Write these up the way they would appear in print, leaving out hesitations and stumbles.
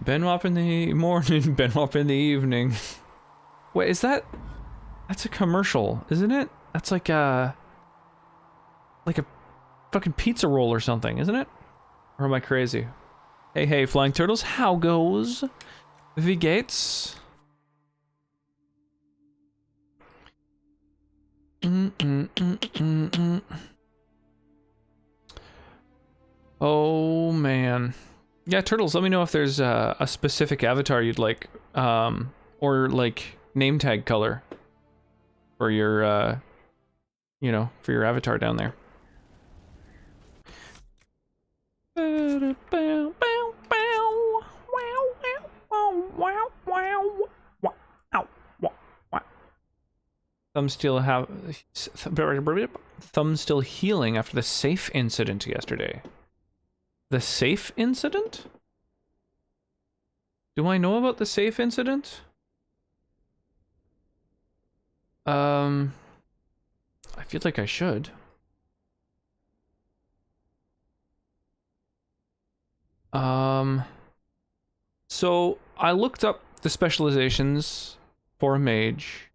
Benwap in the morning, Benwap in the evening. Wait, is that... That's a commercial, isn't it? That's like a fucking pizza roll or something, isn't it? Or am I crazy? Hey, hey, flying turtles, how goes? Wie geht's? Oh, man. Yeah, turtles, let me know if there's a specific avatar you'd like, or like name tag color for your, you know, for your avatar down there. Thumb still healing after the safe incident yesterday. The safe incident? Do I know about the safe incident? I feel like I should. So I looked up the specializations for a mage.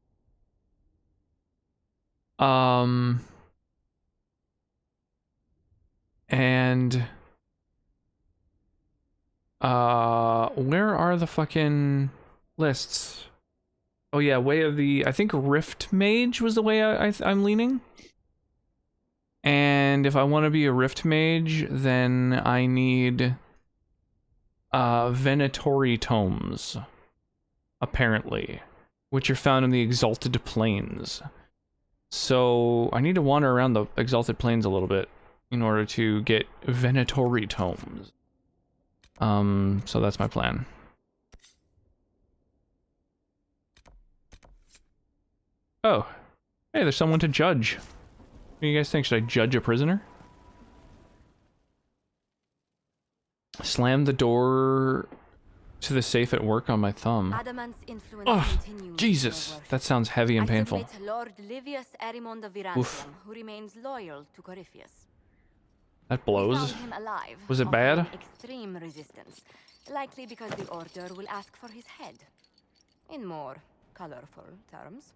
And where are the fucking lists? Oh yeah, way of the, I think Rift Mage was the way I'm leaning. And if I want to be a Rift Mage, then I need Venatori tomes, apparently, which are found in the Exalted Plains. So I need to wander around the Exalted Plains a little bit in order to get Venatori tomes. So that's my plan. Oh, hey, there's someone to judge. What do you guys think? Should I judge a prisoner? Slam the door to the safe at work on my thumb. Oh, Jesus, that sounds heavy and painful. Oof. Who remains loyal to Corypheus. That blows. Was it bad? Extreme resistance, likely because the Order will ask for his head, in more colorful terms.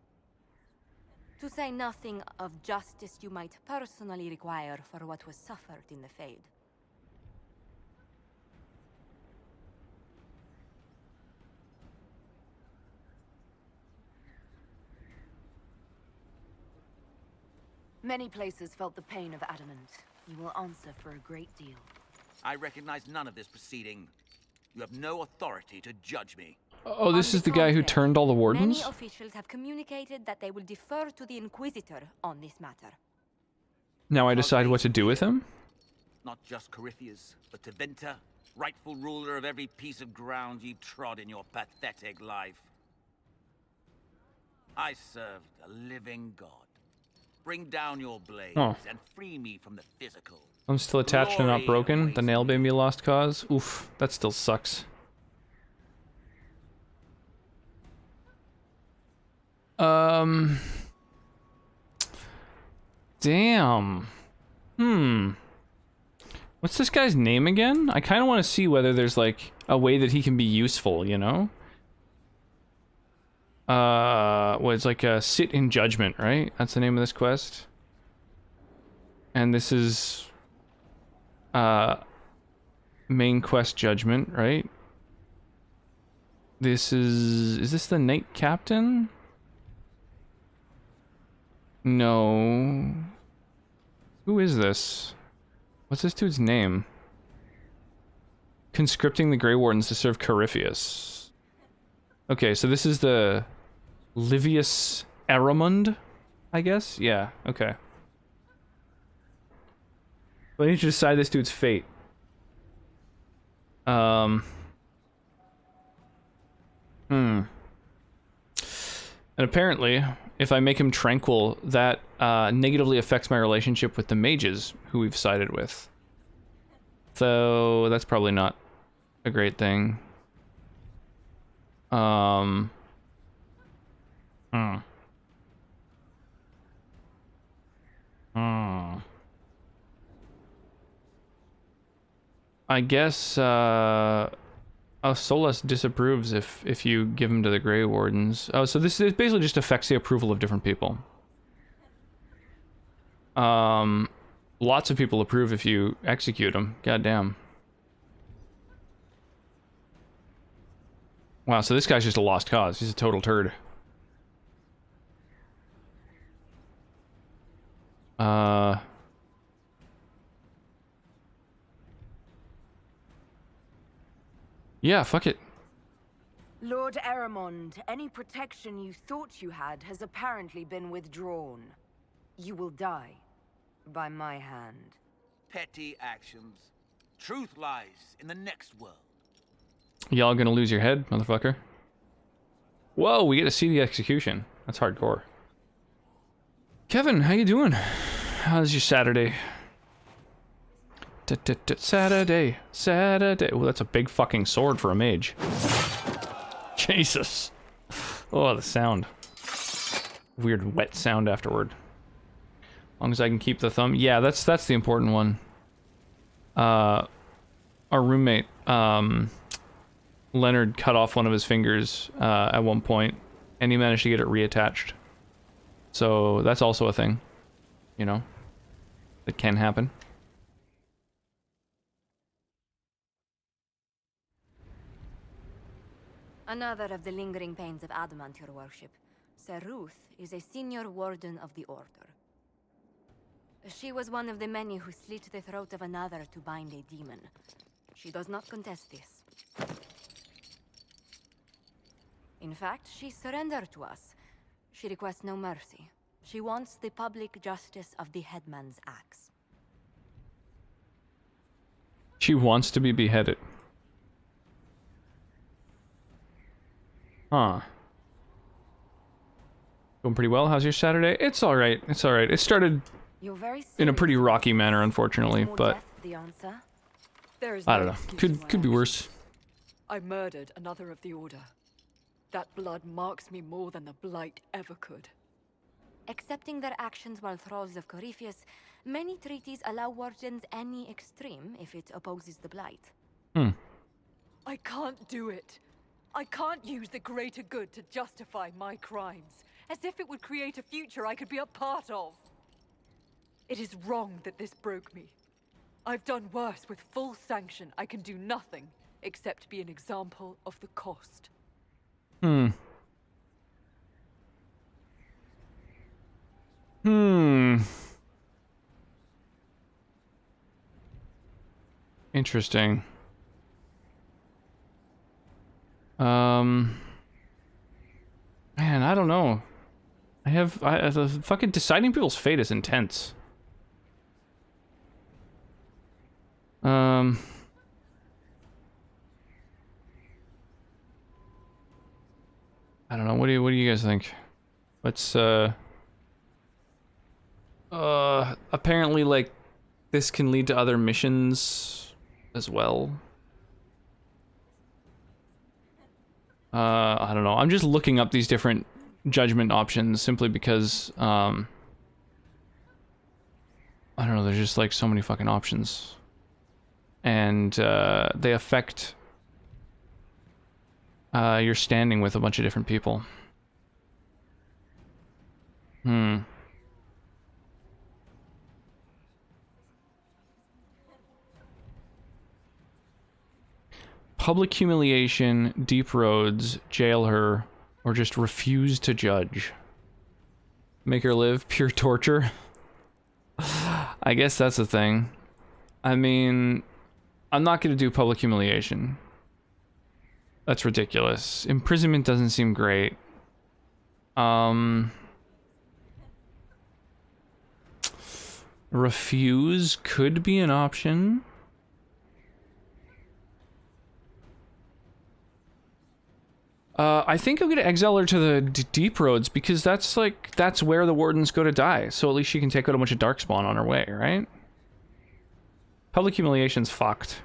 To say nothing of justice you might personally require for what was suffered in the Fade. Many places felt the pain of adamant. You will answer for a great deal. I recognize none of this proceeding. You have no authority to judge me. Oh, this is the guy who turned all the wardens? Many officials have communicated that they will defer to the Inquisitor on this matter. Now I decide what to do with him? Not just Corypheus, but Teventa, rightful ruler of every piece of ground you trod in your pathetic life. I served a living god. Bring down your blades and free me from the physical. I'm still attached and not broken. The nail made me a lost cause. Oof, that still sucks. Damn. What's this guy's name again? I kind of want to see whether there's like a way that he can be useful, you know? Well, it's like a sit in judgment, right? That's the name of this quest. And this is main quest judgment, right? This is this the Knight Captain? No. Who is this? What's this dude's name? Conscripting the Grey Wardens to serve Corypheus. Okay, so this is the Livius Aramund, I guess? Yeah, okay. I need to decide this dude's fate. And apparently, if I make him tranquil, that negatively affects my relationship with the mages who we've sided with. So that's probably not a great thing. I guess Oh, Solus disapproves if you give him to the Grey Wardens. Oh, so this basically just affects the approval of different people. Lots of people approve if you execute them. Goddamn. Wow, so this guy's just a lost cause. He's a total turd. Yeah, fuck it. Lord Eramond, any protection you thought you had has apparently been withdrawn. You will die. By my hand. Petty actions. Truth lies in the next world. Y'all gonna lose your head, motherfucker? Whoa, we get to see the execution. That's hardcore. Kevin, how you doing? How's your Saturday? Saturday. Oh, that's a big fucking sword for a mage. Jesus. Oh, the sound. Weird wet sound afterward. As long as I can keep the thumb. Yeah, that's the important one. Our roommate, Leonard, cut off one of his fingers at one point, and he managed to get it reattached. So that's also a thing, you know, that can happen. Another of the lingering pains of adamant, your worship. Sir Ruth is a senior warden of the Order. She was one of the many who slit the throat of another to bind a demon. She does not contest this. In fact, she surrendered to us. She requests no mercy. She wants the public justice of the headman's axe. She wants to be beheaded. Huh. Going pretty well. How's your Saturday? It's alright. It's alright. It started in a pretty rocky manner, unfortunately, but I don't know. Could be worse. I murdered another of the Order. That blood marks me more than the Blight ever could. Accepting their actions while thralls of Corypheus, many treaties allow wardens any extreme if it opposes the Blight. I can't do it. I can't use the greater good to justify my crimes, as if it would create a future I could be a part of. It is wrong that this broke me. I've done worse with full sanction. I can do nothing except be an example of the cost. Interesting. Man, I don't know. The fucking deciding people's fate is intense. I don't know. What do you guys think? Let's apparently, like, this can lead to other missions as well. I don't know. I'm just looking up these different judgment options simply because, I don't know, there's just like so many fucking options. And, they affect, your standing with a bunch of different people. Public humiliation, deep roads, jail her, or just refuse to judge. Make her live, pure torture. I guess that's the thing. I mean, I'm not gonna do public humiliation. That's ridiculous. Imprisonment doesn't seem great. Refuse could be an option. I think I'm gonna exile her to the deep roads because that's where the wardens go to die. So at least she can take out a bunch of darkspawn on her way, right? Public humiliation's fucked.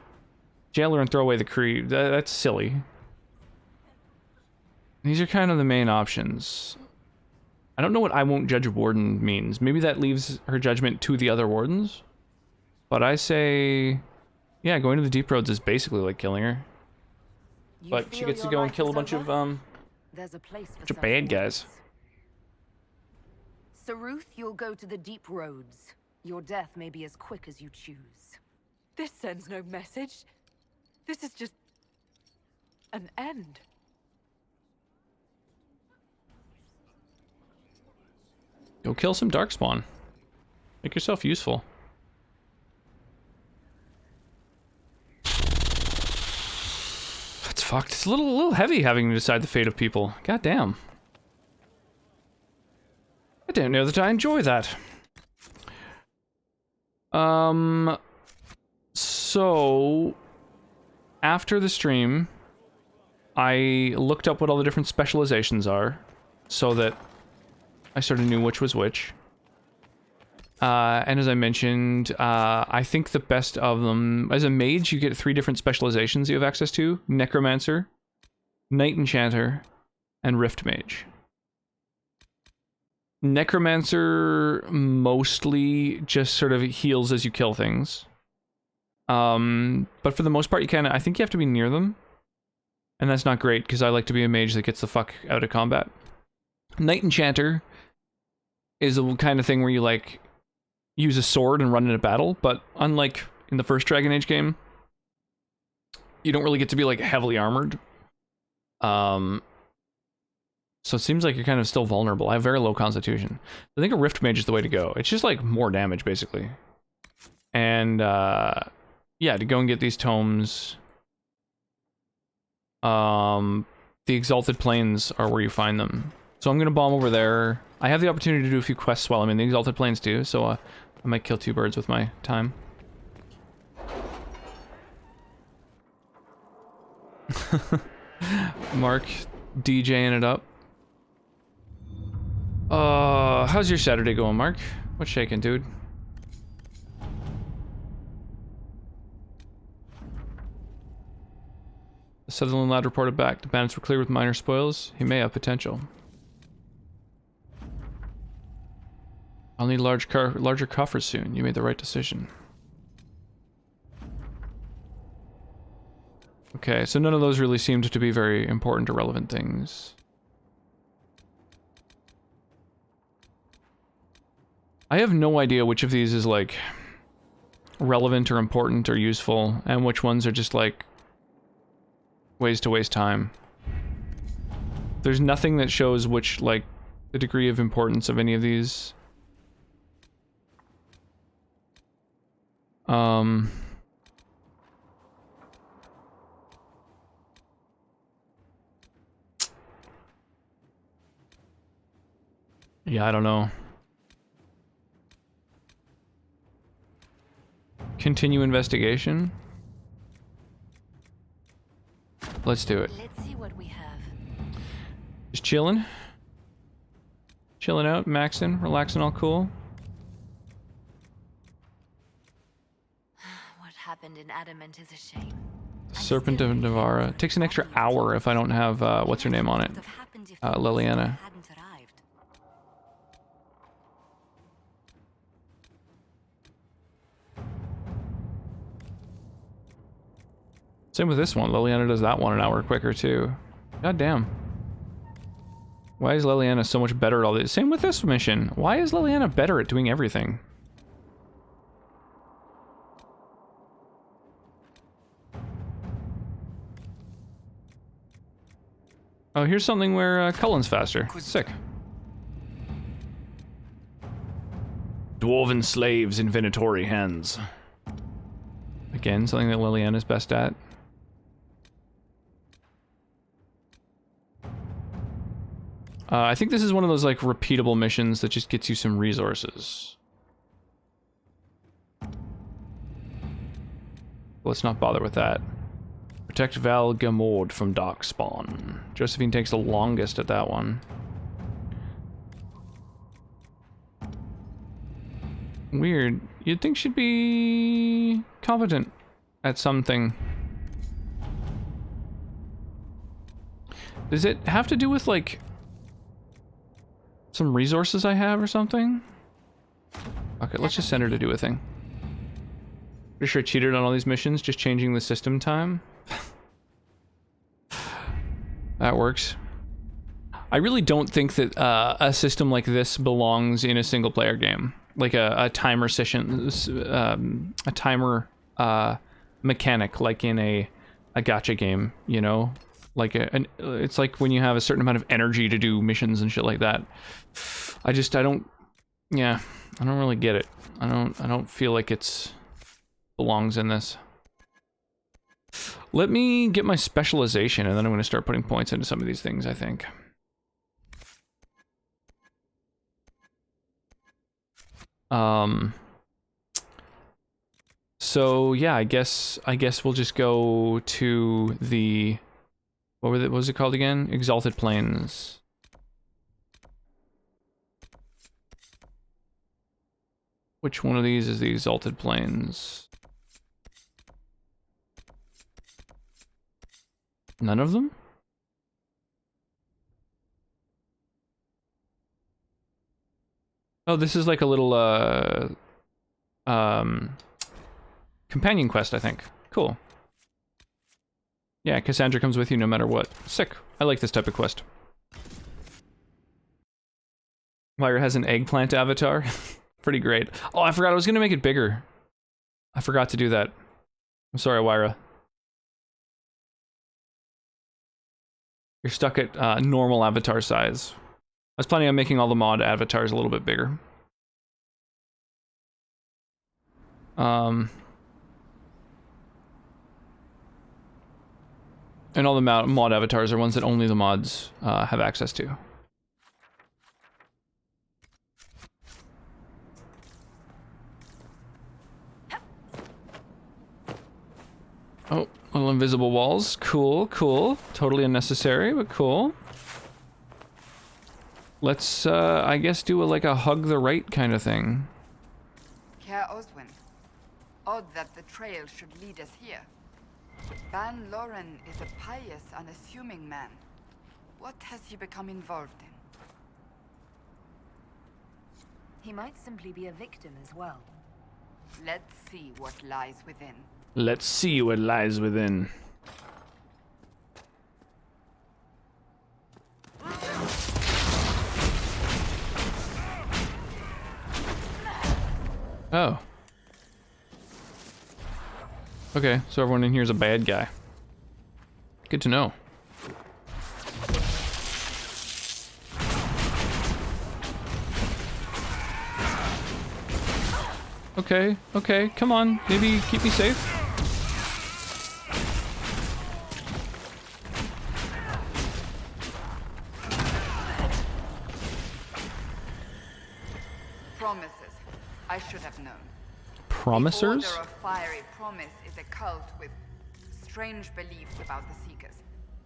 Jail her and throw away the creed. That's silly. These are kind of the main options. I don't know what I won't judge a warden means. Maybe that leaves her judgment to the other wardens. But I say, yeah, going to the deep roads is basically like killing her. You But she feel gets to your go and life kill a is bunch of over? There's a place for bunch of such bad guys. warriors. Saruth, you'll go to the deep roads. Your death may be as quick as you choose. This sends no message. This is just an end. Go kill some darkspawn. Make yourself useful. That's fucked. It's a little heavy having to decide the fate of people. God damn. I didn't know that I enjoy that. So after the stream, I looked up what all the different specializations are, so that I sort of knew which was which. And as I mentioned, I think the best of them... As a mage, you get 3 different specializations you have access to. Necromancer, Knight Enchanter, and Rift Mage. Necromancer mostly just sort of heals as you kill things. But for the most part, I think you have to be near them. And that's not great, because I like to be a mage that gets the fuck out of combat. Knight Enchanter is the kind of thing where you, like, use a sword and run into battle, but unlike in the first Dragon Age game, you don't really get to be, like, heavily armored. So it seems like you're kind of still vulnerable. I have very low constitution. I think a Rift Mage is the way to go. It's just, like, more damage, basically. And, yeah, to go and get these tomes... the Exalted Plains are where you find them. So I'm gonna bomb over there. I have the opportunity to do a few quests while I'm in the Exalted Plains too, so I might kill 2 birds with my time. Mark DJing it up. How's your Saturday going, Mark? What's shaking, dude? The Sutherland lad reported back. The bandits were clear with minor spoils. He may have potential. I'll need larger coffers soon. You made the right decision. Okay, so none of those really seemed to be very important or relevant things. I have no idea which of these is, like, relevant or important or useful, and which ones are just, like, ways to waste time. There's nothing that shows which, like, the degree of importance of any of these. Yeah, I don't know. Continue investigation? Let's do it. Let's see what we have. Just chilling. Chilling out, maxing, relaxing, all cool. What happened in Adamant is a shame. Serpent of Navara. Takes an extra hour if I don't have, what's her name on it? Liliana. Same with this one. Liliana does that one an hour quicker, too. God damn. Why is Liliana so much better at all this? Same with this mission. Why is Liliana better at doing everything? Oh, here's something where Cullen's faster. Sick. Dwarven slaves in Venatori hands. Again, something that Liliana's best at. I think this is one of those, like, repeatable missions that just gets you some resources. Let's not bother with that. Protect Val Gamord from Darkspawn. Josephine takes the longest at that one. Weird. You'd think she'd be competent at something. Does it have to do with, like, some resources I have or something? Okay, let's just send her to do a thing. Pretty sure I cheated on all these missions, just changing the system time. That works. I really don't think that a system like this belongs in a single player game. Like a timer session, a timer mechanic, like in a gacha game, you know? Like it's like when you have a certain amount of energy to do missions and shit like that. I don't really get it. I don't feel like it's belongs in this. Let me get my specialization, and then I'm going to start putting points into some of these things, I think. So yeah, I guess we'll just go to the what was it called again? Exalted Plains. Which one of these is the Exalted Plains? None of them? Oh, this is like a little companion quest, I think. Cool. Yeah, Cassandra comes with you no matter what. Sick. I like this type of quest. Lyra has an eggplant avatar. Pretty great. Oh, I forgot I was gonna make it bigger. I forgot to do that. I'm sorry, Wyra. You're stuck at normal avatar size. I was planning on making all the mod avatars a little bit bigger. And all the mod avatars are ones that only the mods have access to. Oh, little invisible walls. Cool, cool. Totally unnecessary, but cool. Let's, I guess, do like a hug the right kind of thing. Care Oswin. Odd that the trail should lead us here. Ban Loren is a pious, unassuming man. What has he become involved in? He might simply be a victim as well. Let's see what lies within. Let's see what lies within. Oh. Okay, so everyone in here is a bad guy. Good to know. Okay, okay, come on. Maybe keep me safe. Promises. I should have known. Promisers? The Order of Fiery Promise is a cult with strange beliefs about the Seekers.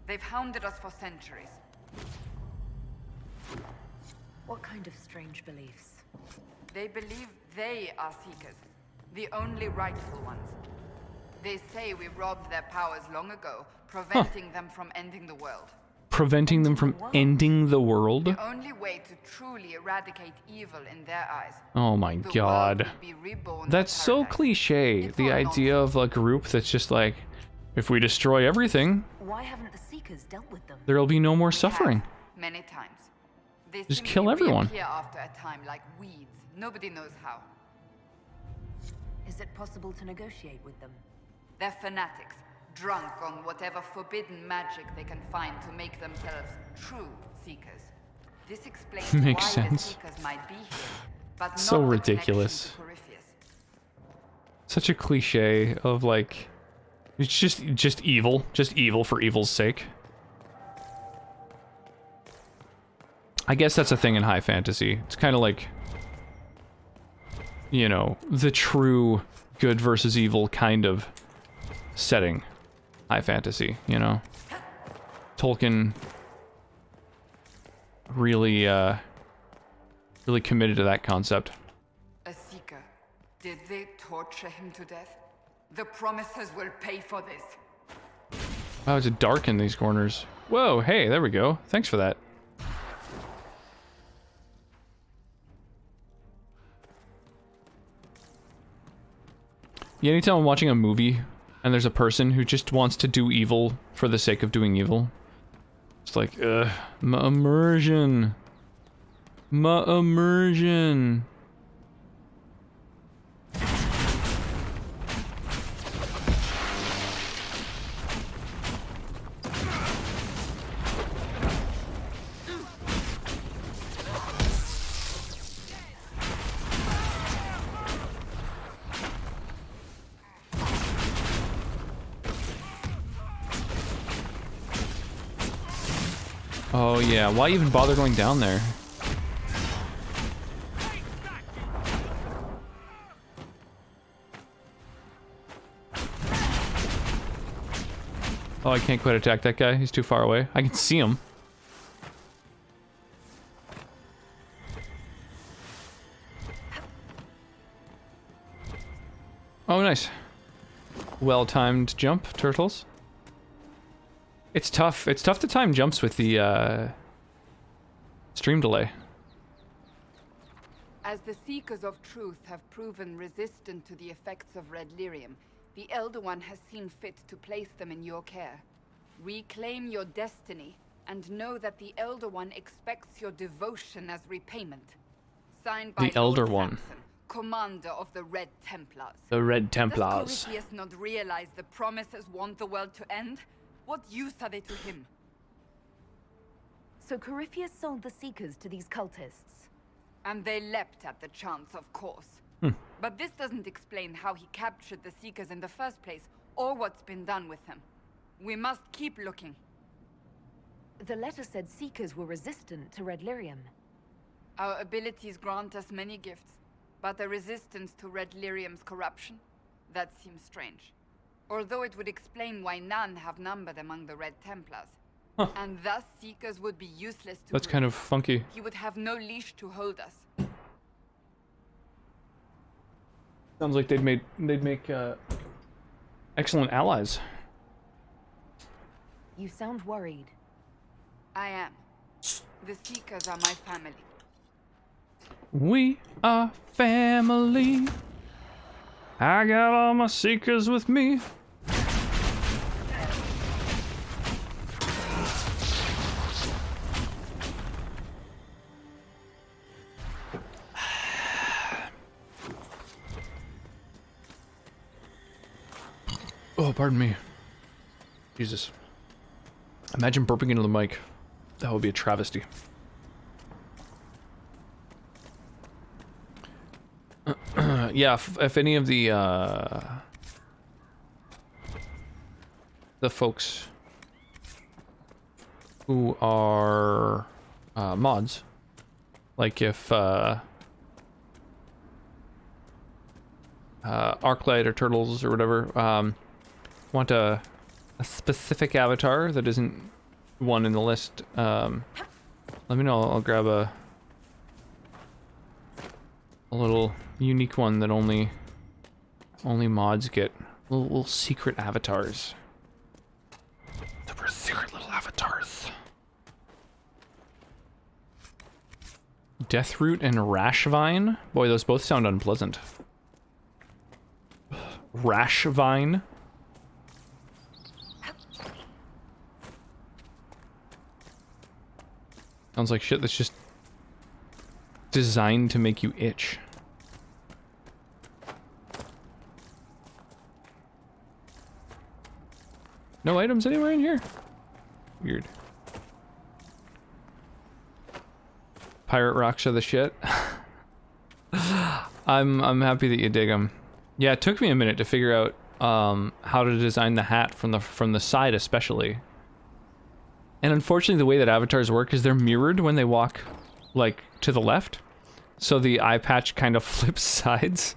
They've hounded us for centuries. What kind of strange beliefs? They believe they are Seekers, the only rightful ones. They say we robbed their powers long ago, preventing them from ending the world. Preventing them from ending the world? The only way to truly eradicate evil in their eyes. Oh my god. That's so cliche. The idea of a group that's just like, if we destroy everything, why haven't the Seekers dealt with them? there'll be no more suffering. Many times. They Just kill everyone. Reappear after a time like weeds. Nobody knows how. Is it possible to negotiate with them? They're fanatics, drunk on whatever forbidden magic they can find to make themselves true Seekers. This explains Makes why sense. the Seekers might be here, but So not the ridiculous. connection to Corypheus. Such a cliche of like, it's just evil for evil's sake. I guess that's a thing in high fantasy. It's kind of like, you know, the true good versus evil kind of setting. High fantasy, you know? Tolkien really, really committed to that concept. A Seeker. Did they torture him to death? The Promisers will pay for this. Wow, it's dark in these corners. Whoa, hey, there we go. Thanks for that. Yeah, anytime I'm watching a movie and there's a person who just wants to do evil for the sake of doing evil, It's like, my immersion. My immersion. Oh yeah, why even bother going down there? Oh, I can't quite attack that guy. He's too far away. I can see him. Oh, nice. Well-timed jump, turtles. It's tough. It's tough to time jumps with the stream delay. As the Seekers of Truth have proven resistant to the effects of red lyrium, the Elder One has seen fit to place them in your care. Reclaim your destiny, and know that the Elder One expects your devotion as repayment. Signed by The Elder Lord One. Samson, Commander of the Red Templars. The Red Templars. Does Corypheus not realize the promises want the world to end? What use are they to him? So Corypheus sold the Seekers to these cultists. And they leapt at the chance, of course. But this doesn't explain how he captured the Seekers in the first place, or what's been done with them. We must keep looking. The letter said Seekers were resistant to red lyrium. Our abilities grant us many gifts, but a resistance to red lyrium's corruption? That seems strange. Although it would explain why none have numbered among the Red Templars. Huh. And thus Seekers would be useless to That's Bruce. kind of funky. He would have no leash to hold us. Sounds like they'd make excellent allies. You sound worried. I am. The Seekers are my family. We are family. I got all my Seekers with me. Oh, pardon me. Jesus. Imagine burping into the mic. That would be a travesty. Yeah, if any of the folks who are mods, like if Arclight or Turtles or whatever want a specific avatar that isn't one in the list, let me know. I'll grab a little unique one that only mods get. Little secret avatars. Super secret little avatars. Deathroot and Rashvine? Boy, those both sound unpleasant. Rashvine? Sounds like shit that's just designed to make you itch. No items anywhere in here? Weird. Pirate rocks are the shit. I'm happy that you dig them. Yeah, it took me a minute to figure out how to design the hat from the side especially. And unfortunately the way that avatars work is they're mirrored when they walk like to the left. So the eye patch kind of flips sides.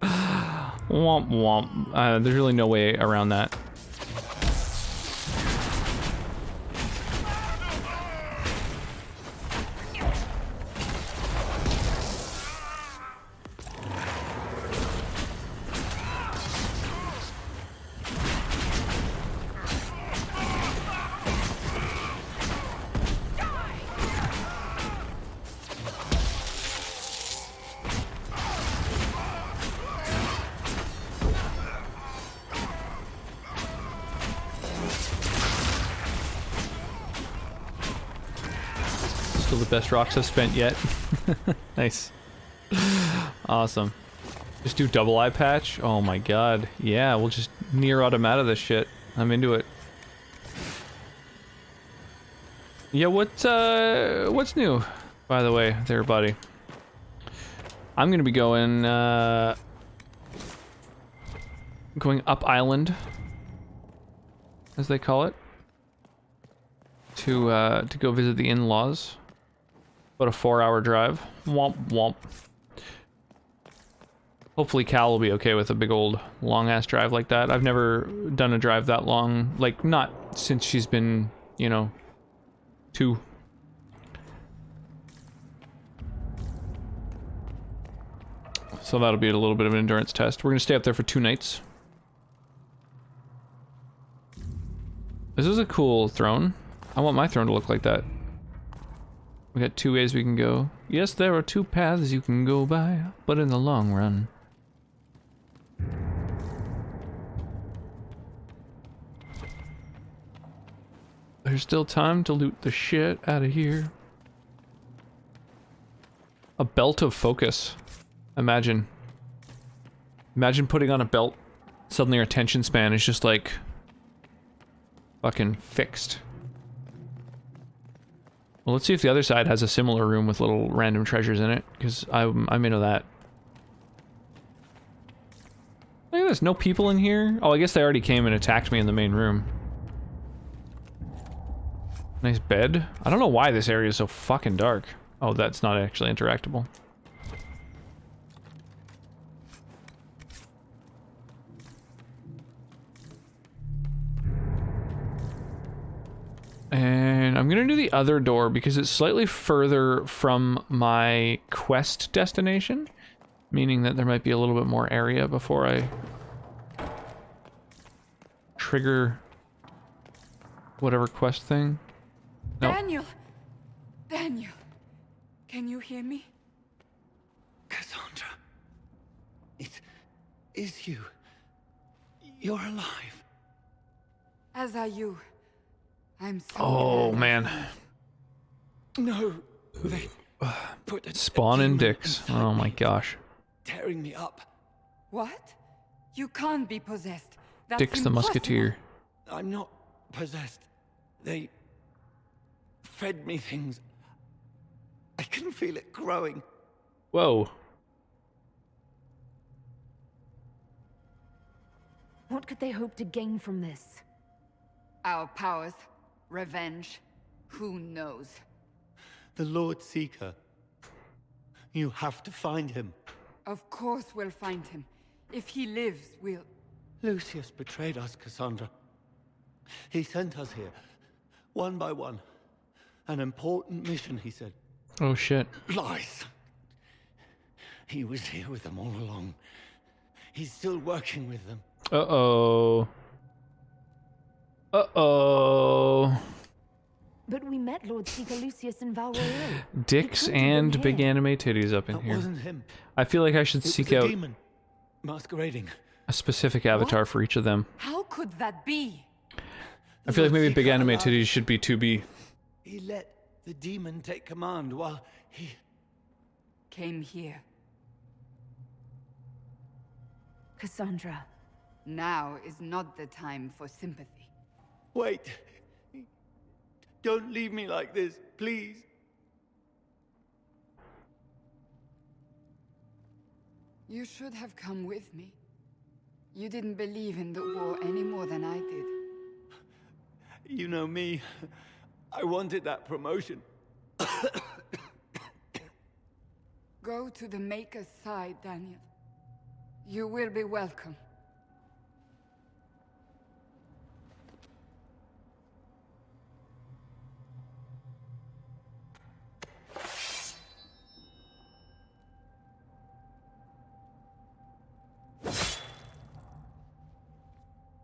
Womp womp. There's really no way around that. Still the best rocks I've spent yet. Nice. Awesome. Just do double eye patch? Oh my god. Yeah, we'll just near automata this shit. I'm into it. Yeah, what's new, by the way, there, buddy? I'm gonna be going up island, as they call it, to go visit the in-laws. About a 4-hour drive. Womp womp. Hopefully Cal will be okay with a big old long-ass drive like that. I've never done a drive that long, like, not since she's been, you know, 2. So that'll be a little bit of an endurance test. We're gonna stay up there for 2 nights. This is a cool throne. I want my throne to look like that. We got 2 ways we can go. Yes, there are 2 paths you can go by, but in the long run. There's still time to loot the shit out of here. A belt of focus. Imagine. Imagine putting on a belt. Suddenly our attention span is just like fucking fixed. Well, let's see if the other side has a similar room with little random treasures in it, because I'm into that. Look at this, no people in here? Oh, I guess they already came and attacked me in the main room. Nice bed. I don't know why this area is so fucking dark. Oh, that's not actually interactable. And I'm gonna do the other door because it's slightly further from my quest destination, meaning that there might be a little bit more area before I trigger whatever quest thing. Nope. Daniel! Daniel! Can you hear me? Cassandra! It is you. You're alive. As are you. I'm so Oh, glad. man. No, they put a Spawn and demon dicks. inside Oh my me, gosh. tearing me up. What? You can't be possessed. That's Dix the impossible. Musketeer. I'm not possessed. They fed me things. I can feel it growing. Whoa. What could they hope to gain from this? Our powers, revenge, who knows? The Lord Seeker. You have to find him. Of course we'll find him. If he lives, we'll... Lucius betrayed us, Cassandra. He sent us here, one by one. An important mission, he said. Oh shit. Lies. He was here with them all along. He's still working with them. Uh-oh. Uh-oh. But we met Lord Seeker Lucius and Val Royale. Dicks It couldn't have and been big here. anime titties up in That here. wasn't him. I feel like I should It seek was a out demon, masquerading. a specific avatar for each of them. How could that be? I feel like maybe Lord big Seeker anime allowed- titties should be 2B. He let the demon take command while he... Came here. Cassandra. Now is not the time for sympathy. Wait. Don't leave me like this, please. You should have come with me. You didn't believe in the war any more than I did. You know me. I wanted that promotion. Go to the Maker's side, Daniel. You will be welcome.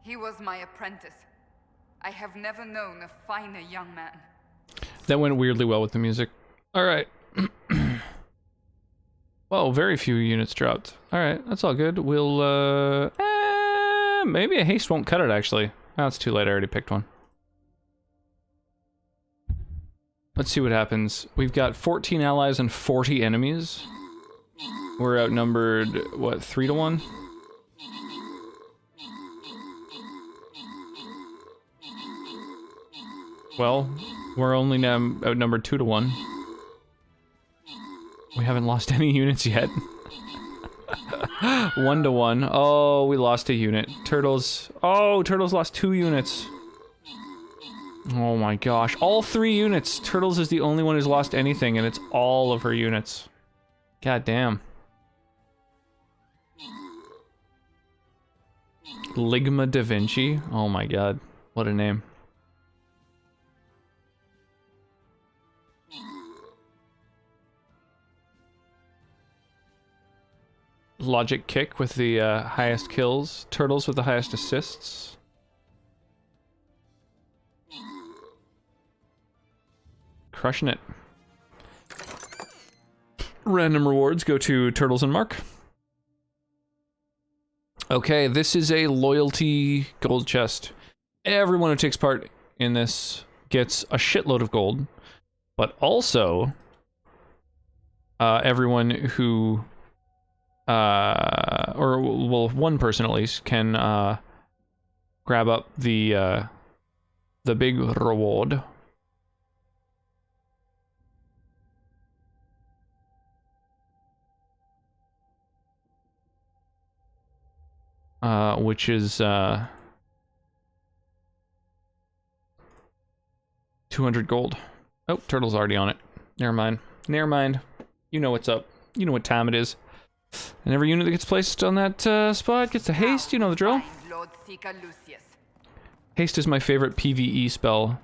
He was my apprentice. I have never known a finer young man. That went weirdly well with the music. Alright. Well, very few units dropped. Alright, that's all good. We'll, maybe a haste won't cut it, actually. Oh, it's too late, I already picked one. Let's see what happens. We've got 14 allies and 40 enemies. We're outnumbered, what, 3 to 1? Well, we're only now outnumbered 2 to 1. We haven't lost any units yet. 1 to 1. Oh, we lost a unit. Turtles. Oh, Turtles lost 2 units. Oh my gosh. All 3 units. Turtles is the only one who's lost anything, and it's all of her units. God damn. Ligma da Vinci. Oh my god. What a name. Logic Kick with the highest kills. Turtles with the highest assists. Crushing it. Random rewards go to Turtles and Mark. Okay, this is a loyalty gold chest. Everyone who takes part in this gets a shitload of gold, but also everyone who or well, one person at least can grab up the big reward. Which is 200 gold. Oh, Turtle's already on it. Never mind. Never mind. You know what's up. You know what time it is. And every unit that gets placed on that spot gets a haste. You know the drill. Haste is my favorite PvE spell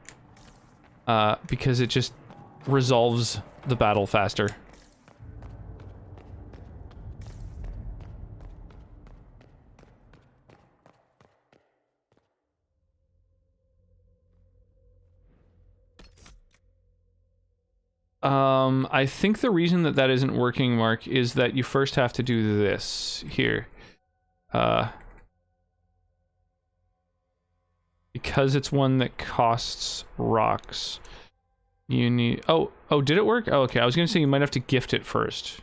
because it just resolves the battle faster. I think the reason that isn't working, Mark, is that you first have to do this here. Because it's one that costs rocks. You need... Oh, did it work? Oh, okay, I was gonna say you might have to gift it first.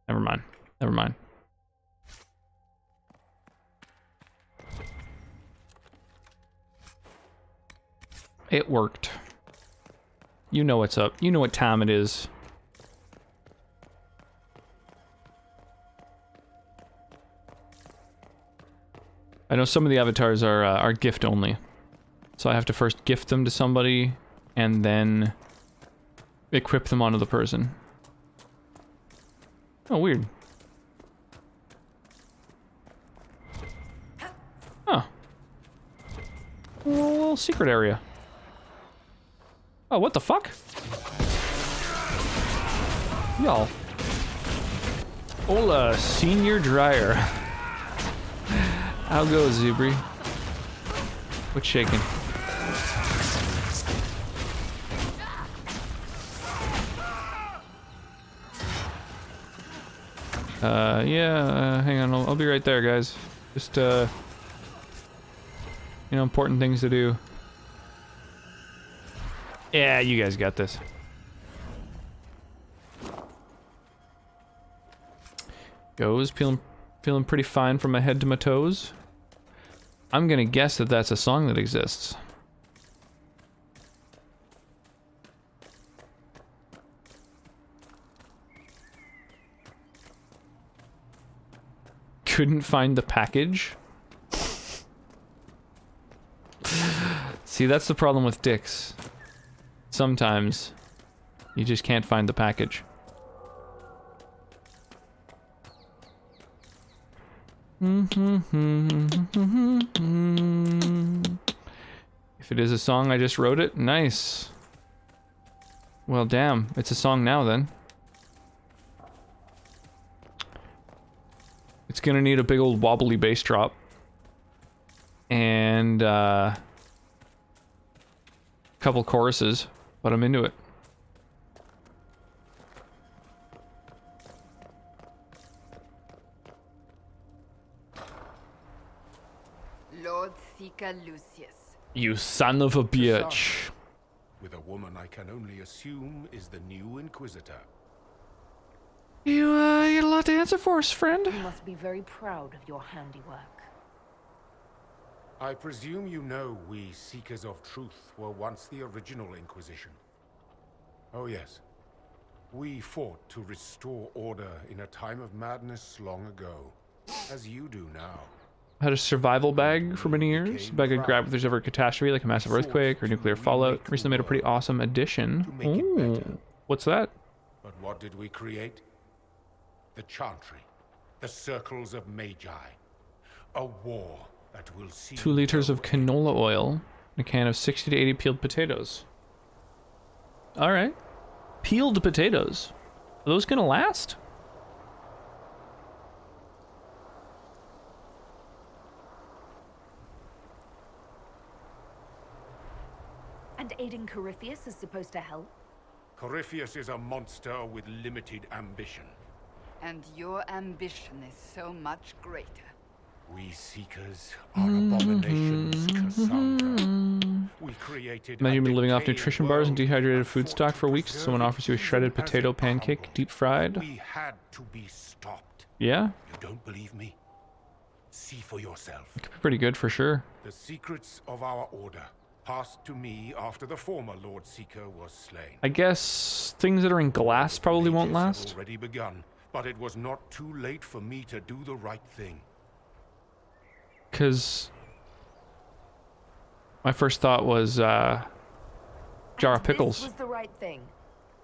Never mind. Never mind. It worked. You know what's up. You know what time it is. I know some of the avatars are gift only. So I have to first gift them to somebody, and then equip them onto the person. Oh, weird. Oh. A little secret area. Oh, what the fuck? Y'all. Hola, Senior Dryer. How goes, Zubri? What's shaking? Yeah, hang on, I'll be right there, guys. Just, you know, important things to do. Yeah, you guys got this. Goes, feeling pretty fine from my head to my toes. I'm gonna guess that that's a song that exists. Couldn't find the package? See, that's the problem with dicks. Sometimes you just can't find the package. If it is a song, I just wrote it. Nice. Well, damn. It's a song now, then. It's gonna need a big old wobbly bass drop. And, couple choruses, but I'm into it. Lord Seeker Lucius. You son of a bitch. with a woman I can only assume is the new Inquisitor. You got a lot to answer for us, friend. You must be very proud of your handiwork. I presume you know we Seekers of Truth were once the original Inquisition. Oh yes. We fought to restore order in a time of madness long ago, as you do now. I had a survival bag for many years. A bag I grabbed if there's ever a catastrophe like a massive earthquake or nuclear fallout. Recently made a pretty awesome addition. Ooh, what's that? But what did we create? The Chantry. The Circles of Magi. A war that will see 2 liters of canola oil. And a can of 60 to 80 peeled potatoes. Alright. Peeled potatoes. Are those gonna last? And aiding Corypheus is supposed to help? Corypheus is a monster with limited ambition. And your ambition is so much greater. We Seekers are abominations, Cassandra. We created. Imagine you've been living off decaying nutrition bars and world dehydrated food stock for weeks. preserve Someone offers you a the shredded vision as potato a pancake, power. deep fried. We had to be stopped. Yeah, You don't believe me? See for yourself. could be pretty good for sure. The secrets of our order passed to me after the former Lord Seeker was slain. I guess things that are in glass probably won't Ages have last. already begun, but it was not too late for me to do the right thing. Because my first thought was jar of pickles. This was the right thing.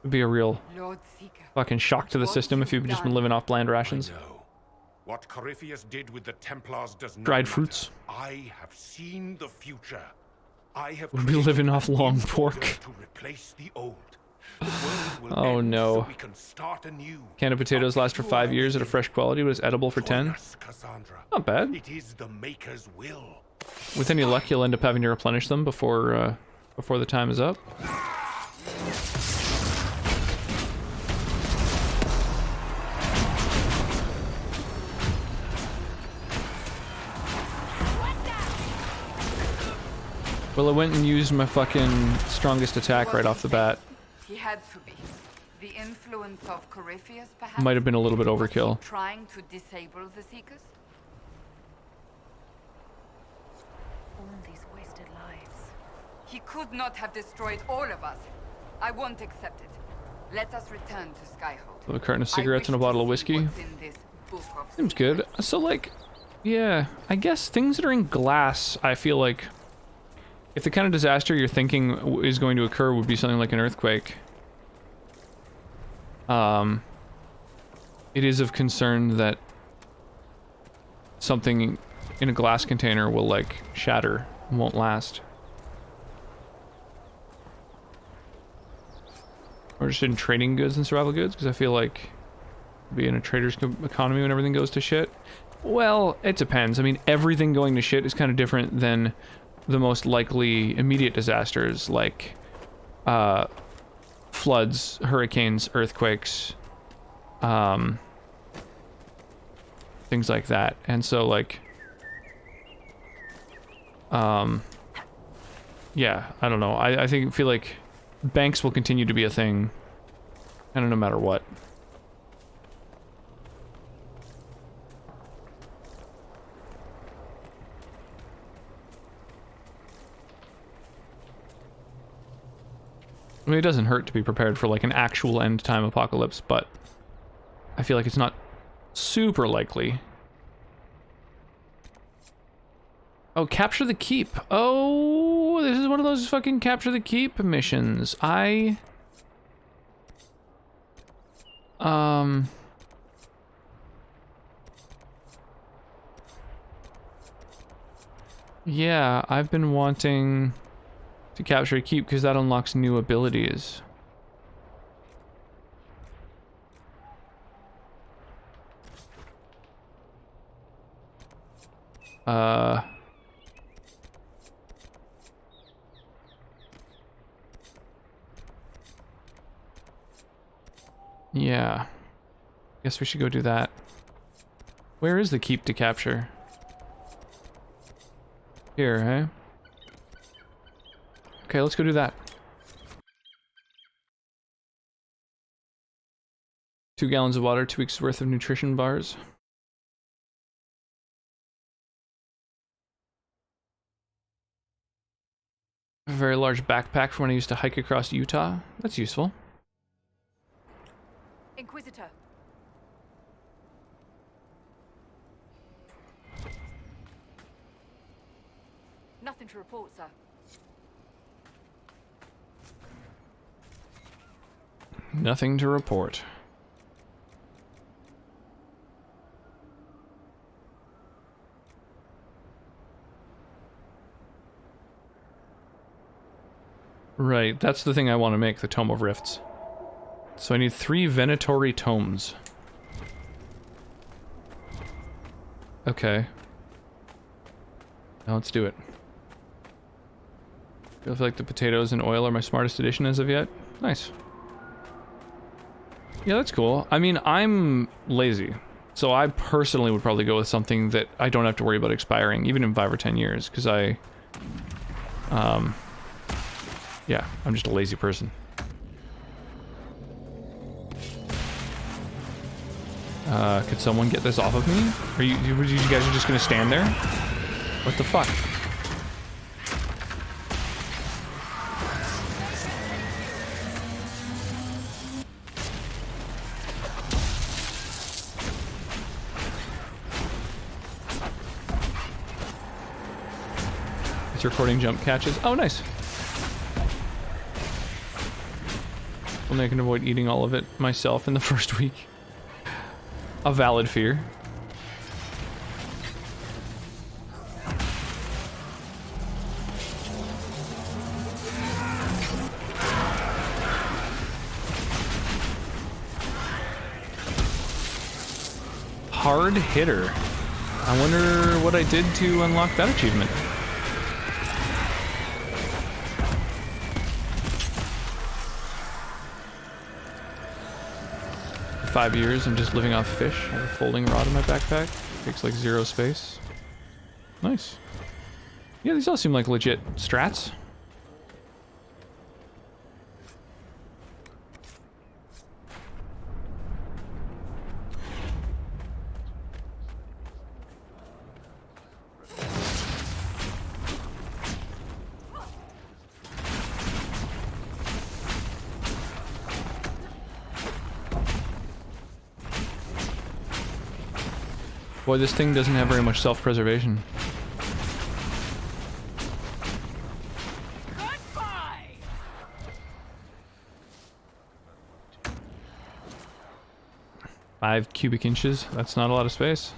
Would be a real Lord Seeker. fucking shock to the system if you've just been living off bland rations. No. What Corypheus did with the Templars does not Dried matter. fruits. I have seen the future. I have We'll be created living off a new long order pork. to replace the old. The world will Oh, end no. so we can start anew. Can of potatoes last for 5 years at a fresh quality, but it's edible for 10. Join us, Cassandra. Not bad. It is the Maker's will. With any luck, you'll end up having to replenish them before the time is up. Well, I went and used my fucking strongest attack right off the bat. He had to be. The influence of Corypheus, perhaps? Might have been a little bit Was he overkill. trying to disable the Seekers? All these wasted lives. He could not have destroyed all of us. I won't accept it. Let us return to Skyhold. A carton of I cigarettes and a wish to bottle of see whiskey. what's in this book of Seems secrets. good. So, like, yeah, I guess things that are in glass, I feel like if the kind of disaster you're thinking is going to occur would be something like an earthquake, it is of concern that something in a glass container will, like, shatter and won't last. Or just in trading goods and survival goods, because I feel like being a trader's economy when everything goes to shit. Well, it depends. I mean, everything going to shit is kind of different than the most likely immediate disasters, like floods, hurricanes, earthquakes, things like that. And so, like, yeah, I don't know. I feel like banks will continue to be a thing, kind of no matter what. I mean, it doesn't hurt to be prepared for, like, an actual end time apocalypse, but I feel like it's not super likely. Oh, capture the keep. Oh, this is one of those fucking capture the keep missions. Yeah, I've been wanting to capture a keep because that unlocks new abilities. Yeah. Guess we should go do that. Where is the keep to capture? Here, eh? Okay, let's go do that. 2 gallons of water, 2 weeks worth of nutrition bars. A very large backpack for when I used to hike across Utah. That's useful. Inquisitor. Nothing to report, sir. Nothing to report. Right, that's the thing I want to make, the Tome of Rifts. So I need 3 Venatory Tomes. Okay. Now let's do it. Feels like the potatoes and oil are my smartest addition as of yet. Nice. Yeah, that's cool. I mean, I'm lazy. So I personally would probably go with something that I don't have to worry about expiring, even in 5 or 10 years, because yeah, I'm just a lazy person. Could someone get this off of me? Are you guys are just gonna stand there? What the fuck? It's recording jump catches. Oh, nice. Only I can avoid eating all of it myself in the first week. A valid fear. Hard hitter. I wonder what I did to unlock that achievement. 5 years and just living off fish. I have a folding rod in my backpack. Takes like 0 space. Nice. Yeah, these all seem like legit strats. Boy, this thing doesn't have very much self-preservation. Goodbye! 5 cubic inches. That's not a lot of space.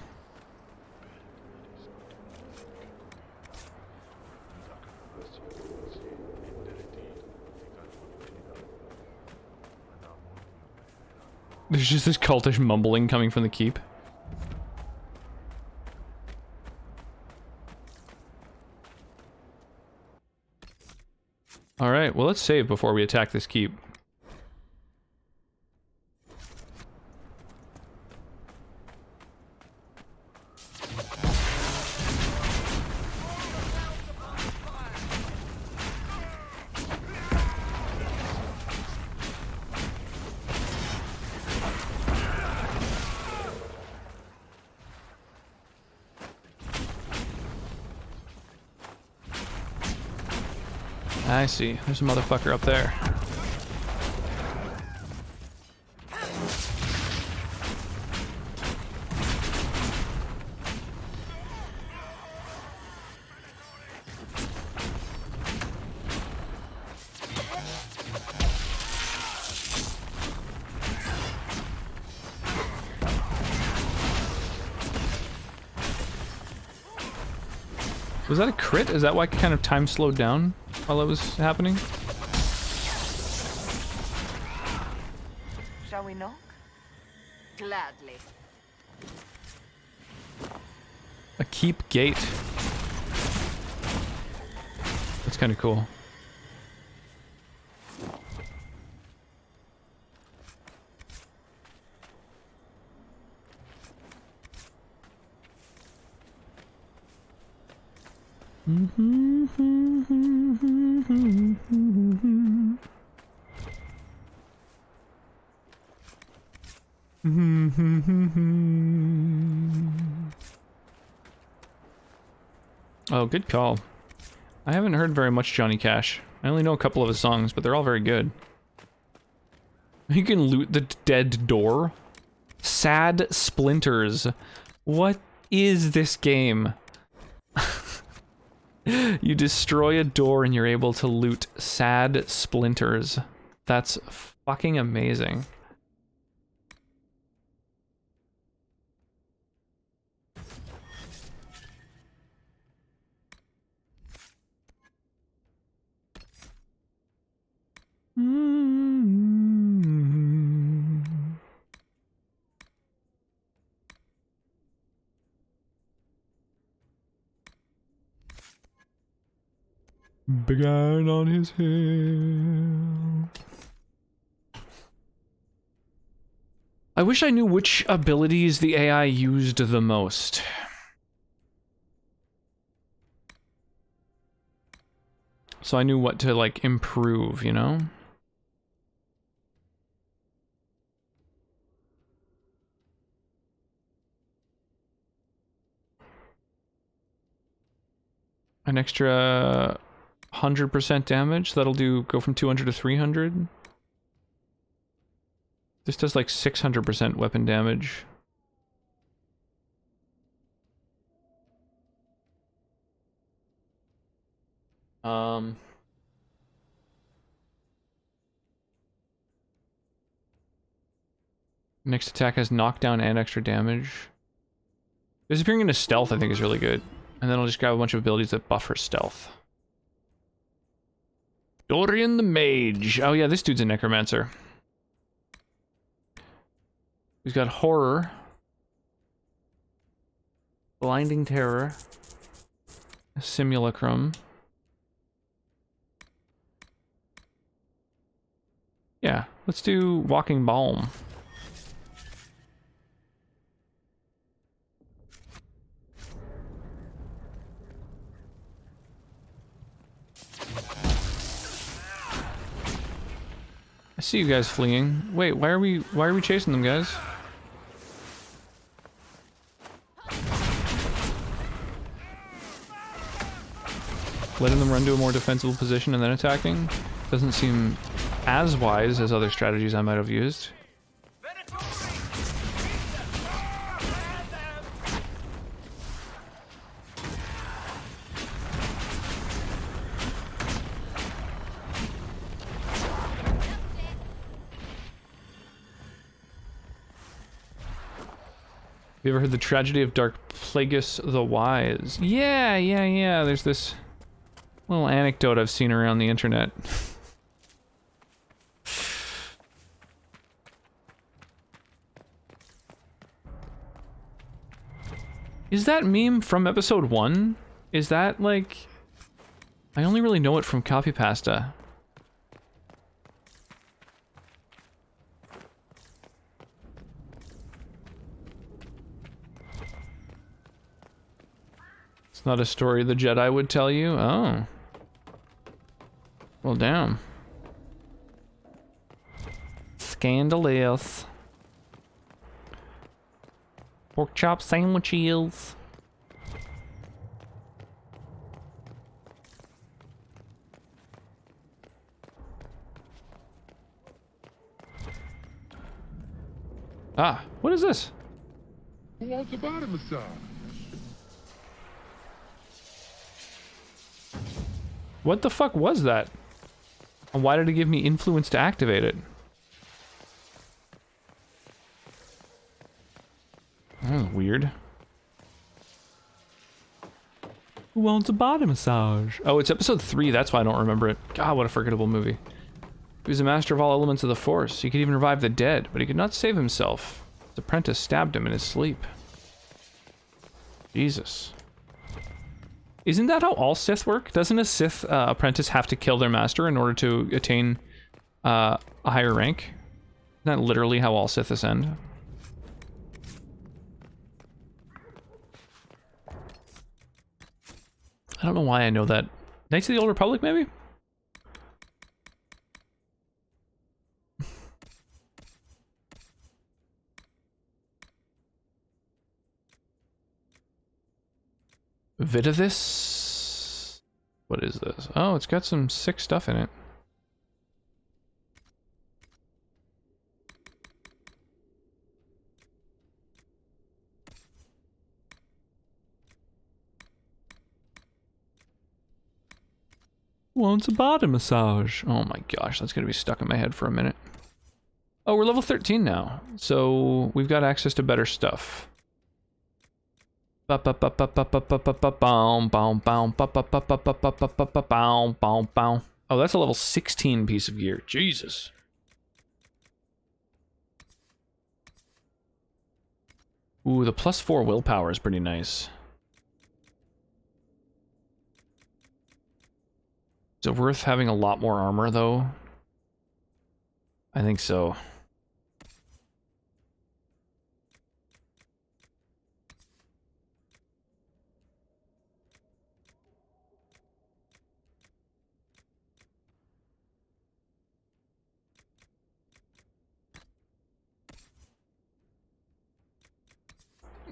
There's just this cultish mumbling coming from the keep. Alright, well let's save before we attack this keep. I see. There's a motherfucker up there. Was that a crit? Is that why kind of time slowed down while it was happening? Shall we knock? Gladly. A keep gate. That's kind of cool. Oh, good call. I haven't heard very much Johnny Cash. I only know a couple of his songs, but they're all very good. You can loot the dead door. Sad Splinters. What is this game? You destroy a door and you're able to loot sad splinters. That's fucking amazing. Big iron on his head. I wish I knew which abilities the AI used the most. So I knew what to, like, improve, you know? An extra 100% damage, that'll go from 200 to 300. This does like 600% weapon damage. Next attack has knockdown and extra damage. Disappearing into stealth I think is really good. And then I'll just grab a bunch of abilities that buff her stealth. Dorian the Mage. Oh yeah, this dude's a Necromancer. He's got Horror. Blinding Terror. Simulacrum. Yeah, let's do Walking Balm. I see you guys fleeing. Wait, why are we chasing them, guys? Letting them run to a more defensible position and then attacking doesn't seem as wise as other strategies I might have used. Have you ever heard the tragedy of Dark Plagueis the Wise? Yeah. There's this little anecdote I've seen around the internet. Is that meme from episode 1? Is that like... I only really know it from Copy Pasta. It's not a story the Jedi would tell you? Oh. Well, damn. Scandalous. Pork chop sandwiches. Ah, what is this? Who wants a body massage? What the fuck was that? And why did it give me influence to activate it? Oh, weird. Who wants a body massage? Oh, it's episode 3, that's why I don't remember it. God, what a forgettable movie. He was a master of all elements of the Force. He could even revive the dead, but he could not save himself. His apprentice stabbed him in his sleep. Jesus. Isn't that how all Sith work? Doesn't a Sith apprentice have to kill their master in order to attain a higher rank? Isn't that literally how all Sith ascend? I don't know why I know that. Knights of the Old Republic, maybe? Vitavus? What is this? Oh, it's got some sick stuff in it. Wants a body massage. Oh my gosh, that's gonna be stuck in my head for a minute. Oh, we're level 13 now, so we've got access to better stuff. Oh, that's a level 16 piece of gear. Jesus. Ooh, the +4 willpower is pretty nice. Is it worth having a lot more armor, though? I think so.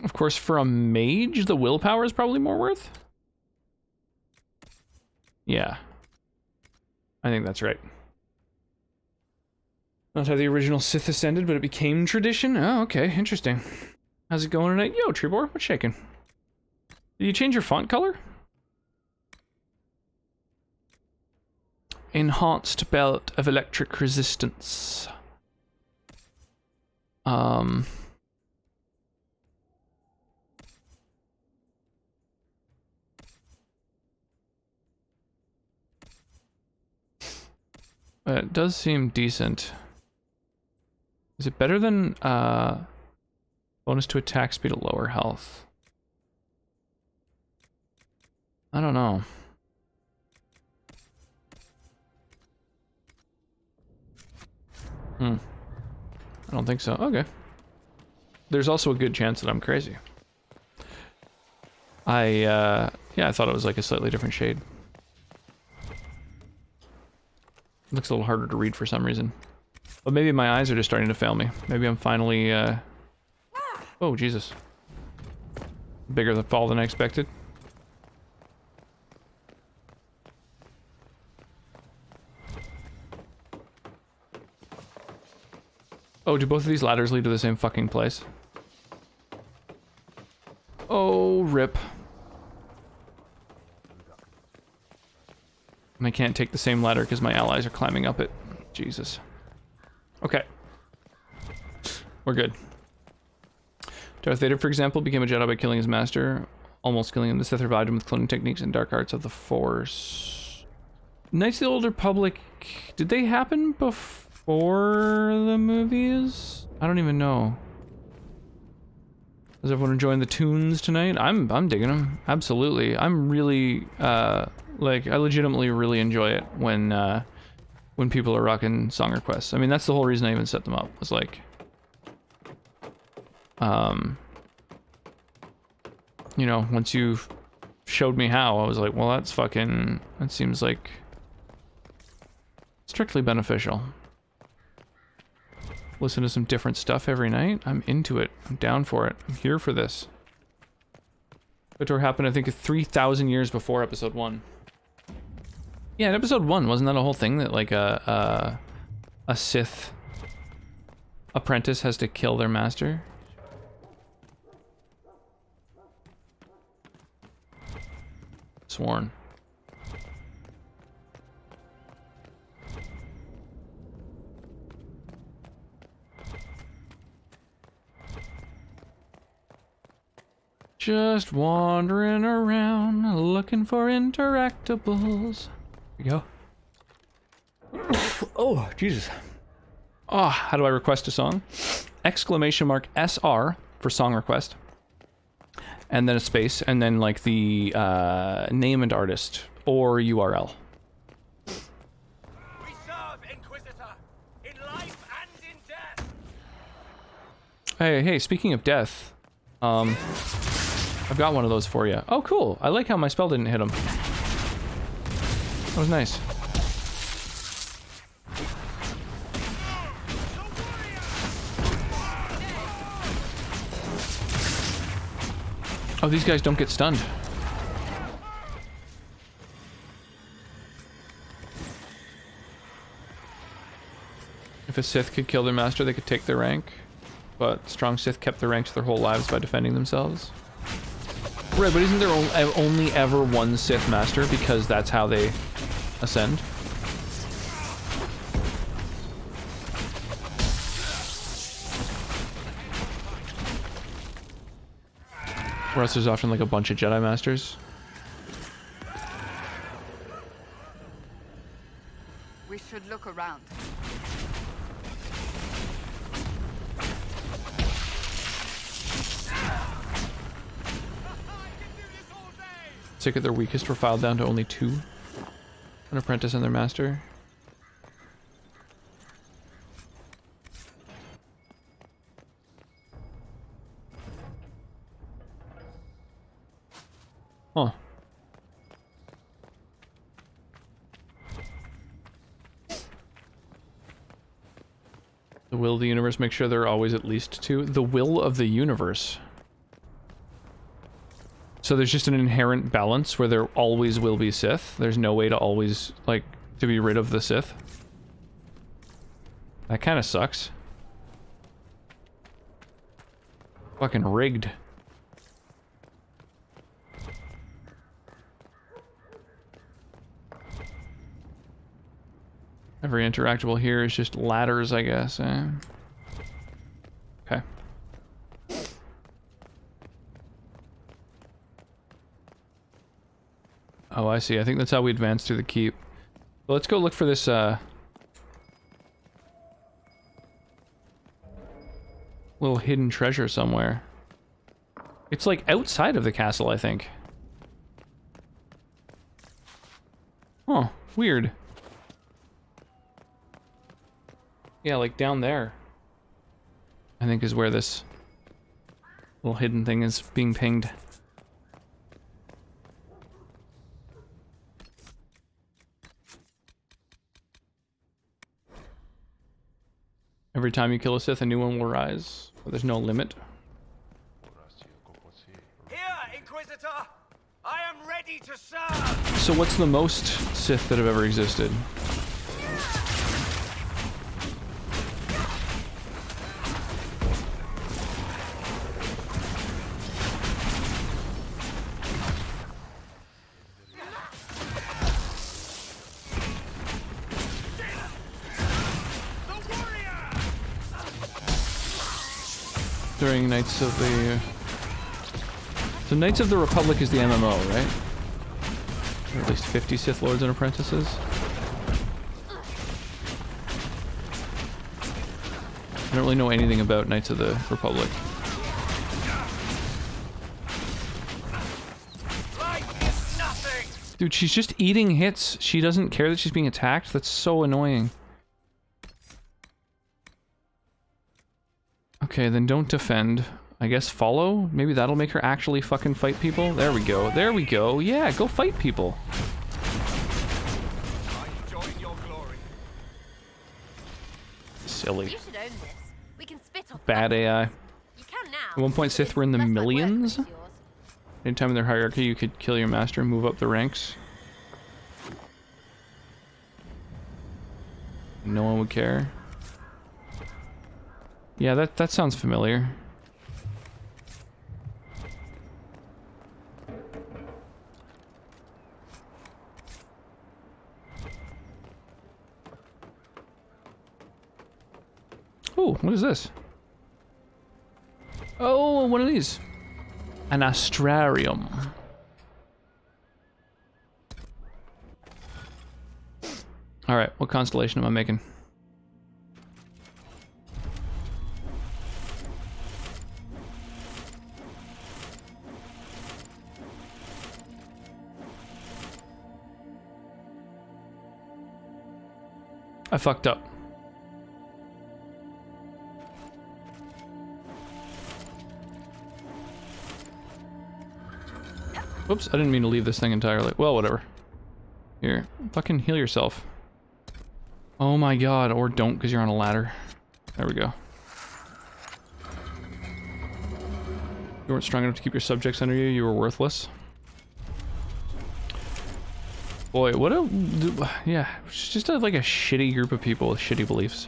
Of course, for a mage, the willpower is probably more worth. Yeah. I think that's right. Not how the original Sith ascended, but it became tradition? Oh, okay, interesting. How's it going tonight? Yo, Trebor, what's shaking? Did you change your font color? Enhanced belt of electric resistance. It does seem decent. Is it better than bonus to attack speed at lower health? I don't know. I don't think so. Okay. There's also a good chance that I'm crazy. Yeah, I thought it was like a slightly different shade. Looks a little harder to read for some reason. But maybe my eyes are just starting to fail me. Maybe I'm finally, Oh, Jesus. Bigger the fall than I expected. Oh, do both of these ladders lead to the same fucking place? Oh, rip. And I can't take the same ladder because my allies are climbing up it. Jesus. Okay. We're good. Darth Vader, for example, became a Jedi by killing his master, almost killing him. The Sith revived him with cloning techniques and dark arts of the Force. Knights of the Old Republic, did they happen before the movies? I don't even know. Is everyone enjoying the tunes tonight? I'm digging them. Absolutely. I'm really, like, I legitimately really enjoy it when people are rocking song requests. I mean, that's the whole reason I even set them up, was like, you know, once you showed me how, I was like, well, that's fucking, that seems like strictly beneficial. Listen to some different stuff every night. I'm into it. I'm down for it. I'm here for this. Kotor happened, I think, 3,000 years before episode 1. Yeah, in episode 1, wasn't that a whole thing that, like, a Sith apprentice has to kill their master? Sworn. Just wandering around, looking for interactables. Here we go. Oh, Jesus. Ah, how do I request a song? !SR for song request. And then a space, and then like the name and artist, or URL. We serve, Inquisitor, in life and in death. Hey, speaking of death, I've got one of those for you. Oh, cool. I like how my spell didn't hit him. That was nice. Oh, these guys don't get stunned. If a Sith could kill their master, they could take their rank. But strong Sith kept their ranks their whole lives by defending themselves. Right, but isn't there only ever one Sith master because that's how they ascend? Or else there's often like a bunch of Jedi masters. We should look around. Sick at their weakest were filed down to only 2. An apprentice and their master. Huh. The will of the universe, make sure there are always at least 2. The will of the universe. So there's just an inherent balance where there always will be Sith. There's no way to always, like, to be rid of the Sith. That kind of sucks. Fucking rigged. Every interactable here is just ladders, I guess. Okay. Oh, I see. I think that's how we advance through the keep. Well, let's go look for this, little hidden treasure somewhere. It's like outside of the castle, I think. Oh, weird. Yeah, like down there. I think is where this little hidden thing is being pinged. Every time you kill a Sith, a new one will rise. But there's no limit. Here, Inquisitor! I am ready to serve! So what's the most Sith that have ever existed? During Knights of the... So Knights of the Republic is the MMO, right? Or at least 50 Sith Lords and Apprentices. I don't really know anything about Knights of the Republic. Dude, she's just eating hits. She doesn't care that she's being attacked. That's so annoying. Okay, then don't defend. I guess follow? Maybe that'll make her actually fucking fight people? There we go. There we go. Yeah, go fight people. Silly. Bad AI. At one point, Sith were in the millions. Anytime in their hierarchy, you could kill your master and move up the ranks. No one would care. Yeah, that sounds familiar. Oh, what is this? Oh, one of these. An astrarium. Alright, what constellation am I making? I fucked up. Whoops, I didn't mean to leave this thing entirely. Well, whatever. Here, fucking heal yourself. Oh my god, or don't because you're on a ladder. There we go. You weren't strong enough to keep your subjects under you, you were worthless. Boy, what a... Yeah, it's just like a shitty group of people with shitty beliefs.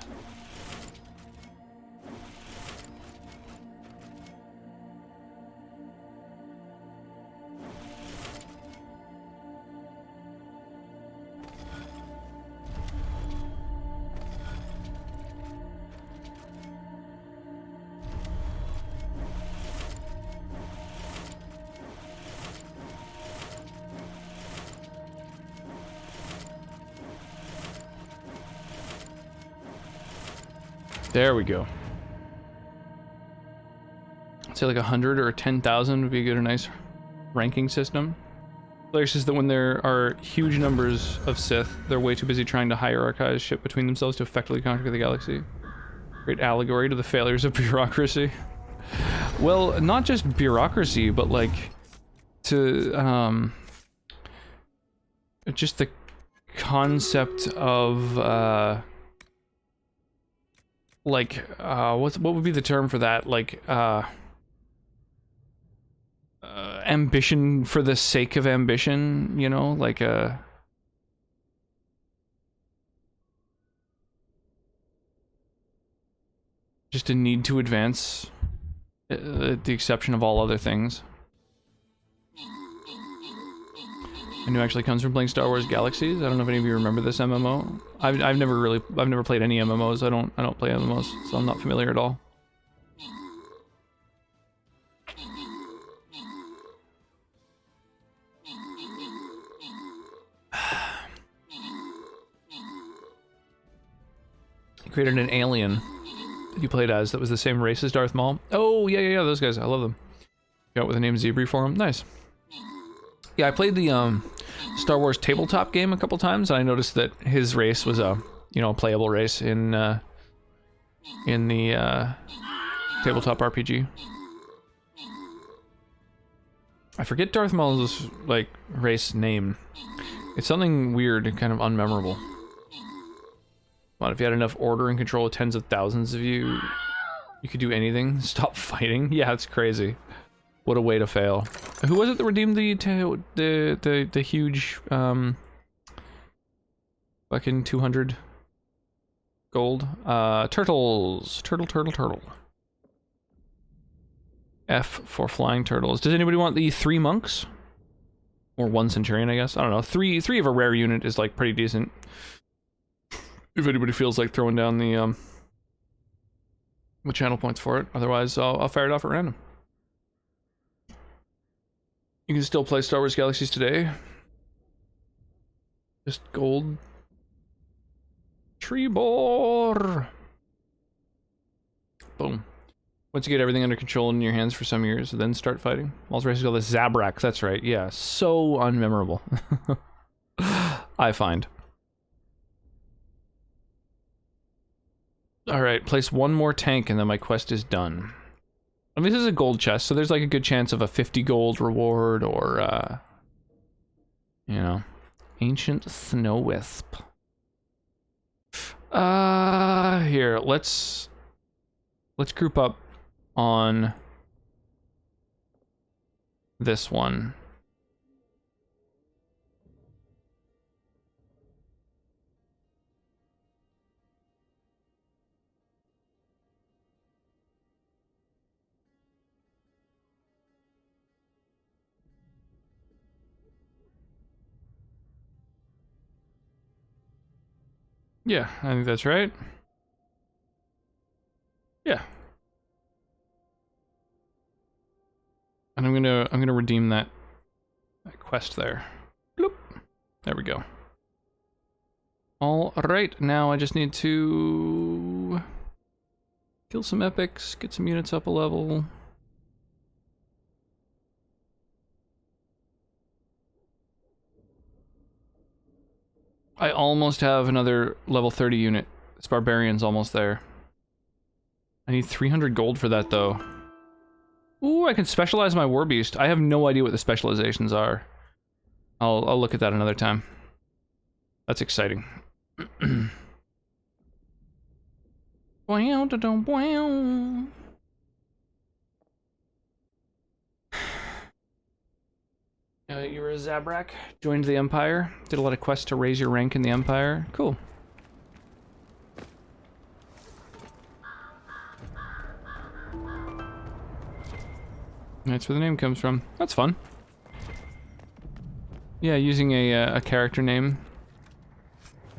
There we go. I'd say like 100 or 10,000 would be a good, a nice ranking system. Hilarious is that when there are huge numbers of Sith, they're way too busy trying to hierarchize shit between themselves to effectively conquer the galaxy. Great allegory to the failures of bureaucracy. Well, not just bureaucracy, but like to just the concept of what would be the term for that? Like ambition for the sake of ambition, you know, like just a need to advance at the exception of all other things. I knew actually comes from playing Star Wars Galaxies. I don't know if any of you remember this MMO. I've never played any MMOs. I don't play MMOs, so I'm not familiar at all. He created an alien that you played as that was the same race as Darth Maul. Oh, yeah, those guys. I love them. Got with the name Zebri for him. Nice. Yeah, I played the Star Wars tabletop game a couple times, and I noticed that his race was a, you know, playable race in the tabletop RPG. I forget Darth Maul's like race name. It's something weird and kind of unmemorable. But if you had enough order and control of tens of thousands of you, you could do anything. Stop fighting. Yeah, it's crazy. What a way to fail. Who was it that redeemed the huge fucking 200 gold? Turtles. Turtle. F for flying turtles. Does anybody want the 3 monks? Or 1 centurion, I guess. I don't know. Three of a rare unit is like pretty decent. If anybody feels like throwing down the channel points for it. Otherwise, I'll fire it off at random. You can still play Star Wars Galaxies today. Just gold. Trebor. Boom. Once you get everything under control in your hands for some years, then start fighting. Maul's race is called the Zabrak. That's right. Yeah, so unmemorable. I find. Alright, place 1 more tank and then my quest is done. I mean, this is a gold chest, so there's like a good chance of a 50 gold reward or, you know, ancient snow wisp. Here, let's group up on this one. Yeah, I think that's right. Yeah. And I'm gonna redeem that quest there. Bloop. There we go. All right, now I just need to kill some epics, get some units up a level. I almost have another level 30 unit. This barbarian's almost there. I need 300 gold for that, though. Ooh, I can specialize my war beast. I have no idea what the specializations are. I'll look at that another time. That's exciting. You were a Zabrak, joined the Empire, did a lot of quests to raise your rank in the Empire. Cool. That's where the name comes from. That's fun. Yeah, using a character name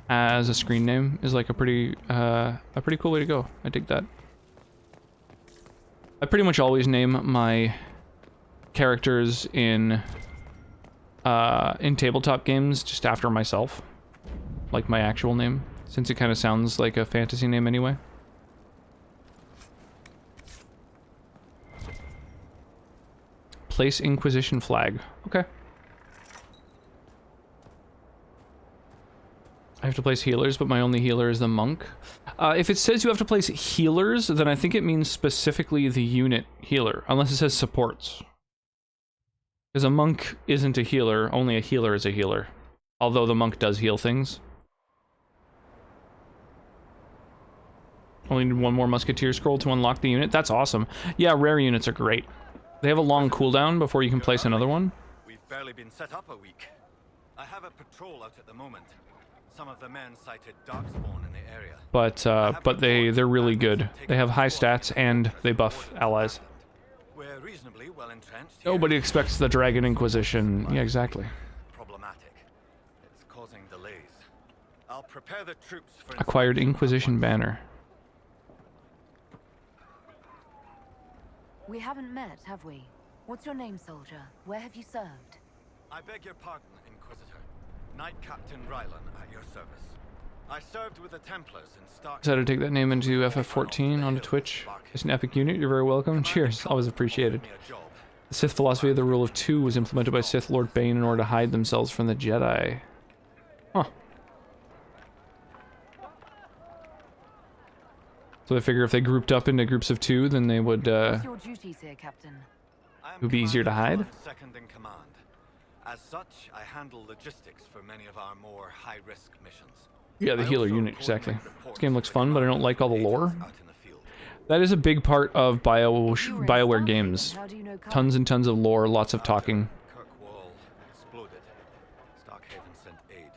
as a screen name is like a pretty cool way to go. I dig that. I pretty much always name my characters in tabletop games just after myself, like my actual name, since it kind of sounds like a fantasy name anyway. Place Inquisition flag. Okay. I have to place healers, but my only healer is the monk. If it says you have to place healers, then I think it means specifically the unit healer, unless it says supports. Because a monk isn't a healer, only a healer is a healer. Although the monk does heal things. Only need one more musketeer scroll to unlock the unit. That's awesome. Yeah, rare units are great. They have a long cooldown before you can place another one. We've barely been set up a week. I have a patrol out at the moment. Some of the men cited darkspawn in the area. But they're really good. They have high stats and they buff allies. We're reasonably well entrenched. Nobody expects the Dragon Inquisition. Yeah, exactly. Problematic. It's causing delays. I'll prepare the troops for Acquired Inquisition banner. We haven't met, have we? What's your name, soldier? Where have you served? I beg your pardon, Inquisitor. Knight Captain Rylan at your service. I served with the Templars in Stark. Decided to take that name into FF14 onto Twitch. It's an epic unit. You're very welcome. Cheers. Always appreciated. The Sith philosophy of the rule of two was implemented by Sith Lord Bane in order to hide themselves from the Jedi. Huh. So they figure if they grouped up into groups of two, then they would, What's your duties here, Captain? it would be easier to hide. Second in command. As such, I handle logistics for many of our more high-risk missions. Yeah, the healer unit, exactly. This game looks fun, but I don't like all the lore. That is a big part of BioWare games. Tons and tons of lore, lots of talking. Kirkwall exploded. Starkhaven sent aid.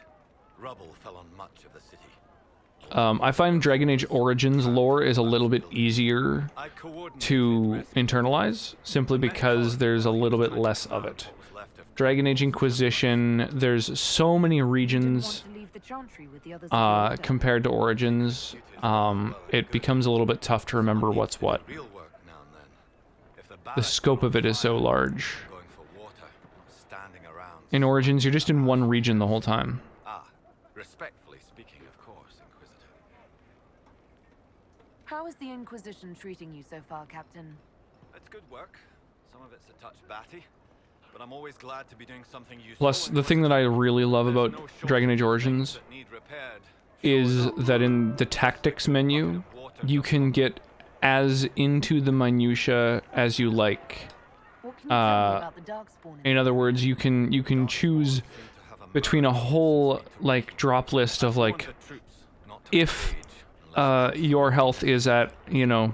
Rubble fell on much of the city. I find Dragon Age Origins lore is a little bit easier to internalize, simply because there's a little bit less of it. Dragon Age Inquisition, there's so many regions compared to Origins, it becomes a little bit tough to remember what's what. The scope of it is so large. In Origins, you're just in one region the whole time. Respectfully speaking, of course, Inquisitor. How is the Inquisition treating you so far, Captain? It's good work. Some of it's a touch batty. But I'm always glad to be doing something useful. Plus, the thing that I really love about Dragon Age Origins is that in the tactics menu, you can get as into the minutia as you like. In other words, you can choose between a whole like drop list of like, if your health is at, you know,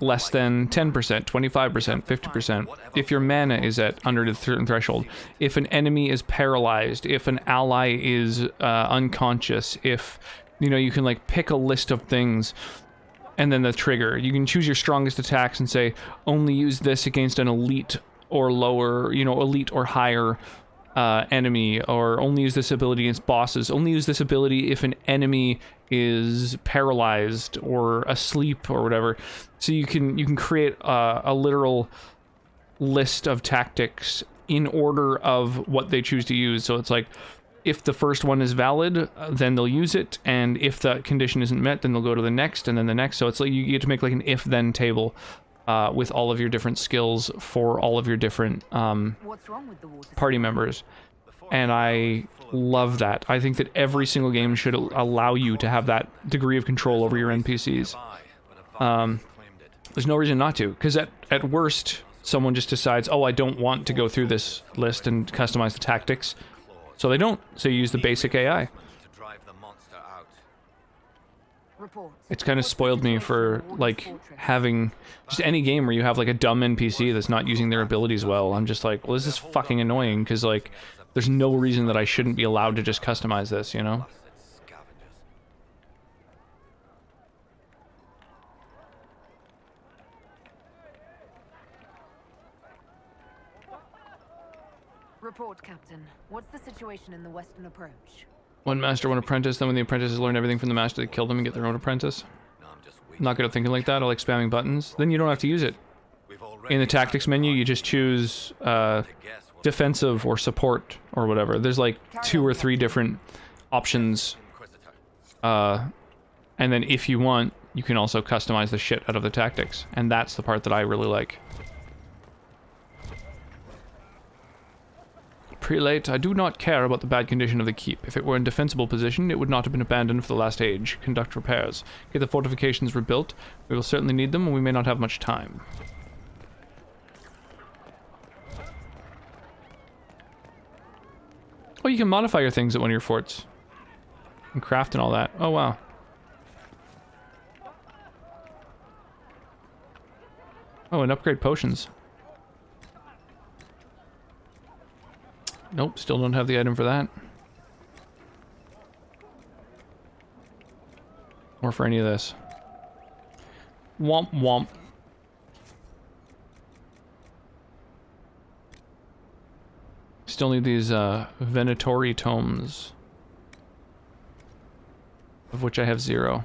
less than 10%, 25%, 50%, if your mana is at under the certain threshold, if an enemy is paralyzed, if an ally is unconscious, if, you know, you can like pick a list of things, and then the trigger. You can choose your strongest attacks and say, only use this against an elite or lower, you know, elite or higher enemy, or only use this ability against bosses, only use this ability if an enemy is paralyzed or asleep or whatever. So you can create a literal list of tactics in order of what they choose to use. So it's like, if the first one is valid, then they'll use it, and if that condition isn't met, then they'll go to the next, and then the next. So it's like you get to make like an if-then table with all of your different skills for all of your different party members. And I love that. I think that every single game should allow you to have that degree of control over your NPCs. There's no reason not to, because at worst, someone just decides, oh, I don't want to go through this list and customize the tactics. So they don't. So you use the basic AI. It's kind of spoiled me for, like, having just any game where you have, like, a dumb NPC that's not using their abilities well. I'm just like, well, this is fucking annoying, because, like, there's no reason that I shouldn't be allowed to just customize this, you know? Report, Captain. What's the situation in the western approach? One master, one apprentice. Then when the apprentices learn everything from the master, they kill them and get their own apprentice. I'm not good at thinking like that. I like spamming buttons. Then you don't have to use it. In the tactics menu, you just choose defensive or support or whatever. There's like 2 or 3 different options. And then if you want, you can also customize the shit out of the tactics. And that's the part that I really like. Prelate, I do not care about the bad condition of the keep. If it were in defensible position, it would not have been abandoned for the last age. Conduct repairs. Get the fortifications rebuilt. We will certainly need them, and we may not have much time. Oh, you can modify your things at one of your forts. And craft and all that. Oh, wow. Oh, and upgrade potions. Nope, still don't have the item for that. Or for any of this. Womp womp. Still need these Venatori tomes. Of which I have 0.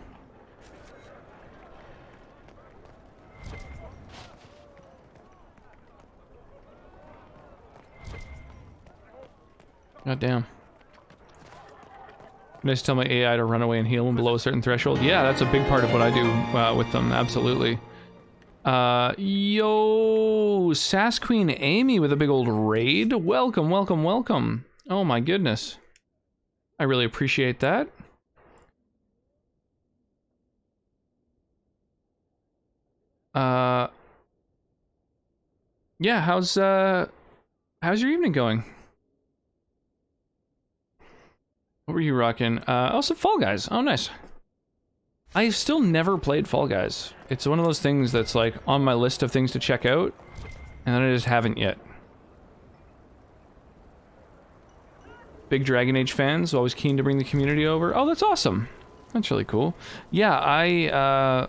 God damn. Can I just tell my AI to run away and heal when below a certain threshold? Yeah, that's a big part of what I do with them, absolutely. Yo, Sass Queen Amy with a big old raid. Welcome, welcome, welcome. Oh my goodness. I really appreciate that. Yeah, how's your evening going? What were you rocking? Oh, some Fall Guys. Oh, nice. I've still never played Fall Guys. It's one of those things that's like on my list of things to check out, and then I just haven't yet. Big Dragon Age fans, always keen to bring the community over. Oh, that's awesome. That's really cool. Yeah,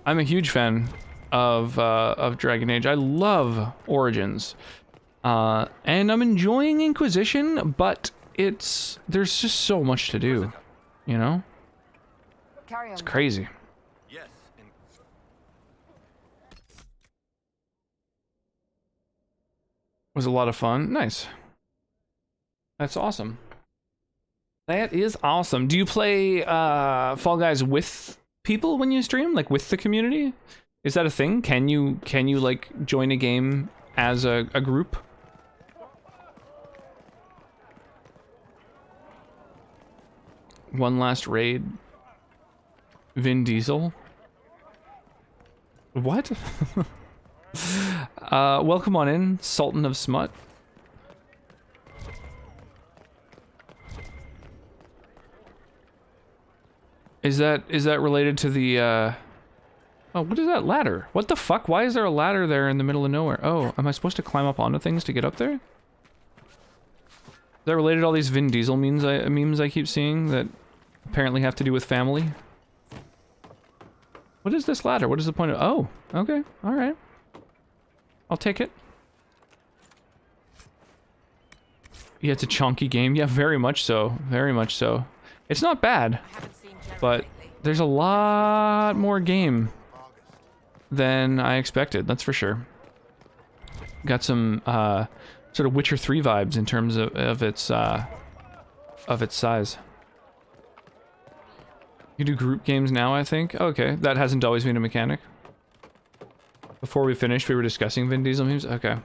I'm a huge fan of Dragon Age. I love Origins. And I'm enjoying Inquisition, but there's just so much to do, you know? It's crazy. Yes. Was a lot of fun. Nice. That's awesome. That is awesome. Do you play Fall Guys with people when you stream, like with the community? Is that a thing? Can you like join a game as a group? One last raid. Vin Diesel. What? Welcome on in, Sultan of Smut. Is that related to the oh, what is that ladder? What the fuck? Why is there a ladder there in the middle of nowhere? Oh, am I supposed to climb up onto things to get up there? Is that related to all these Vin Diesel memes I keep seeing that apparently have to do with family? What is this ladder? What is the point of— oh, okay, alright. I'll take it. Yeah, it's a chunky game. Yeah, very much so. Very much so. It's not bad, but there's a lot more game than I expected, that's for sure. Got some sort of Witcher 3 vibes in terms of its size. You do group games now, I think? Okay, that hasn't always been a mechanic. Before we finished, we were discussing Vin Diesel memes? Okay.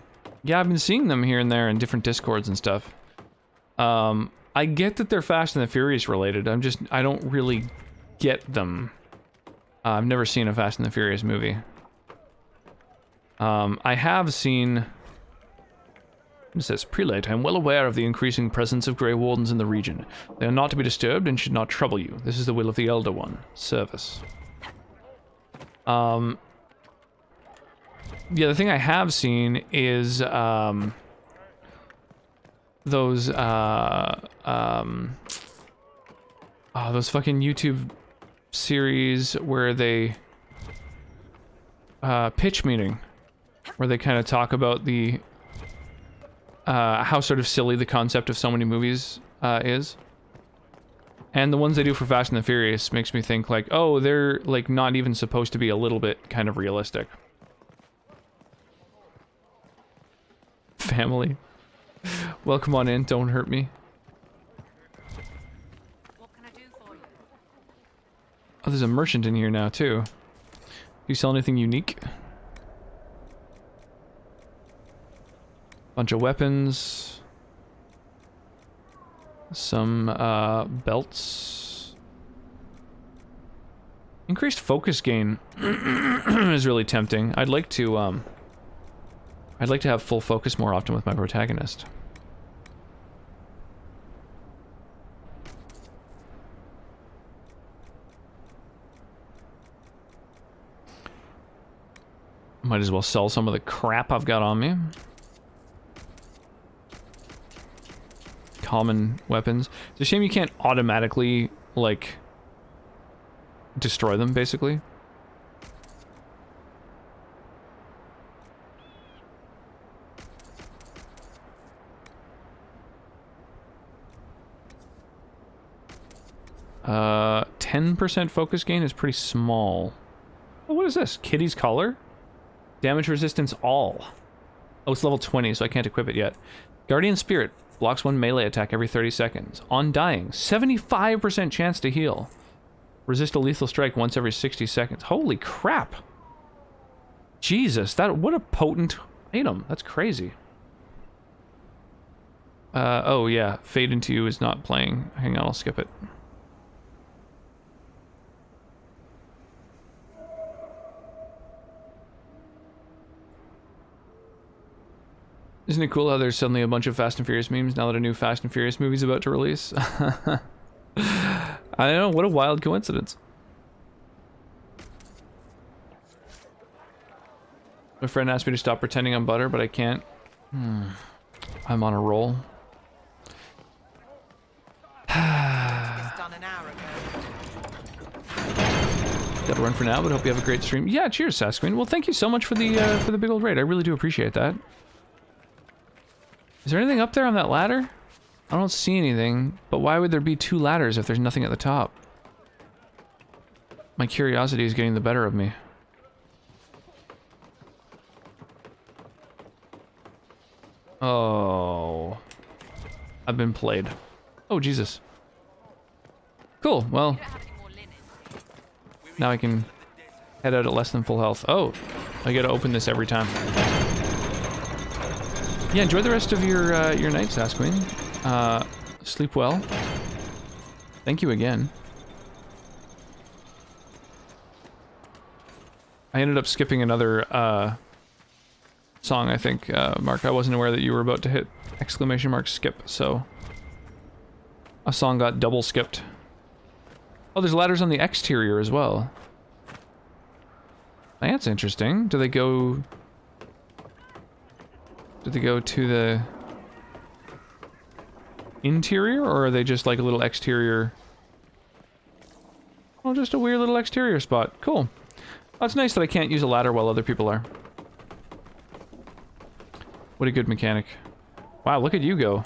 Yeah, I've been seeing them here and there in different Discords and stuff. I get that they're Fast and the Furious related, I don't really get them. I've never seen a Fast and the Furious movie. I have seen— it says, Prelate, I am well aware of the increasing presence of Grey Wardens in the region. They are not to be disturbed and should not trouble you. This is the will of the Elder One. Service. Yeah, the thing I have seen is, those, those fucking YouTube series where they, pitch meeting, where they kind of talk about the, how sort of silly the concept of so many movies, is. And the ones they do for Fast and the Furious makes me think like, oh, they're like not even supposed to be a little bit kind of realistic. Family. Welcome on in, don't hurt me. What can I do for you? Oh, there's a merchant in here now too. Do you sell anything unique? Bunch of weapons. Some belts. Increased focus gain is really tempting. I'd like to have full focus more often with my protagonist. Might as well sell some of the crap I've got on me. Common weapons. It's a shame you can't automatically, like, destroy them, basically. Uh, 10% focus gain is pretty small. Oh, what is this? Kitty's collar? Damage resistance all. Oh, it's level 20, so I can't equip it yet. Guardian Spirit. Blocks one melee attack every 30 seconds. On dying, 75% chance to heal. Resist a lethal strike once every 60 seconds. Holy crap! Jesus, what a potent item. That's crazy. Oh yeah, Fade Into You is not playing. Hang on, I'll skip it. Isn't it cool how there's suddenly a bunch of Fast and Furious memes now that a new Fast and Furious movie's about to release? I don't know, what a wild coincidence. My friend asked me to stop pretending I'm butter, but I can't. I'm on a roll. Gotta run for now, but hope you have a great stream. Yeah, cheers, Sasquatch. Well, thank you so much for the big old raid. I really do appreciate that. Is there anything up there on that ladder? I don't see anything, but why would there be two ladders if there's nothing at the top? My curiosity is getting the better of me. Oh. I've been played. Oh, Jesus. Cool, well. Now I can head out at less than full health. Oh, I gotta open this every time. Yeah, enjoy the rest of your night, Sasquatch. Sleep well. Thank you again. I ended up skipping another song, I think, Mark. I wasn't aware that you were about to hit ! Skip, so a song got double skipped. Oh, there's ladders on the exterior as well. That's interesting. Do they go to the interior, or are they just like a little exterior? Oh, just a weird little exterior spot. Cool. Well, it's nice that I can't use a ladder while other people are. What a good mechanic. Wow, look at you go.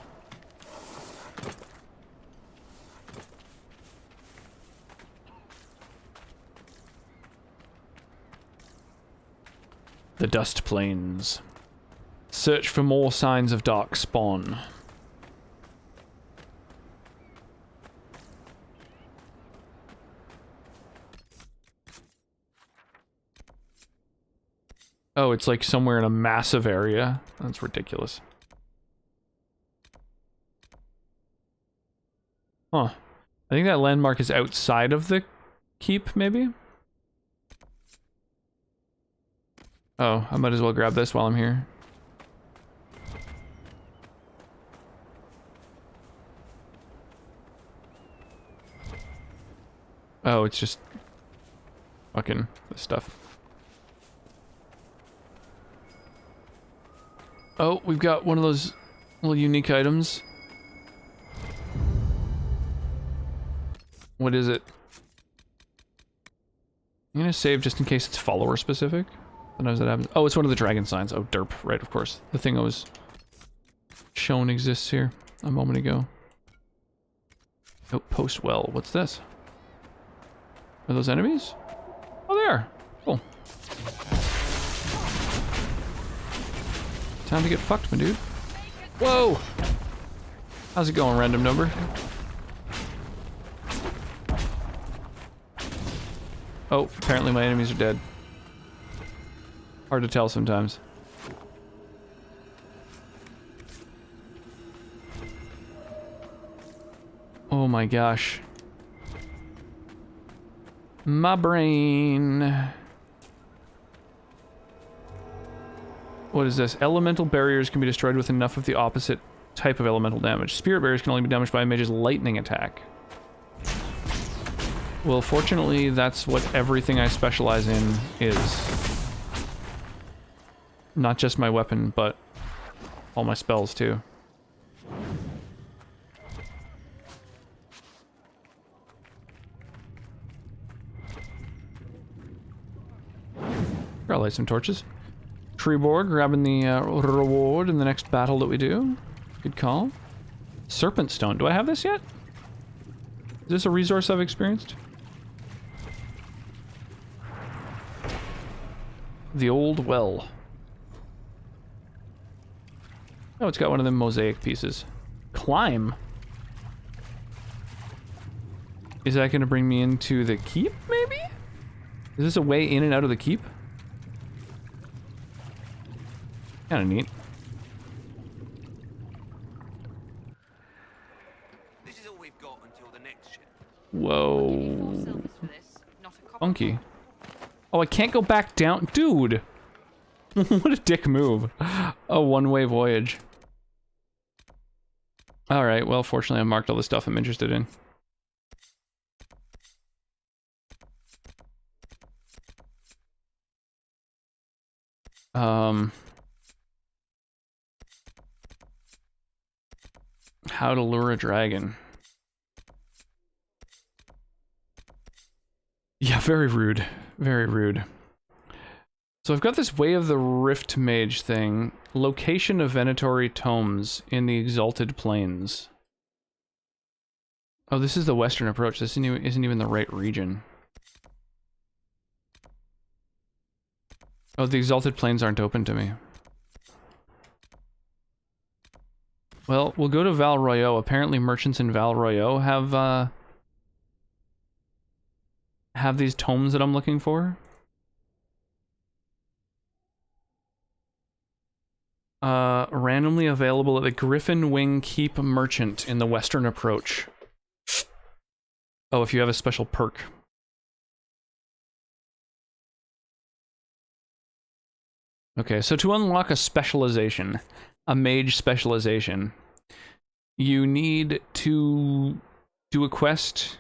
The Dust Plains. Search for more signs of dark spawn. Oh, it's like somewhere in a massive area. That's ridiculous. Huh. I think that landmark is outside of the keep, maybe? Oh, I might as well grab this while I'm here. Oh, it's just fucking this stuff. Oh, we've got one of those little unique items. What is it? I'm gonna save just in case it's follower specific. Sometimes that happens. Oh, it's one of the dragon signs. Oh, derp. Right, of course. The thing I was shown exists here a moment ago. Outpost well. What's this? Are those enemies? Oh, they are. Cool. Time to get fucked, my dude. Whoa! How's it going, random number? Oh, apparently my enemies are dead. Hard to tell sometimes. my gosh. My brain. What is this? Elemental barriers can be destroyed with enough of the opposite type of elemental damage. Spirit barriers can only be damaged by a mage's lightning attack. Well, fortunately, that's what everything I specialize in is. Not just my weapon, but all my spells, too. I'll light some torches. Treeborg grabbing the reward in the next battle that we do. Good call. Serpent Stone. Do I have this yet? Is this a resource I've experienced? The old well. Oh, it's got one of them mosaic pieces. Climb. Is that going to bring me into the keep, maybe? Is this a way in and out of the keep? Kind of neat. This is all we've got until the next ship. Whoa. Funky. Oh, I can't go back down. Dude! What a dick move. A one-way voyage. Alright, well, fortunately I marked all the stuff I'm interested in. How to lure a dragon. Yeah, very rude. Very rude. So I've got this Way of the Rift Mage thing. Location of Venatory Tomes in the Exalted Plains. Oh, this is the western approach. This isn't even the right region. Oh, the Exalted Plains aren't open to me. Well, we'll go to Val Royeaux. Apparently merchants in Val Royeaux have these tomes that I'm looking for. Randomly available at the Griffin Wing Keep Merchant in the Western Approach. Oh, if you have a special perk. Okay, so to unlock a specialization, a mage specialization, you need to do a quest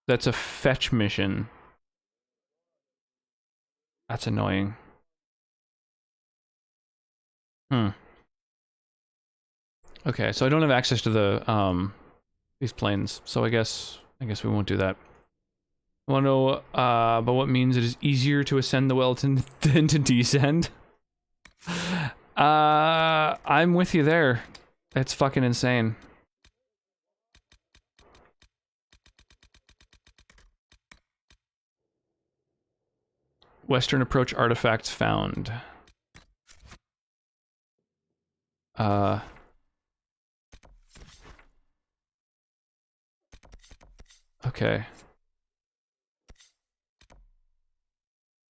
that's a fetch mission. That's annoying. Okay, so I don't have access to the these planes, so I guess we won't do that. I want to know about what means it is easier to ascend the well than to descend. I'm with you there. It's fucking insane. Western Approach artifacts found. Okay.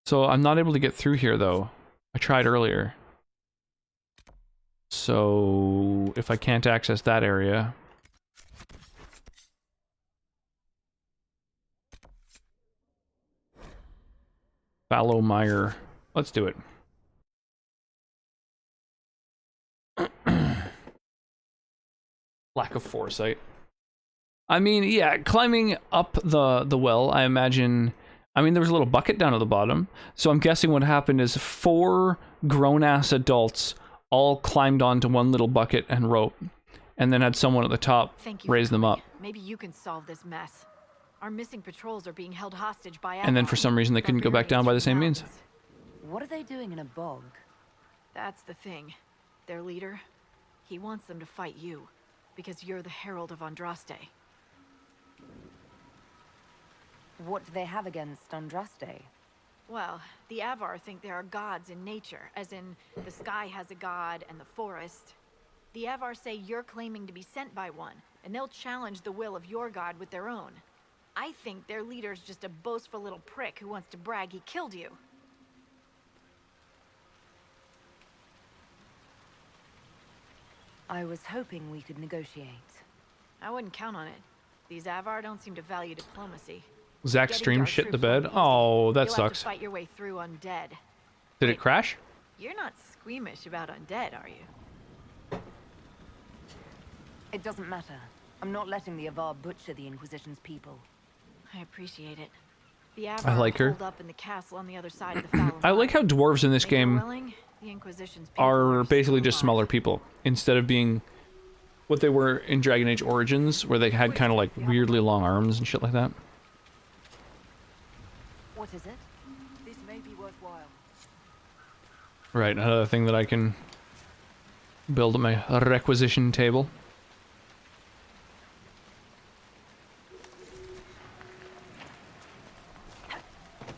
So I'm not able to get through here though. I tried earlier. So if I can't access that area. Fallowmire. Let's do it. Lack of foresight. I mean, yeah, climbing up the well, I imagine... I mean, there was a little bucket down at the bottom, so I'm guessing what happened is 4 grown-ass adults all climbed onto one little bucket and rope, and then had someone at the top raise them up. Maybe you can solve this mess. Our missing patrols are being held hostage by... And then for some reason they couldn't go back down by the same means. What are they doing in a bog? That's the thing. Their leader, he wants them to fight you, because you're the Herald of Andraste. What do they have against Andraste? Well, the Avar think there are gods in nature, as in the sky has a god and the forest. The Avar say you're claiming to be sent by one, and they'll challenge the will of your god with their own. I think their leader's just a boastful little prick who wants to brag he killed you. I was hoping we could negotiate. I wouldn't count on it. These Avar don't seem to value diplomacy. Zach Getting stream our shit the troops bed. won't be Oh, that easy. You'll have sucks. to fight your way through undead. Did it crash? You're not squeamish about undead, are you? It doesn't matter. I'm not letting the Avar butcher the Inquisition's people. I appreciate it. The Avar I like her. holed up in the castle on the other side of the Foul I like how dwarves in this If they're game willing, the Inquisition's people are basically still just alive. smaller people instead of being what they were in Dragon Age Origins, where they had kind of like weirdly long arms and shit like that. What is it? This may be worthwhile. Right, another thing that I can build at my requisition table.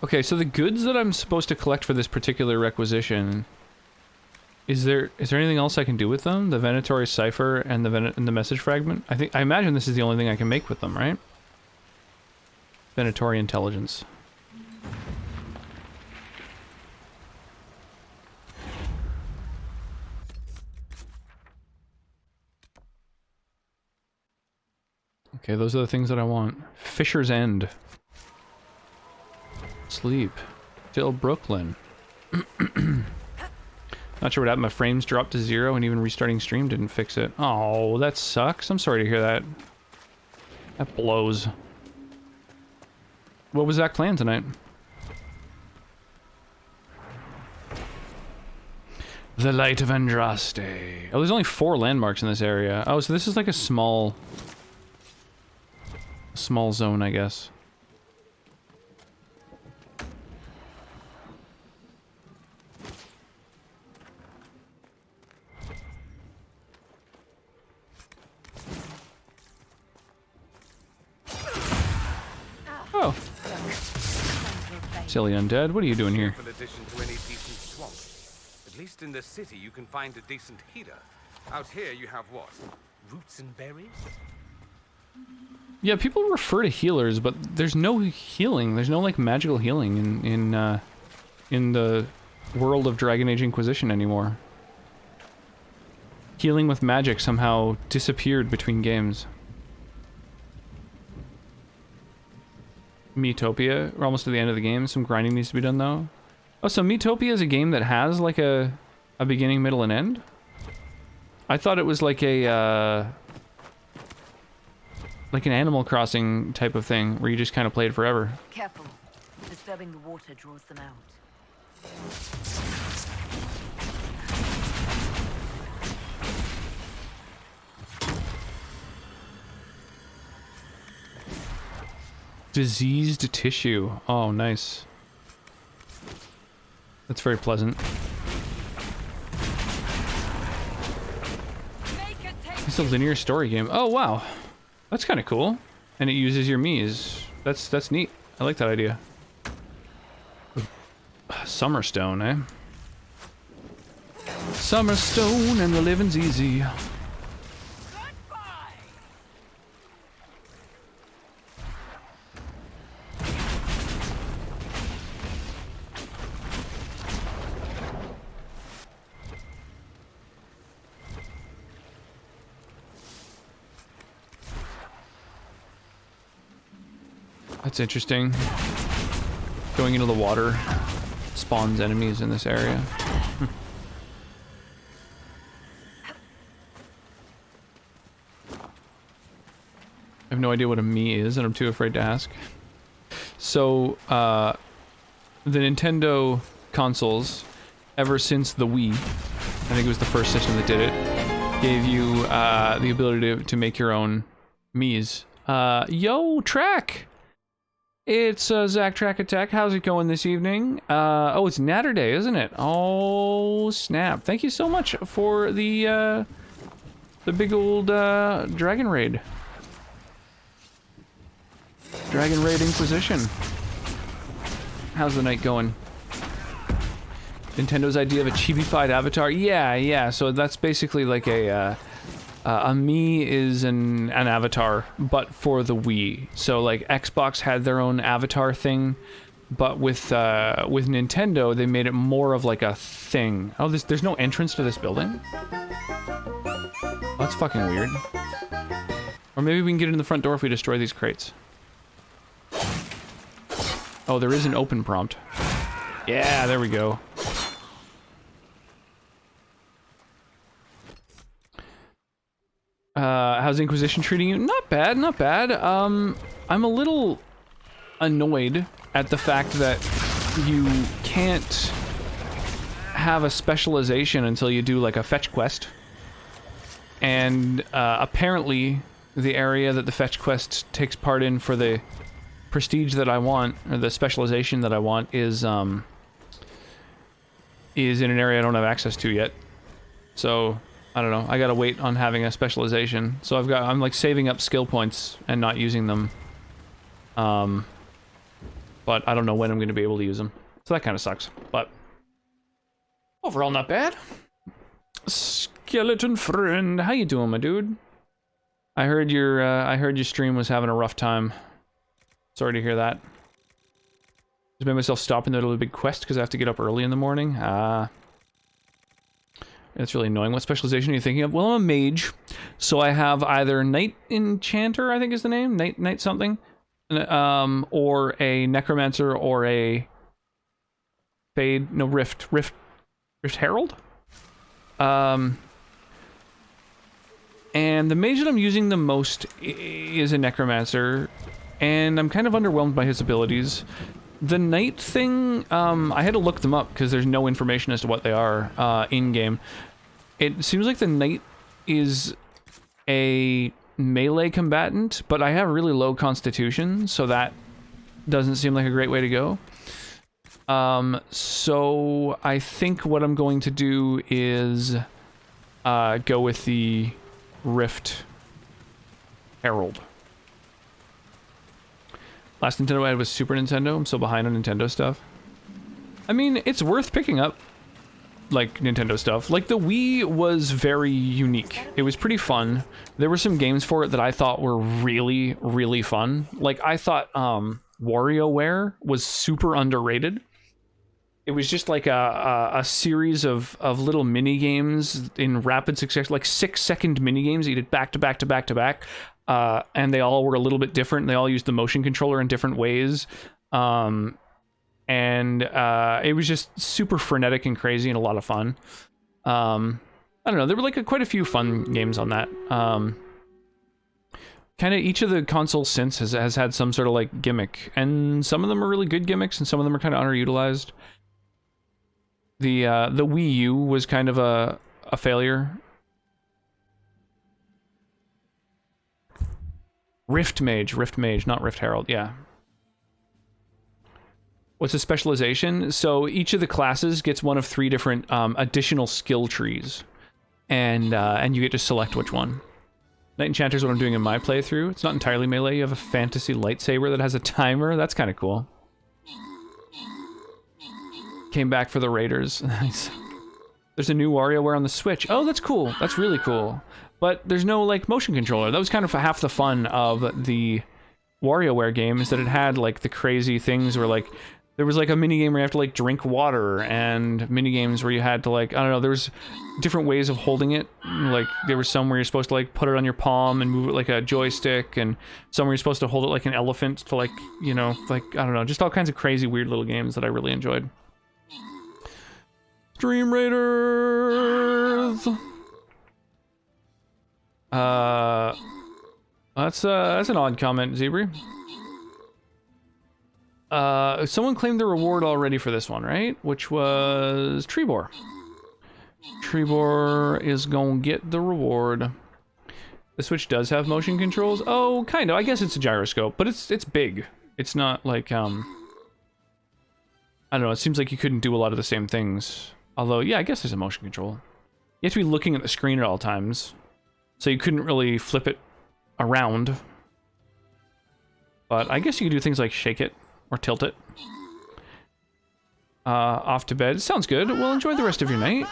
Okay, so the goods that I'm supposed to collect for this particular requisition, is there anything else I can do with them? The Venatory Cipher and the Message Fragment? I imagine this is the only thing I can make with them, right? Venatory Intelligence. Okay, those are the things that I want. Fisher's End. Sleep. Till Brooklyn. Not sure what happened. My frames dropped to 0 and even restarting stream didn't fix it. Oh, that sucks. I'm sorry to hear that. That blows. What was Zach playing tonight? The Light of Andraste. Oh, there's only 4 landmarks in this area. Oh, so this is like a small zone, I guess. Oh. Silly undead, what are you doing here? Addition to any decent swamp. At least in the city you can find a decent healer. Out here you have what? Roots and berries? Yeah, people refer to healers, but there's no healing. There's no like magical healing in the world of Dragon Age Inquisition anymore. Healing with magic somehow disappeared between games. Metopia, we're almost at the end of the game. Some grinding needs to be done though. Oh, so Metopia is a game that has like a beginning, middle, and end? I thought it was like a like an Animal Crossing type of thing where you just kind of played forever. Careful. Disturbing the water draws them out. Diseased tissue. Oh, nice. That's very pleasant. It's a linear story game. Oh, wow. That's kind of cool. And it uses your Mii's. That's neat. I like that idea. Summerstone, eh? Summerstone and the living's easy. That's interesting. Going into the water spawns enemies in this area. I have no idea what a Mii is, and I'm too afraid to ask. So, the Nintendo consoles, ever since the Wii, I think it was the first system that did it, gave you the ability to make your own Mii's. Yo, Track! It's Zach Track Attack. How's it going this evening? Oh, it's Natter Day, isn't it? Oh, snap. Thank you so much for the big old Dragon Raid. Dragon Raid Inquisition. How's the night going? Nintendo's idea of a chibi-fied avatar? Yeah, so that's basically like a Mii is an avatar, but for the Wii. So like Xbox had their own avatar thing, but with Nintendo they made it more of like a thing. Oh, there's no entrance to this building? Oh, that's fucking weird. Or maybe we can get in the front door if we destroy these crates. Oh, there is an open prompt. Yeah, there we go. How's Inquisition treating you? Not bad, not bad. I'm a little annoyed at the fact that you can't have a specialization until you do like a fetch quest. And apparently the area that the fetch quest takes part in for the prestige that I want, or the specialization that I want, is in an area I don't have access to yet. So I don't know, I gotta wait on having a specialization. So I'm like saving up skill points and not using them. But I don't know when I'm gonna be able to use them. So that kind of sucks, but overall not bad. Skeleton friend, how you doing, my dude? I heard your stream was having a rough time. Sorry to hear that. Just made myself stop in the middle of a big quest because I have to get up early in the morning. That's really annoying. What specialization are you thinking of? Well, I'm a mage, so I have either Knight Enchanter, I think is the name, Knight something, or a Necromancer, or a Rift Herald. And the mage that I'm using the most is a Necromancer, and I'm kind of underwhelmed by his abilities. The Knight thing, I had to look them up because there's no information as to what they are in-game. It seems like the Knight is a melee combatant, but I have really low constitution, so that doesn't seem like a great way to go. So I think what I'm going to do is go with the Rift Herald. Last Nintendo I had was Super Nintendo. I'm so behind on Nintendo stuff. I mean, it's worth picking up, like, Nintendo stuff. Like, the Wii was very unique. It was pretty fun. There were some games for it that I thought were really, really fun. Like, I thought, WarioWare was super underrated. It was just like a series of little mini games in rapid succession, like 6-second mini games that you did back to back to back to back. And they all were a little bit different. They all used the motion controller in different ways. And it was just super frenetic and crazy and a lot of fun. I don't know, there were like quite a few fun games on that. Kind of each of the consoles since has had some sort of like gimmick. And some of them are really good gimmicks and some of them are kind of underutilized. The Wii U was kind of a failure. Rift Mage, not Rift Herald, yeah. What's a specialization? So each of the classes gets one of 3 different additional skill trees. And you get to select which one. Knight Enchanter is what I'm doing in my playthrough. It's not entirely melee, you have a fantasy lightsaber that has a timer, that's kind of cool. Came back for the Raiders. Nice. There's a new WarioWare on the Switch. Oh, that's cool. That's really cool. But there's no, like, motion controller. That was kind of half the fun of the WarioWare game, is that it had, like, the crazy things where, like, there was, like, a minigame where you have to, like, drink water, and minigames where you had to, like, I don't know, there was different ways of holding it. Like, there was some where you're supposed to, like, put it on your palm and move it like a joystick, and some where you're supposed to hold it like an elephant to, like, you know, like, I don't know, just all kinds of crazy, weird little games that I really enjoyed. Dream Raiders! That's an odd comment, Zebri. Someone claimed the reward already for this one, right? Which was Trebor. Trebor is gonna get the reward. The Switch does have motion controls. Oh, kind of. I guess it's a gyroscope, but it's big. It's not like, I don't know, it seems like you couldn't do a lot of the same things. Although, yeah, I guess there's a motion control. You have to be looking at the screen at all times. So you couldn't really flip it around. But I guess you could do things like shake it or tilt it. Off to bed. Sounds good. Well, enjoy the rest of your night.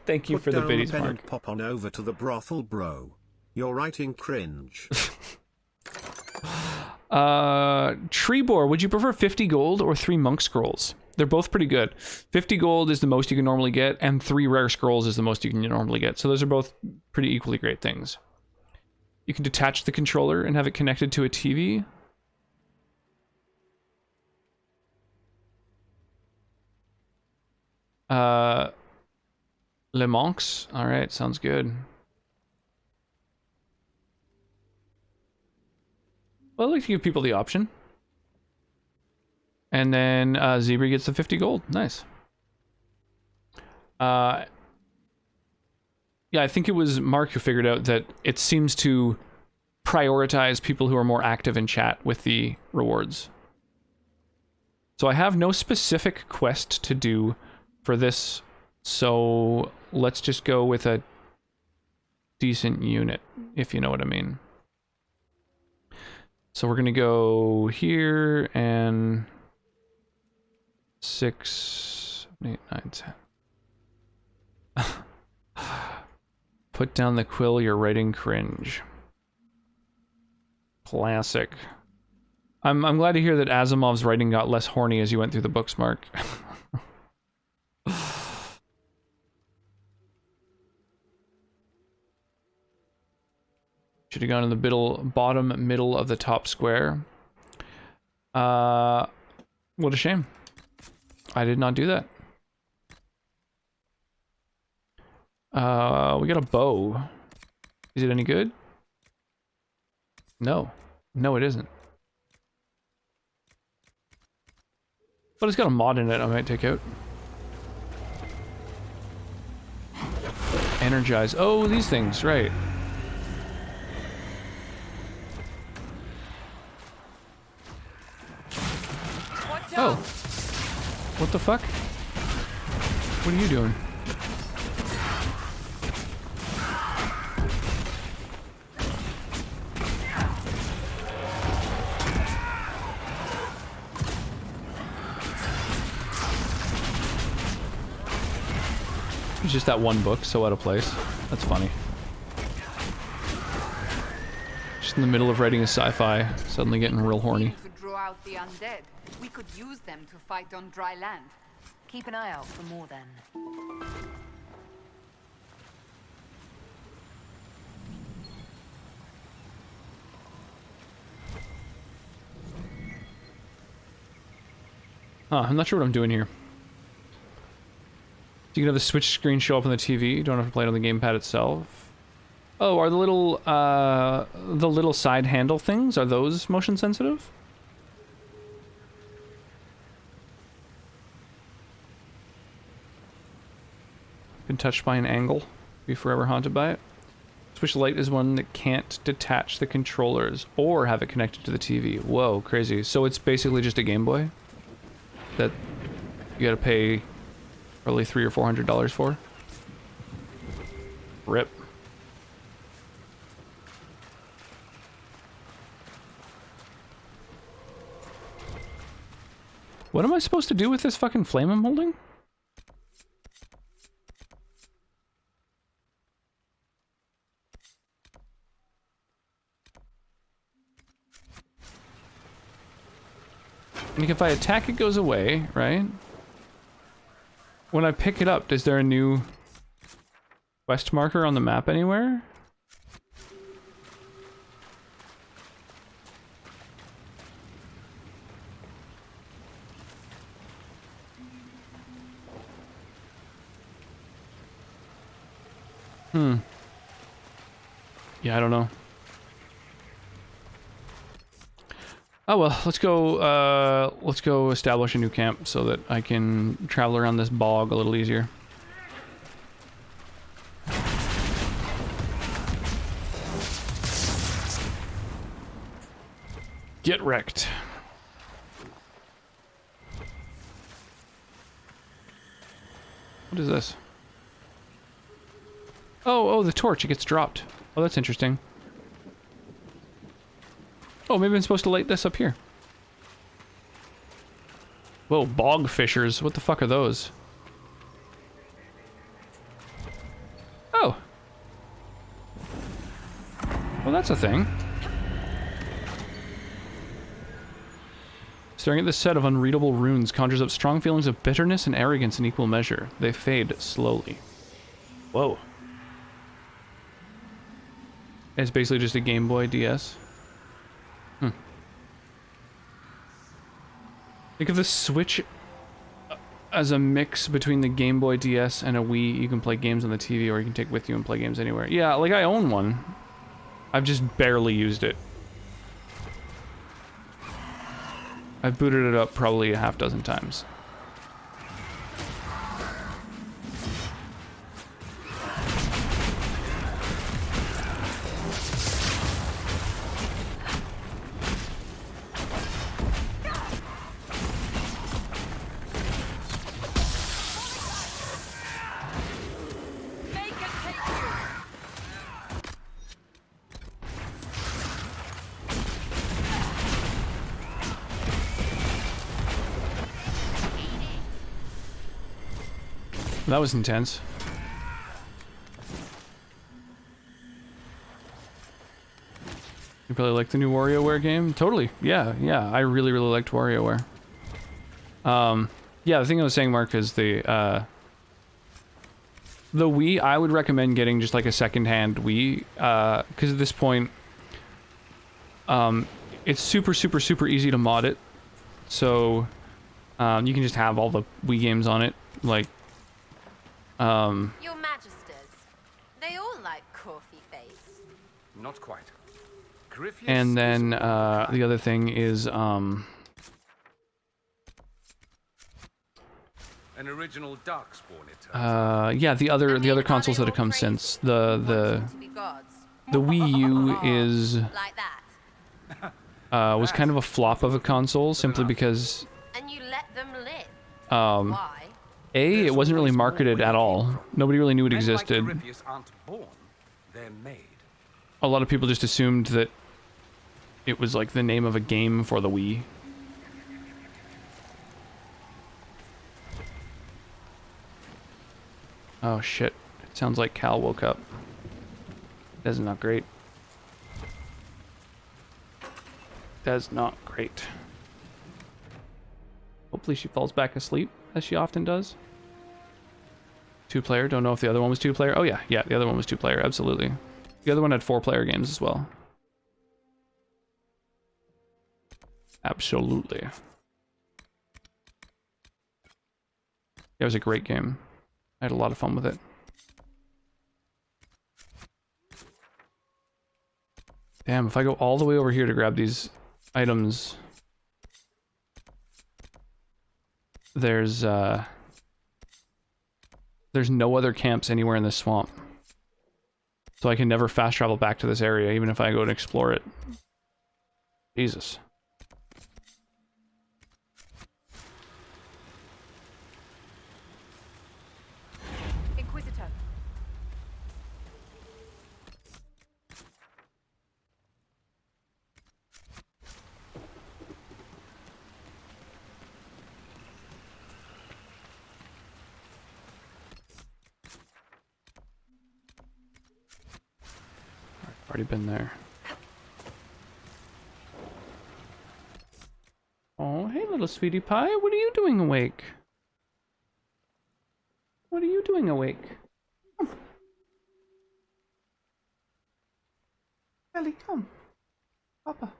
Thank you for the biddies, Mark. Pop on over to the brothel, bro. You're writing cringe. Trebor, would you prefer 50 gold or 3 monk scrolls? They're both pretty good. 50 gold is the most you can normally get, and 3 rare scrolls is the most you can normally get. So those are both pretty equally great things. You can detach the controller and have it connected to a TV. Le Monks. All right, sounds good. Well, I like to give people the option. And then Zebra gets the 50 gold. Nice. Yeah, I think it was Mark who figured out that it seems to prioritize people who are more active in chat with the rewards. So I have no specific quest to do for this, so let's just go with a decent unit, if you know what I mean. So we're gonna go here and 6, 8, 9, 10. Put down the quill, you're writing cringe. Classic. I'm glad to hear that Asimov's writing got less horny as you went through the books, Mark. Should have gone in the bottom middle of the top square. What a shame. I did not do that. We got a bow. Is it any good? No. No, it isn't. But it's got a mod in it I might take out. Energize. Oh, these things, right. Oh. What the fuck? What are you doing? It's just that one book, so out of place. That's funny. Just in the middle of writing a sci-fi, suddenly getting real horny. To draw out the undead. We could use them to fight on dry land. Keep an eye out for more then. Huh, I'm not sure what I'm doing here. You can have the switch screen show up on the TV. You don't have to play it on the gamepad itself. Oh, are the little side handle things, are those motion sensitive? Been touched by an angle. Be forever haunted by it. Switch light is one that can't detach the controllers or have it connected to the TV. Whoa, crazy. So it's basically just a Game Boy that you gotta pay probably $300 or $400 for. Rip. What am I supposed to do with this fucking flame I'm holding? Like if I attack, it goes away, right? When I pick it up, is there a new quest marker on the map anywhere? Yeah, I don't know. Oh well, let's go establish a new camp so that I can travel around this bog a little easier. Get wrecked. What is this? Oh, the torch, it gets dropped. Oh, that's interesting. Oh, maybe I'm supposed to light this up here. Whoa, bog fishers. What the fuck are those? Oh. Well, that's a thing. Staring at this set of unreadable runes conjures up strong feelings of bitterness and arrogance in equal measure. They fade slowly. Whoa. It's basically just a Game Boy DS. Think of the Switch as a mix between the Game Boy DS and a Wii. You can play games on the TV, or you can take with you and play games anywhere. Yeah, like I own one. I've just barely used it. I've booted it up probably a half dozen times. That was intense. You probably like the new WarioWare game? Totally. Yeah, yeah. I really, really liked WarioWare. Yeah, the thing I was saying, Mark, is the Wii, I would recommend getting just like a second-hand Wii, because at this point, it's super, super, super easy to mod it. So, you can just have all the Wii games on it, like, Your Magisters, they all like coffee face. Not quite. and then, the other thing is, an original Darkspawn, it turns yeah, the other consoles that have come since. The Wii U is, was kind of a flop of a console, simply because, And you let them live. Why? A, it wasn't really marketed at all. Nobody really knew it existed. aren't born, they're made. A lot of people just assumed that it was like the name of a game for the Wii. Oh shit. It sounds like Cal woke up. That's not great. That's not great. Hopefully she falls back asleep, as she often does. 2-player, don't know if the other one was 2-player. Oh yeah, yeah, the other one was 2-player, absolutely. The other one had 4-player games as well. Absolutely. It was a great game. I had a lot of fun with it. Damn, if I go all the way over here to grab these items, there's no other camps anywhere in this swamp. So I can never fast travel back to this area, even if I go and explore it. Jesus. Inquisitor. Already been there. Oh, hey little sweetie pie, what are you doing awake? What are you doing awake? Come. Ellie, come. Papa.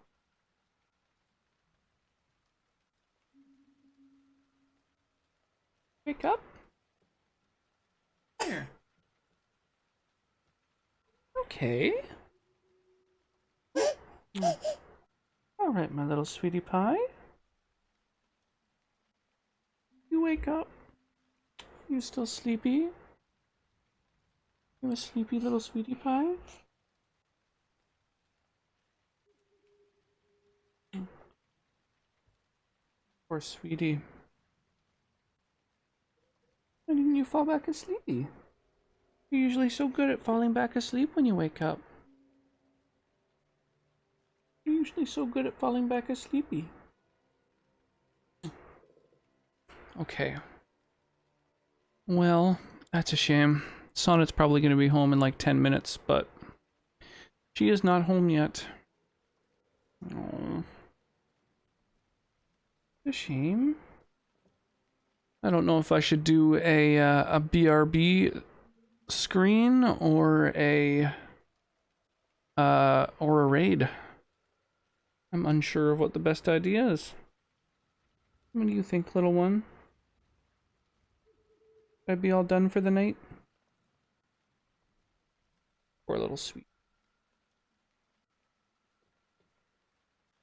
Wake up. Here. Okay. All right, my little sweetie pie. You wake up. You still sleepy? You a sleepy little sweetie pie? Poor sweetie. Why didn't you fall back asleep? You're usually so good at falling back asleep when you wake up. You're usually so good at falling back asleepy. Okay. Well, that's a shame. Sonnet's probably going to be home in like 10 minutes, but she is not home yet. Oh. A shame. I don't know if I should do a BRB screen or a or a raid. I'm unsure of what the best idea is. What do you think, little one? Should I be all done for the night? Poor little sweet.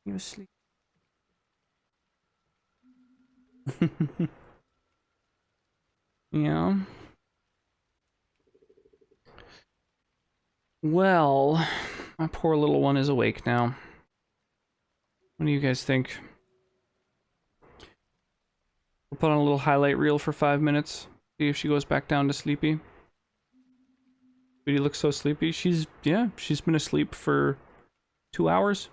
You asleep? Yeah. Well, my poor little one is awake now. What do you guys think? We'll put on a little highlight reel for 5 minutes. See if she goes back down to sleepy. Sweetie looks so sleepy. She's been asleep for 2 hours.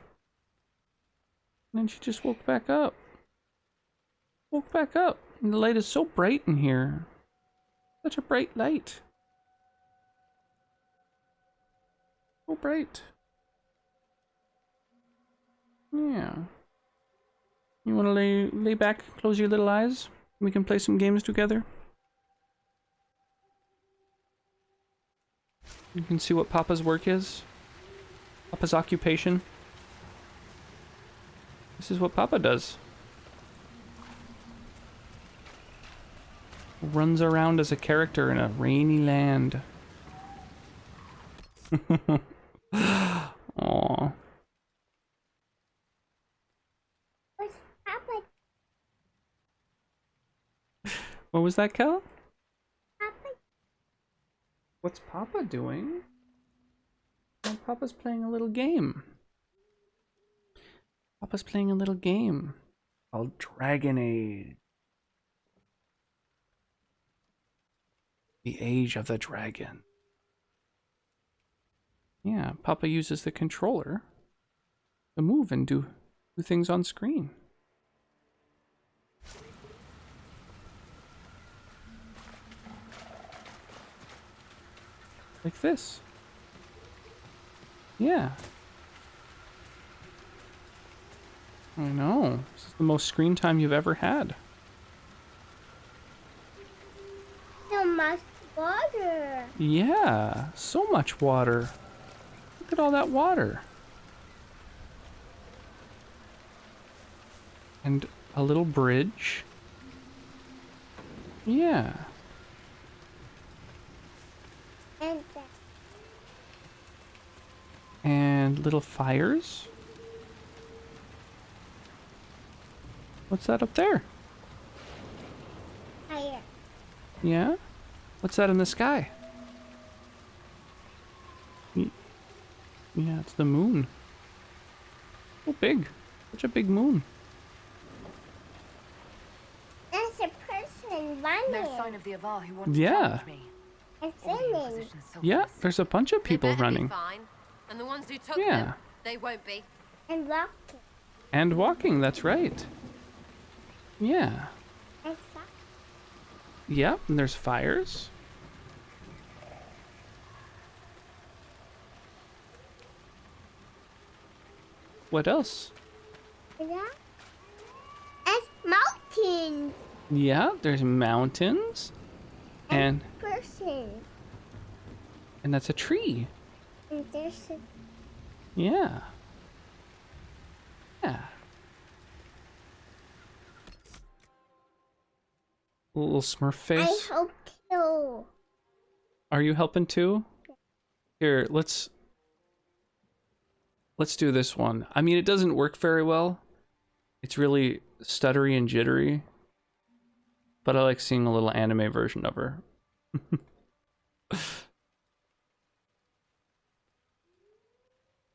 And then she just woke back up. And the light is so bright in here. Such a bright light. So bright. Yeah. You want to lay back, close your little eyes? We can play some games together. You can see what Papa's work is. Papa's occupation. This is what Papa does. Runs around as a character in a rainy land. Aww. What's Papa? What was that, Cal? Papa? What's Papa doing? Oh, Papa's playing a little game. Papa's playing a little game called Dragon Age. The Age of the Dragon. Yeah, Papa uses the controller to move and do things on screen. Like this. Yeah. I know. This is the most screen time you've ever had. So much water. Yeah, so much water. Look at all that water. And a little bridge. Yeah. And little fires. What's that up there? Fire. Yeah? What's that in the sky? Yeah, it's the moon. So big. Such a big moon. That's a person running. No sign of the Avar who wants Yeah. to challenge me. It's All the singing. Inquisition's so Yeah, pissed. there's a bunch of people They better running. Be fine. And the ones who took Yeah. them, they won't be. And walking. And walking, that's right. Yeah. And fire. Yep, and there's fires. What else? Yeah. And mountains. Yeah, there's mountains. And Person. that's a tree. And there's a Yeah. Yeah. Little Smurf face. I hope too. Are you helping too? Here, let's do this one. I mean, it doesn't work very well. It's really stuttery and jittery. But I like seeing a little anime version of her.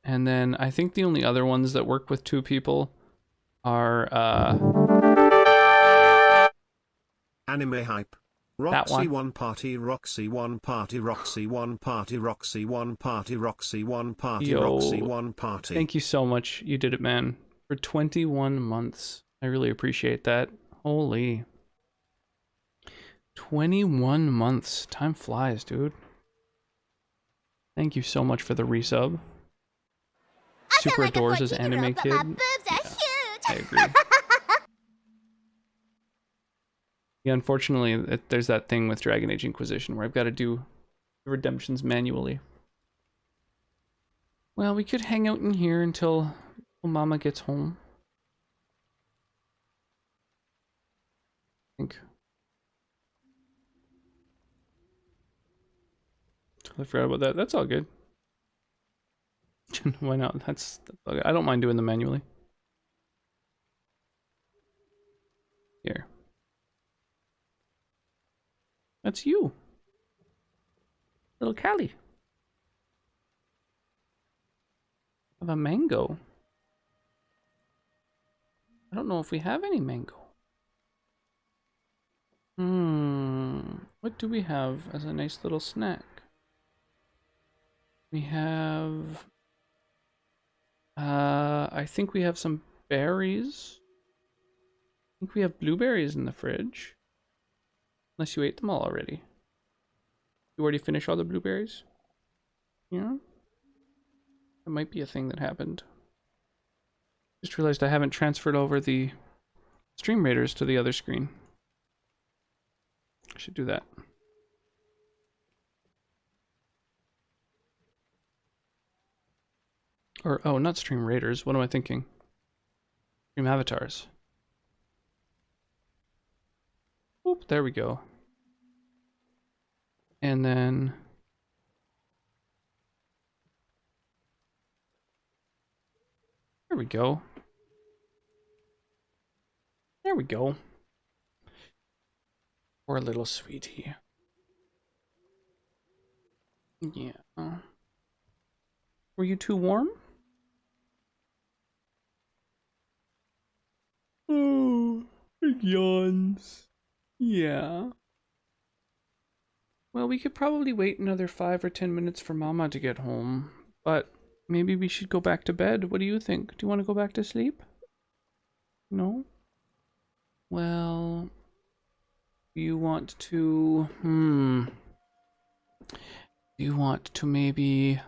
And then I think the only other ones that work with 2 people are Anime hype. That Roxy one. 1 party, Roxy 1 party, Roxy 1 party, Roxy 1 party, Roxy 1 party, Yo, Roxy 1 party. Thank you so much. You did it, man. For 21 months. I really appreciate that. Holy. 21 months. Time flies, dude. Thank you so much for the resub. Super adores his anime kid. My boobs are huge. I agree. Yeah, unfortunately, there's that thing with Dragon Age Inquisition where I've got to do the redemptions manually. Well, we could hang out in here until Mama gets home. I think. I forgot about that. That's all good. Why not? That's all good. I don't mind doing them manually. Here. That's you. Little Callie. Have a mango. I don't know if we have any mango. What do we have as a nice little snack? We have... I think we have some berries. I think we have blueberries in the fridge. Unless you ate them all already. You already finished all the blueberries? Yeah? That might be a thing that happened. Just realized I haven't transferred over the stream raiders to the other screen. I should do that. Or, oh, not stream raiders. What am I thinking? Stream avatars. Oop, there we go. And then... there we go. There we go. Poor little sweetie. Yeah. Were you too warm? Oh, it yawns. Yeah. Well, we could probably wait another 5 or 10 minutes for Mama to get home, but maybe we should go back to bed. What do you think? Do you want to go back to sleep? No? Well, you want to... Do you want to maybe...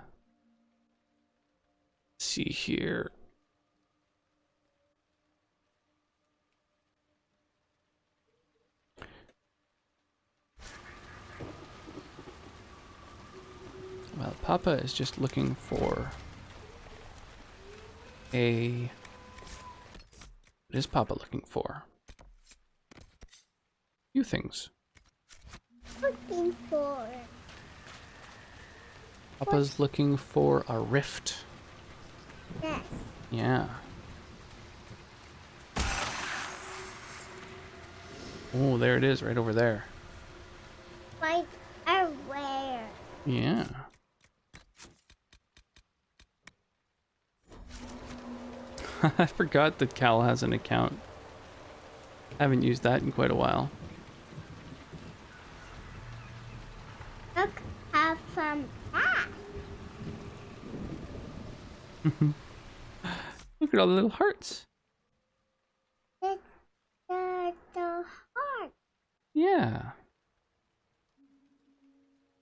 see here. Well, Papa is just looking for a... what is Papa looking for? Few things. Looking for. Papa's looking for a rift. Yes. Yeah. Oh, there it is, right over there. Right where? Yeah. I forgot that Cal has an account. I haven't used that in quite a while. Look, have some that. Look at all the little hearts. It's the heart. Yeah.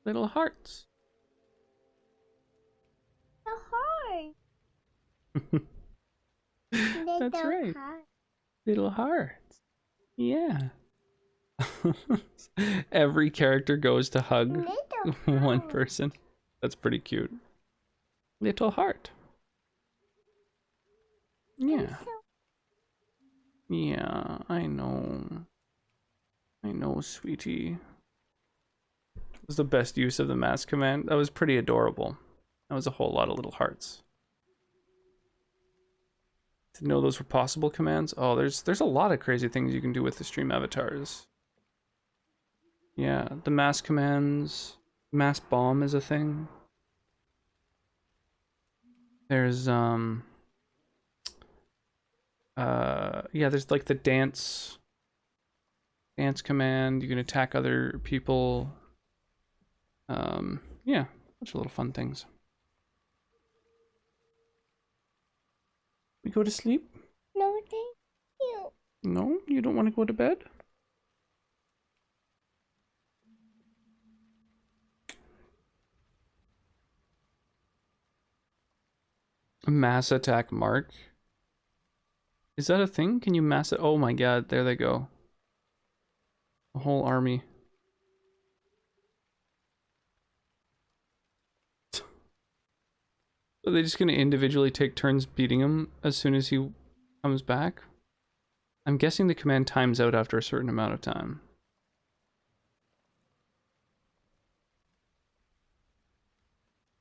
Little hearts. The heart. That's Little right. heart. Little hearts. Yeah. Every character goes to hug Little one heart. person. That's pretty cute. Little heart. Yeah. Yeah, I know. I know, sweetie. It was the best use of the mass command. That was pretty adorable. That was a whole lot of little hearts. To know those were possible commands. Oh, there's a lot of crazy things you can do with the stream avatars. Yeah, the mass commands. Mass bomb is a thing. There's yeah, there's like the dance command. You can attack other people. Yeah, a bunch of little fun things. We go to sleep? No, thank you. No, you don't want to go to bed? Mass attack mark. Is that a thing? Can you mass it? Oh my god, there they go. A whole army. Are they just gonna individually take turns beating him as soon as he comes back? I'm guessing the command times out after a certain amount of time.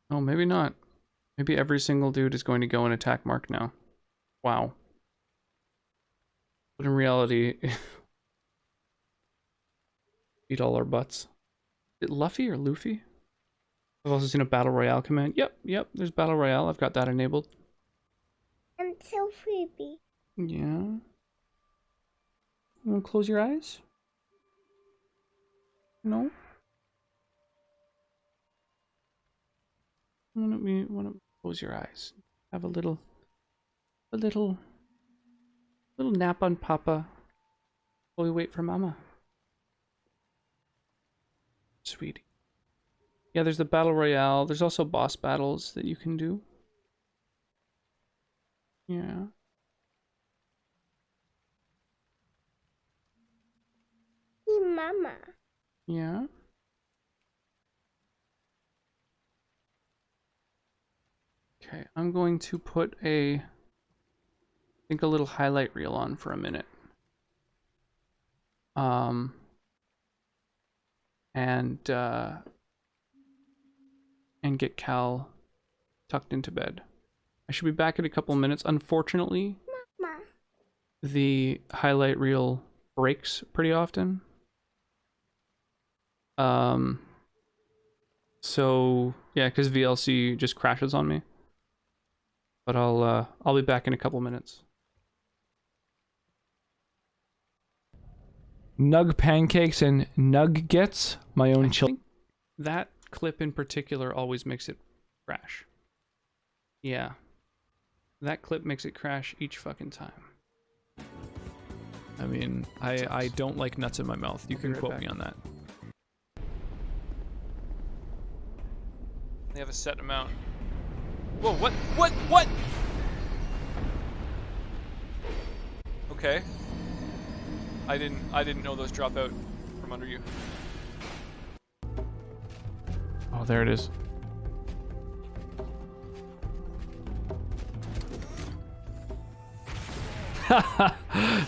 Oh, maybe not. Maybe every single dude is going to go and attack Mark now. Wow. But in reality, beat all our butts. Is it Luffy or Luffy? I've also seen a Battle Royale command. Yep, there's Battle Royale. I've got that enabled. I'm so creepy. Yeah. You want to close your eyes? No? Why don't we close your eyes? Have a little nap on Papa while we wait for Mama. Sweetie. Yeah, there's the Battle Royale. There's also boss battles that you can do. Yeah. Hey, Mama. Yeah. Okay, I'm going to put I think a little highlight reel on for a minute. And get Cal tucked into bed. I should be back in a couple minutes. Unfortunately, Mama. The highlight reel breaks pretty often. So yeah, because VLC just crashes on me. But I'll be back in a couple minutes. Nug pancakes and nuggets, my own children. That clip in particular always makes it crash. Yeah. That clip makes it crash each fucking time. I mean, I don't like nuts in my mouth. You can quote me on that. They have a set amount. Whoa, what? Okay. I didn't know those drop out from under you. Oh, there it is.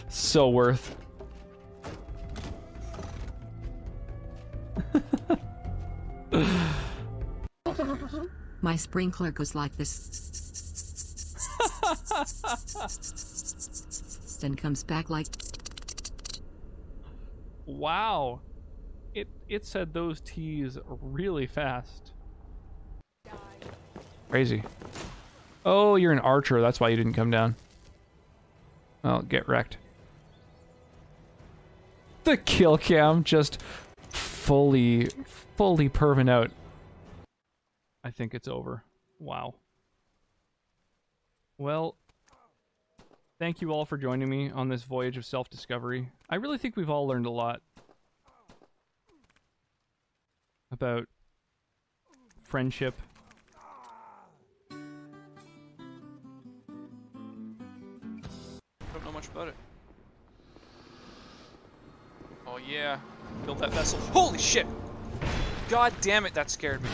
So worth. My sprinkler goes like this and comes back like. Wow. It said those T's really fast. Crazy. Oh, you're an archer. That's why you didn't come down. Well, get wrecked. The kill cam just fully perving out. I think it's over. Wow. Well, thank you all for joining me on this voyage of self-discovery. I really think we've all learned a lot about friendship. Don't know much about it. Oh yeah, build that vessel. Holy shit! God damn it, that scared me.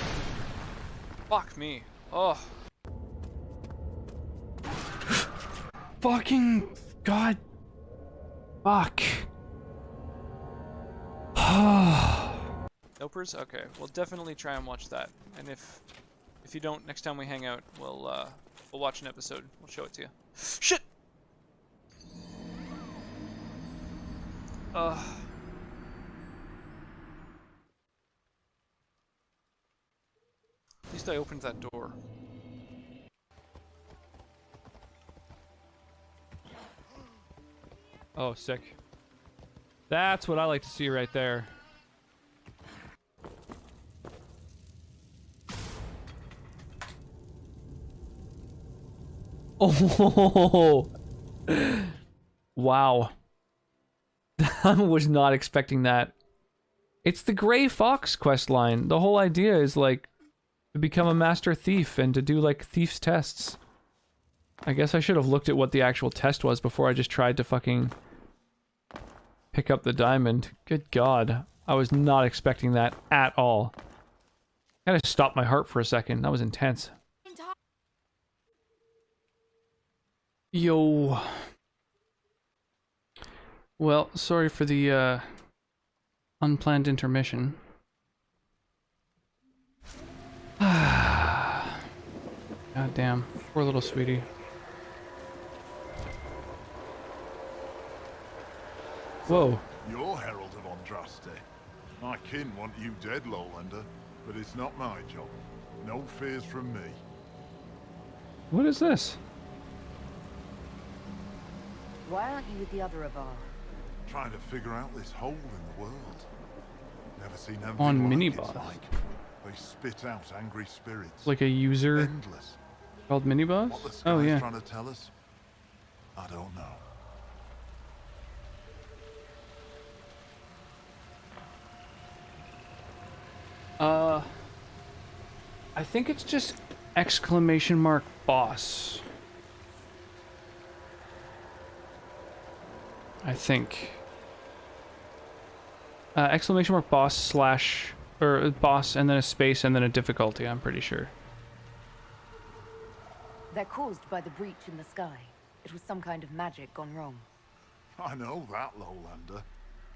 Fuck me. Oh. Fucking God. Fuck. Nopers? Okay, we'll definitely try and watch that. And if you don't, next time we hang out, we'll watch an episode. We'll show it to you. Shit! At least I opened that door. Oh, sick. That's what I like to see right there. Oh! Wow. I was not expecting that. It's the Gray Fox quest line. The whole idea is like to become a master thief and to do like thief's tests. I guess I should have looked at what the actual test was before I just tried to fucking pick up the diamond. Good God. I was not expecting that at all. Kind of stopped my heart for a second. That was intense. Yo. Well, sorry for the unplanned intermission. God damn, poor little sweetie. Whoa. You're Herald of Andraste. My kin want you dead, Lowlander, but it's not my job. No fears from me. What is this? Why aren't you with the other Avar? Trying to figure out this hole in the world. Never seen anything On like mini-boss. it's like. They spit out angry spirits. Like a user Endless. called mini-boss? What the sky's Oh yeah. trying to tell us? I don't know. I think it's just ! boss. I think. ! boss slash, or boss and then a space and then a difficulty, I'm pretty sure. They're caused by the breach in the sky. It was some kind of magic gone wrong. I know that, Lowlander.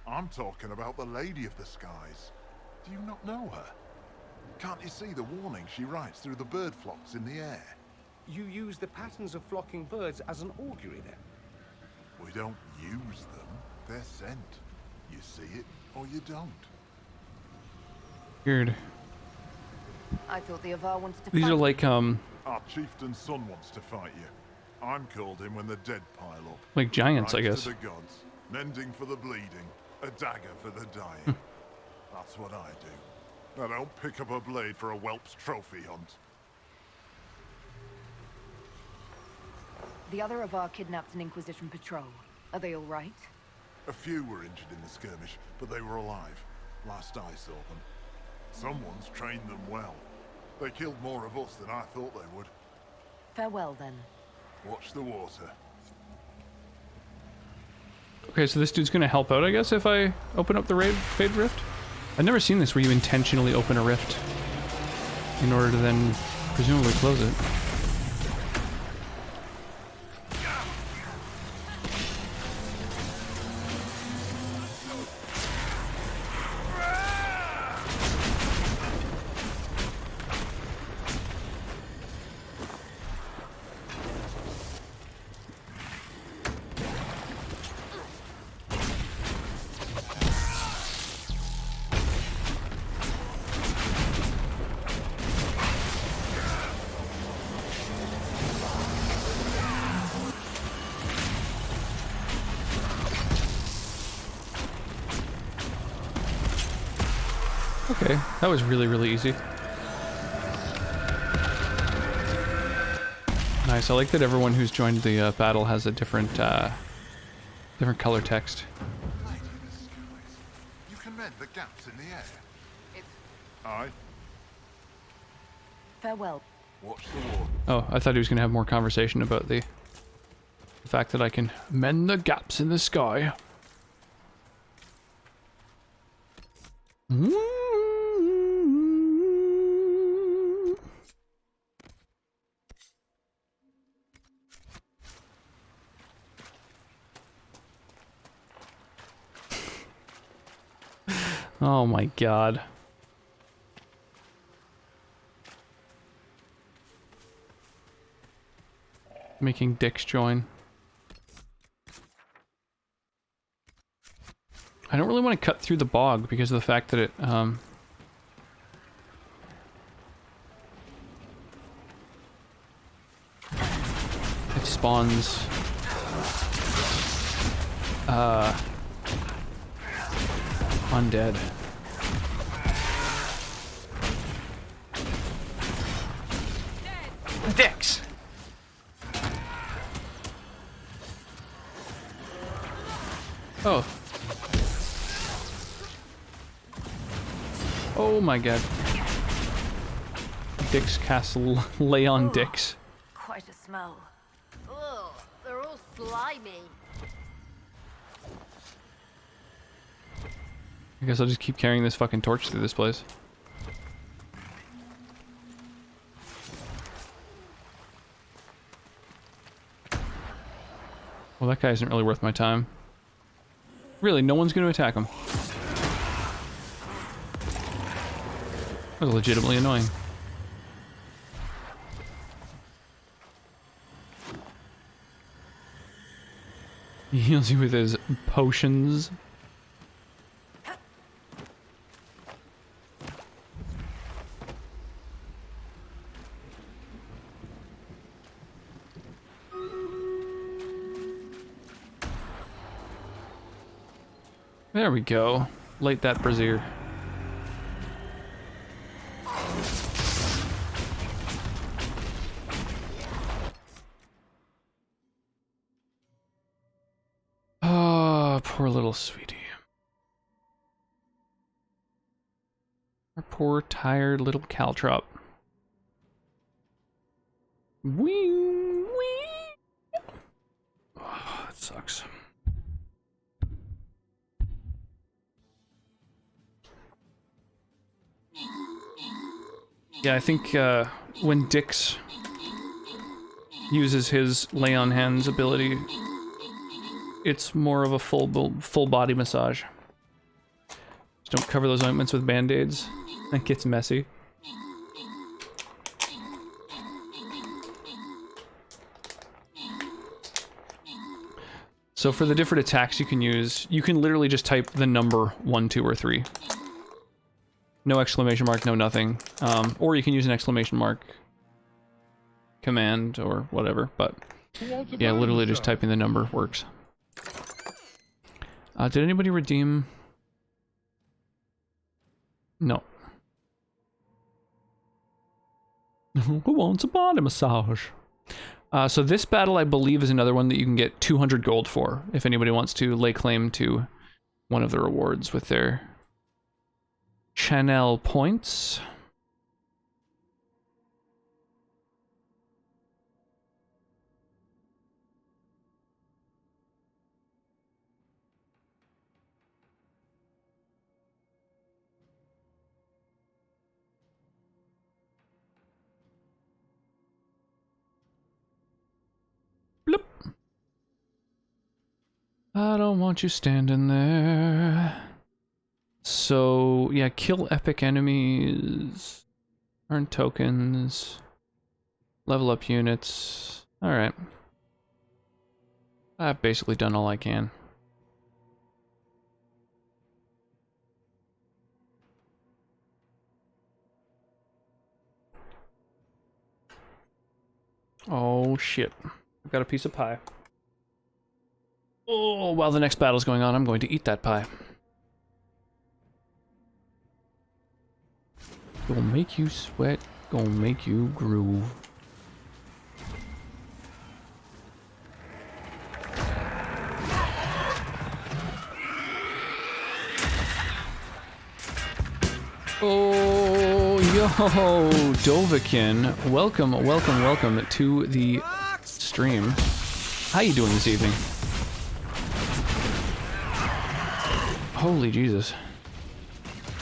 I'm talking about the Lady of the Skies. Do you not know her? Can't you see the warning she writes through the bird flocks in the air? You use the patterns of flocking birds as an augury, then? We don't use them. They're sent. You see it, or you don't. Weird. I thought the Avar wanted to These fight are like, Our chieftain's son wants to fight you. I'm called in when the dead pile up. like giants, I Right guess. to the gods. Mending for the bleeding. A dagger for the dying. That's what I do. I don't pick up a blade for a whelp's trophy hunt. The other Avar kidnapped an Inquisition patrol. Are they all right? A few were injured in the skirmish, but they were alive. Last I saw them. Someone's trained them well. They killed more of us than I thought they would. Farewell, then. Watch the water. Okay, so this dude's gonna help out, I guess, if I open up the Fade Rift? I've never seen this where you intentionally open a rift in order to then presumably close it. Okay, that was really, really easy. Nice, I like that everyone who's joined the battle has a different, different color text. Lady of the Skies. You can mend the gaps in the air. Aye. Farewell. Watch the water. Oh, I thought he was gonna have more conversation about the fact that I can mend the gaps in the sky. Oh my god. Making dicks join. I don't really want to cut through the bog because of the fact that it, it spawns, undead. Dicks! Oh. Oh my god. Dicks Castle lay on dicks. Quite a smell. Ugh, they're all slimy. I guess I'll just keep carrying this fucking torch through this place. Well, that guy isn't really worth my time. Really, no one's going to attack him. That was legitimately annoying. He heals you with his potions. There we go. Light that brazier. Oh, poor little sweetie. Our poor, tired little caltrop. Wee, wee. Oh, that sucks. Yeah, I think when Dix uses his lay on hands ability, it's more of a full body massage. Just don't cover those ointments with band-aids. That gets messy. So for the different attacks you can use, you can literally just type the number 1, 2, or 3. No exclamation mark, no nothing. Or you can use an exclamation mark command or whatever, but yeah, literally just typing the number works. Did anybody redeem? No. Who wants a body massage? So this battle, I believe, is another one that you can get 200 gold for, if anybody wants to lay claim to one of the rewards with their Chanel points. Bloop. I don't want you standing there. So, yeah, kill epic enemies, earn tokens, level up units. Alright. I've basically done all I can. Oh, shit. I've got a piece of pie. Oh, while the next battle's going on, I'm going to eat that pie. Gonna make you sweat, gonna make you groove. Oh, yo, Dovahkiin, welcome to the stream. How you doing this evening? Holy Jesus.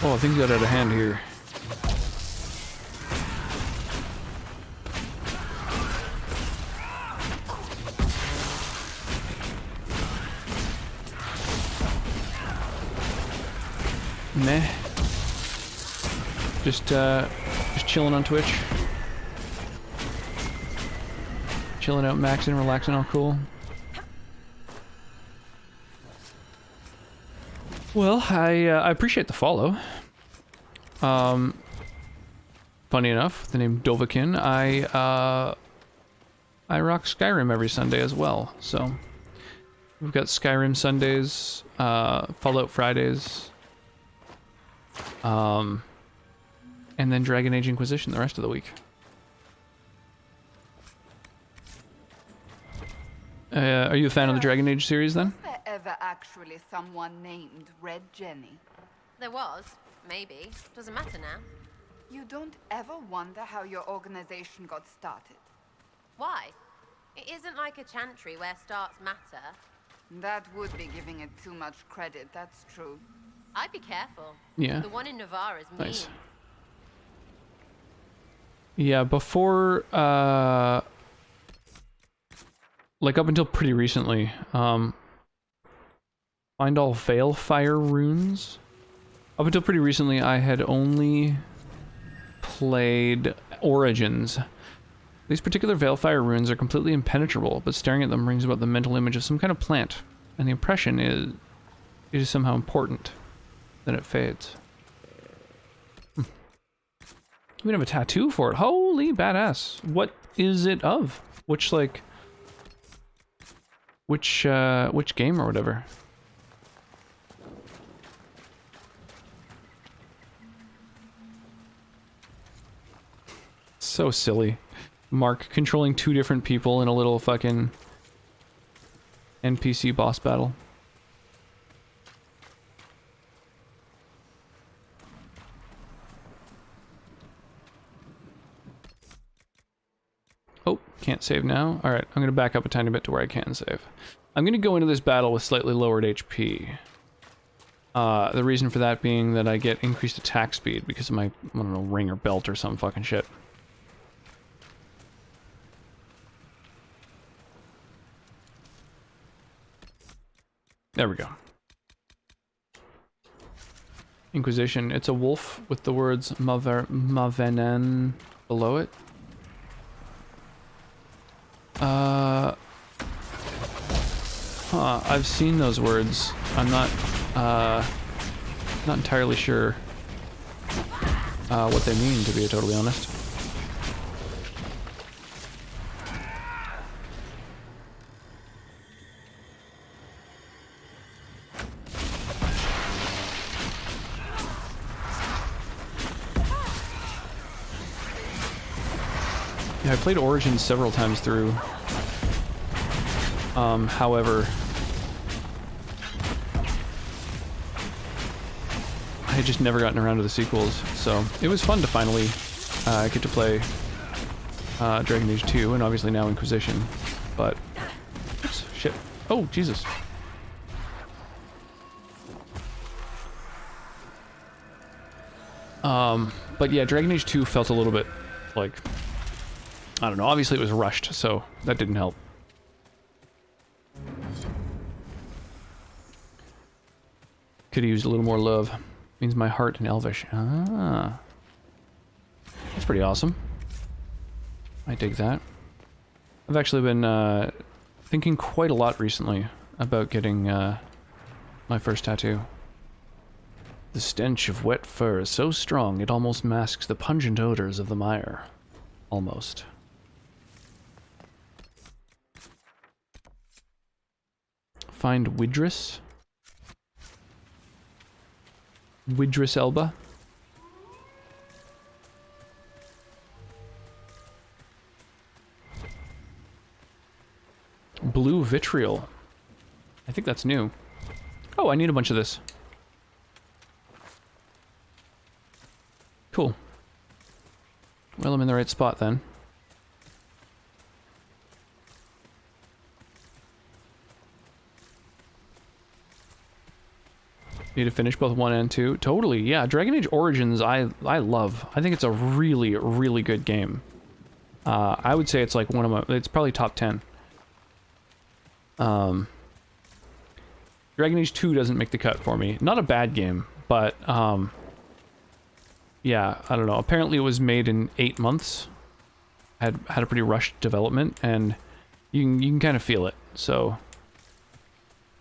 Oh, things got out of hand here. Meh. Just chilling on Twitch. Chilling out, maxing, relaxing, all cool. Well, I appreciate the follow. Funny enough, the name Dovahkiin, I rock Skyrim every Sunday as well, so we've got Skyrim Sundays, Fallout Fridays, and then Dragon Age Inquisition the rest of the week. Are you a fan of the Dragon Age series then? Was there ever actually someone named Red Jenny? There was, maybe. Doesn't matter now. You don't ever wonder how your organization got started? Why? It isn't like a chantry where starts matter. That would be giving it too much credit, that's true. I'd be careful. Yeah. The one in Navarre is mean. Nice. Yeah, before, like up until pretty recently, find all Veilfire runes. Up until pretty recently, I had only played Origins. These particular Veilfire runes are completely impenetrable, but staring at them brings about the mental image of some kind of plant, and the impression is it is somehow important. Then it fades. You even have a tattoo for it. Holy badass. What is it of? Which, like... Which game or whatever? So silly. Mark controlling 2 different people in a little fucking NPC boss battle. Oh, can't save now. Alright, I'm going to back up a tiny bit to where I can save. I'm going to go into this battle with slightly lowered HP. The reason for that being that I get increased attack speed because of my, I don't know, ring or belt or some fucking shit. There we go. Inquisition. It's a wolf with the words Mavenen below it. I've seen those words. I'm not entirely sure what they mean, to be totally honest. Yeah, I played Origins several times through. However, I had just never gotten around to the sequels, so it was fun to finally get to play Dragon Age 2, and obviously now Inquisition, but... Oops, shit. Oh, Jesus. But yeah, Dragon Age 2 felt a little bit like... I don't know, obviously it was rushed, so that didn't help. Could have used a little more love. Means my heart in Elvish. Ah. That's pretty awesome. I dig that. I've actually been thinking quite a lot recently about getting my first tattoo. The stench of wet fur is so strong it almost masks the pungent odors of the mire. Almost. Find Widris. Widris Elba. Blue vitriol. I think that's new. Oh, I need a bunch of this. Cool. Well, I'm in the right spot then. Need to finish both 1 and 2. Totally, yeah. Dragon Age Origins, I love. I think it's a really, really good game. I would say it's like one of my... It's probably top 10. Dragon Age 2 doesn't make the cut for me. Not a bad game, but... yeah, I don't know. Apparently it was made in 8 months. Had a pretty rushed development, and you can kind of feel it. So...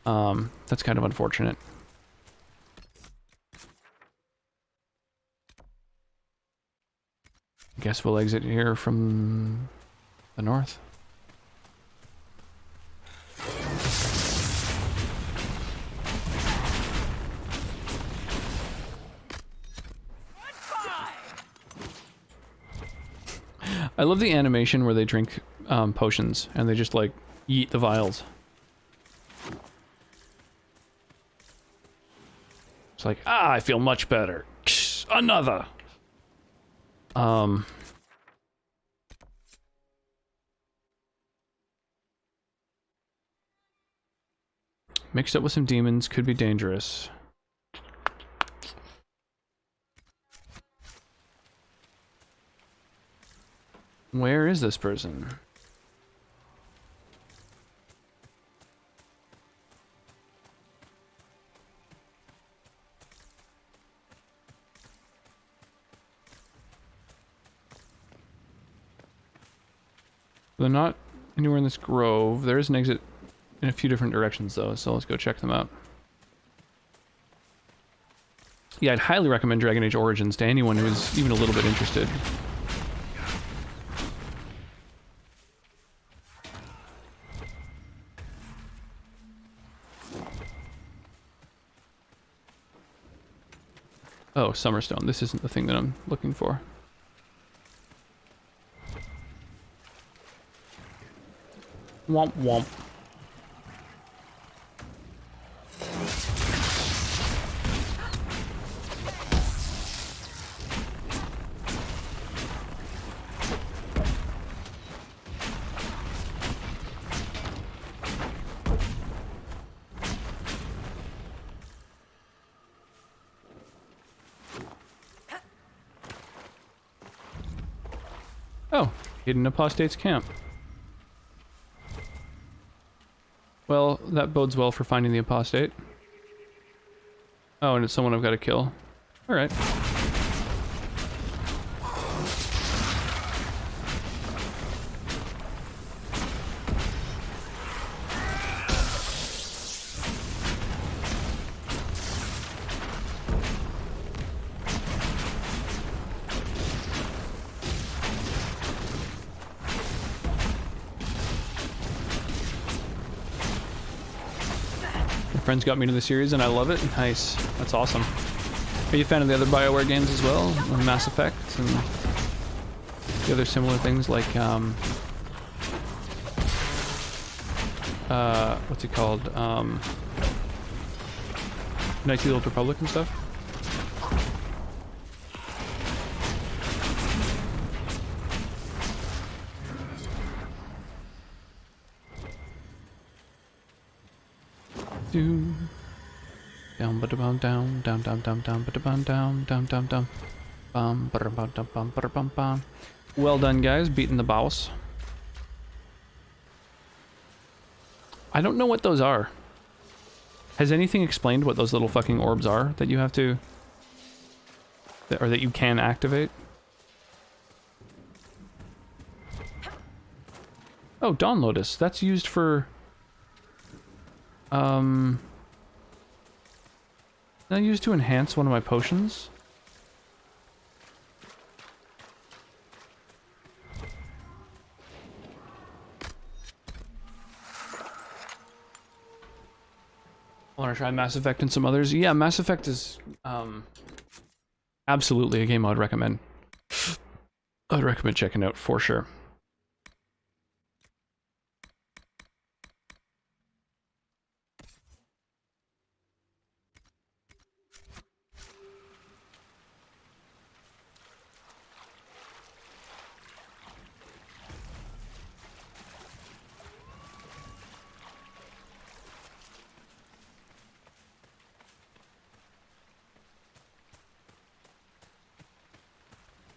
that's kind of unfortunate. Guess we'll exit here from the north. I love the animation where they drink potions and they just like yeet the vials. It's like, ah, I feel much better. Another. Mixed up with some demons could be dangerous. Where is this person? They're not anywhere in this grove. There is an exit in a few different directions though, so let's go check them out. Yeah, I'd highly recommend Dragon Age Origins to anyone who's even a little bit interested. Oh, Summerstone. This isn't the thing that I'm looking for. Womp womp. Oh, hidden apostate's camp. Well, that bodes well for finding the apostate. Oh, and it's someone I've got to kill. Alright. Friends got me into the series and I love it. Nice. That's awesome. Are you a fan of the other BioWare games as well? Mass Effect and the other similar things like, what's it called? Knights of the Old Republic and stuff? Down ba bum down down down down down ba bum down down down down bum ba bum bum bum ba bum bum. Well done, guys, beating the boss. I don't know what those are. Has anything explained what those little fucking orbs are that you have to, or that you can activate? Oh, Dawn Lotus. That's used for I used to enhance one of my potions. I want to try Mass Effect and some others. Yeah, Mass Effect is absolutely a game I'd recommend. I'd recommend checking out for sure.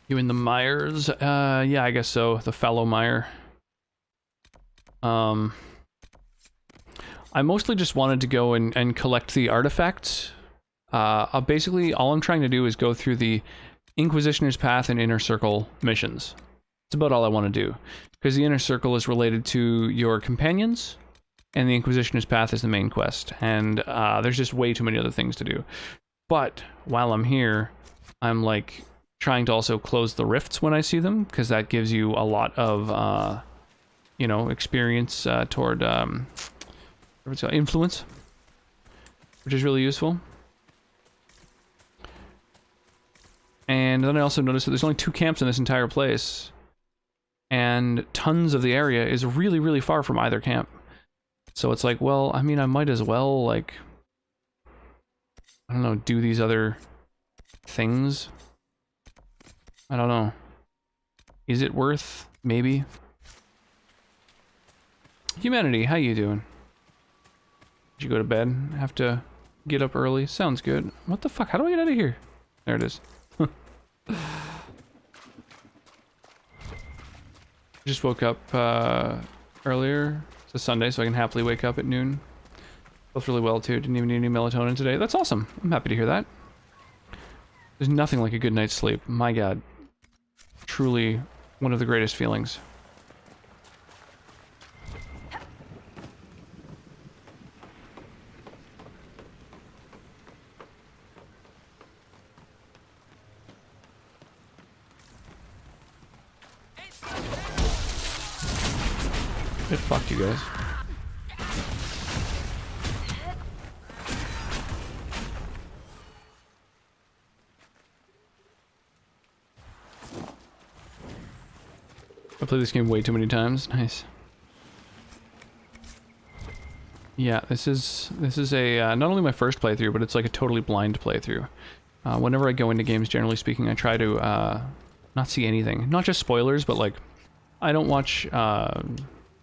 You in the mires? Yeah, I guess so. The fallow mire. I mostly just wanted to go and collect the artifacts. Basically, all I'm trying to do is go through the Inquisitioner's Path and Inner Circle missions. That's about all I want to do. Because the Inner Circle is related to your companions, and the Inquisitioner's Path is the main quest. And there's just way too many other things to do. But while I'm here, I'm like trying to also close the rifts when I see them, because that gives you a lot of, you know, experience toward influence, which is really useful. And then I also noticed that there's only 2 camps in this entire place, and tons of the area is really, really far from either camp. So it's like, well, I mean, I might as well, like, I don't know, do these other things. I don't know. Is it worth? Maybe. Humanity, how you doing? Did you go to bed? Have to get up early? Sounds good. What the fuck? How do I get out of here? There it is. Just woke up earlier. It's a Sunday, so I can happily wake up at noon. Felt really well too. Didn't even need any melatonin today. That's awesome. I'm happy to hear that. There's nothing like a good night's sleep. My god. Truly one of the greatest feelings. It fucked you guys. I played this game way too many times. Nice. Yeah, this is a not only my first playthrough, but it's like a totally blind playthrough. Whenever I go into games, generally speaking, I try to not see anything. Not just spoilers, but like I don't watch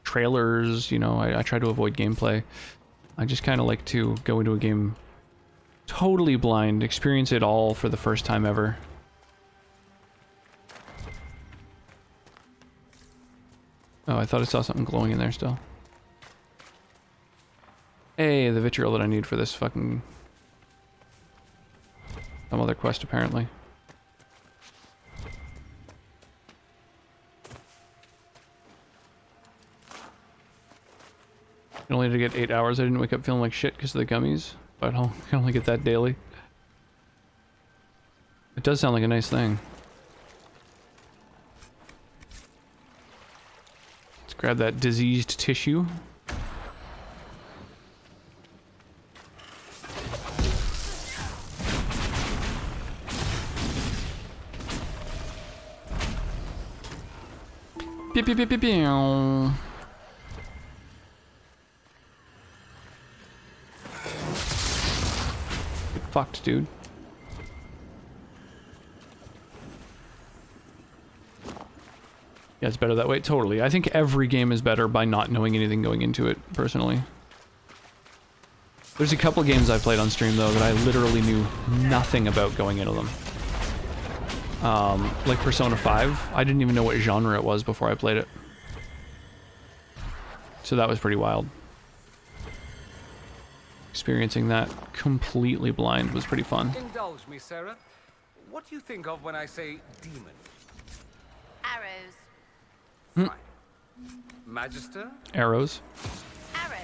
trailers, you know, I try to avoid gameplay. I just kind of like to go into a game totally blind, experience it all for the first time ever. Oh, I thought I saw something glowing in there still. Hey, the vitriol that I need for this fucking... some other quest, apparently. I only had to get 8 hours. I didn't wake up feeling like shit because of the gummies, but I can only get that daily. It does sound like a nice thing. Let's grab that diseased tissue. Pew, pew, pew, pew, pew. Get fucked, dude. Yeah, it's better that way. Totally. I think every game is better by not knowing anything going into it, personally. There's a couple of games I played on stream, though, that I literally knew nothing about going into them. Like Persona 5, I didn't even know what genre it was before I played it. So that was pretty wild. Experiencing that completely blind was pretty fun. Indulge me, Sarah. What do you think of when I say demon? Arrows. Fine. Magister? Arrows. Arrows.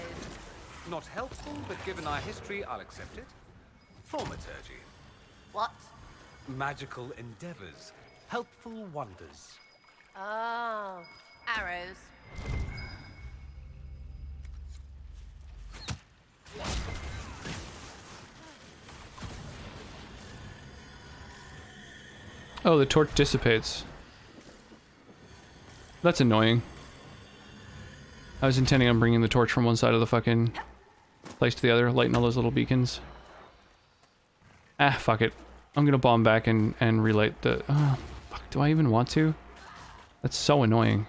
Not helpful, but given our history, I'll accept it. Thaumaturgy. What? Magical endeavors. Helpful wonders. Oh. Arrows. Oh, the torch dissipates. That's annoying. I was intending on bringing the torch from one side of the fucking place to the other, lighting all those little beacons. Ah, fuck it. I'm gonna bomb back and relight the... Oh, fuck, do I even want to? That's so annoying.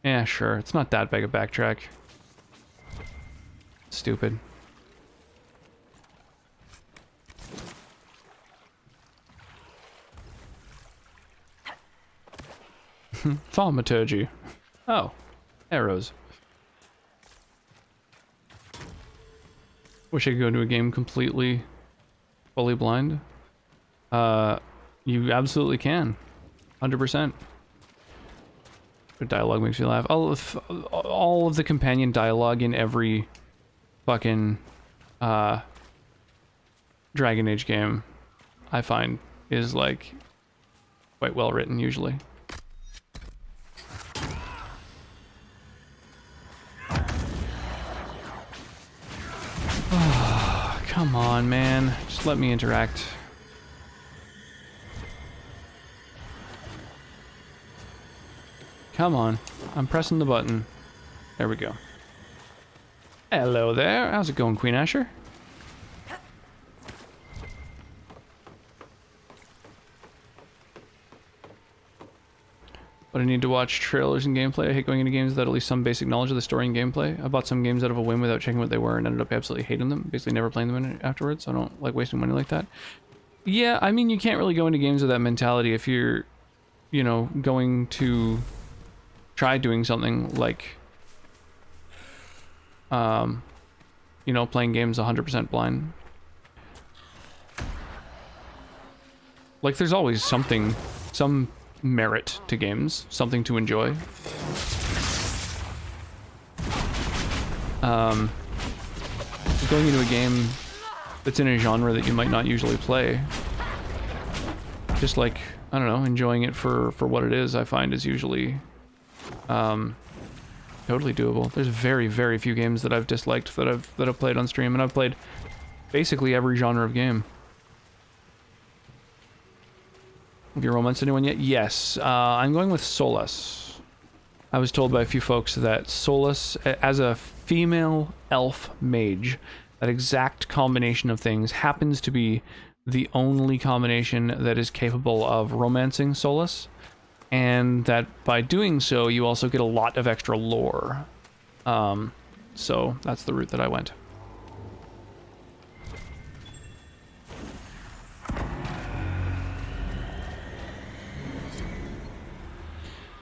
Yeah, sure. It's not that big a backtrack. Stupid. Thaumaturgy. Oh. Arrows. Wish I could go into a game completely, fully blind. You absolutely can. 100%. But dialogue makes me laugh. All of the companion dialogue in every fucking Dragon Age game, I find, is like quite well written usually. Come on, man. Just let me interact. Come on. I'm pressing the button. There we go. Hello there. How's it going, Queen Asher? But I need to watch trailers and gameplay. I hate going into games without at least some basic knowledge of the story and gameplay. I bought some games out of a whim without checking what they were and ended up absolutely hating them. Basically never playing them afterwards, so I don't like wasting money like that. Yeah, I mean, you can't really go into games with that mentality if you're, you know, going to try doing something like, you know, playing games 100% blind. Like, there's always something, some merit to games, something to enjoy. Going into a game that's in a genre that you might not usually play, just like, I don't know, enjoying it for what it is, I find is usually totally doable. There's very, very few games that I've disliked that I've played on stream, and I've played basically every genre of game. Have you romanced anyone yet? Yes. I'm going with Solus. I was told by a few folks that Solus, as a female elf mage, that exact combination of things happens to be the only combination that is capable of romancing Solus, and that by doing so, you also get a lot of extra lore. So that's the route that I went.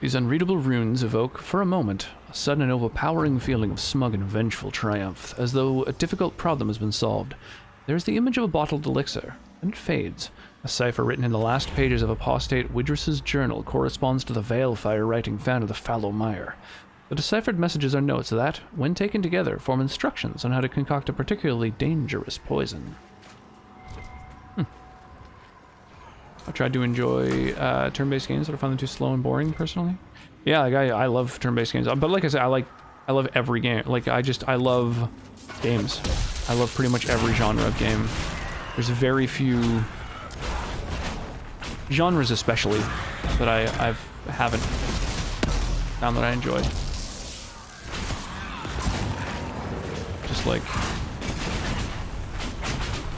These unreadable runes evoke, for a moment, a sudden and overpowering feeling of smug and vengeful triumph, as though a difficult problem has been solved. There is the image of a bottled elixir, and it fades. A cipher written in the last pages of apostate Widrus's journal corresponds to the Veilfire writing found in the fallow mire. The deciphered messages are notes that, when taken together, form instructions on how to concoct a particularly dangerous poison. I tried to enjoy turn-based games, but I found them too slow and boring, personally. Yeah, like I love turn-based games, but like I said, I love every game. Like I love games. I love pretty much every genre of game. There's very few genres, especially, that I haven't found that I enjoy. Just like,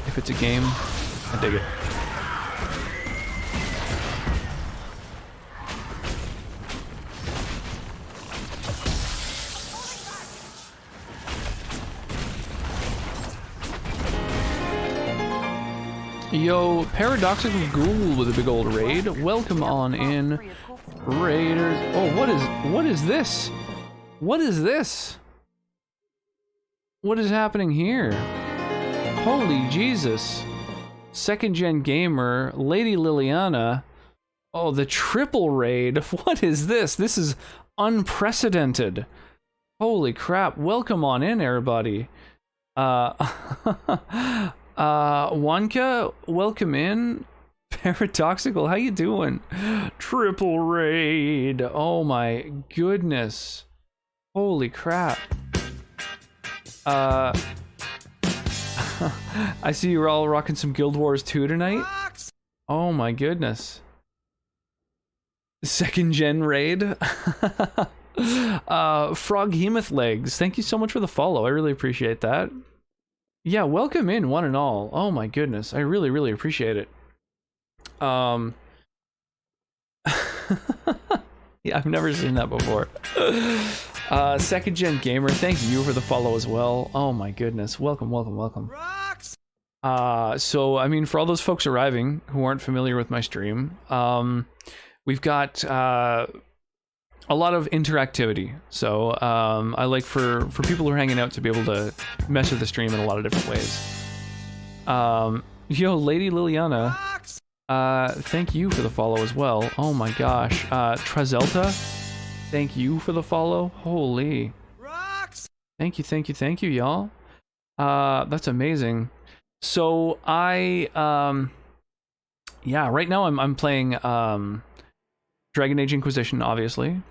if it's a game, I dig it. Yo, Paradoxical Ghoul with a big old raid. Welcome on in, Raiders. Oh, what is this? What is this? What is happening here? Holy Jesus. Second Gen Gamer, Lady Liliana. Oh, the triple raid. What is this? This is unprecedented. Holy crap. Welcome on in, everybody. Wanka, welcome in. Paradoxical, how you doing? Triple raid. Oh my goodness. Holy crap. I see you're all rocking some Guild Wars 2 tonight. Oh my goodness. Second gen raid. Frog Hemoth Legs, thank you so much for the follow. I really appreciate that. Yeah, welcome in, one and all. Oh my goodness, I really, really appreciate it. Yeah, I've never seen that before. Second Gen Gamer, thank you for the follow as well. Oh my goodness, welcome, welcome, welcome. So, I mean, for all those folks arriving who aren't familiar with my stream, we've got a lot of interactivity. So I like for people who are hanging out to be able to mess with the stream in a lot of different ways. Yo, Lady Liliana, thank you for the follow as well. Oh my gosh. Trazelta, thank you for the follow. Holy. Thank you, y'all. That's amazing. So yeah, right now I'm playing Dragon Age Inquisition, obviously.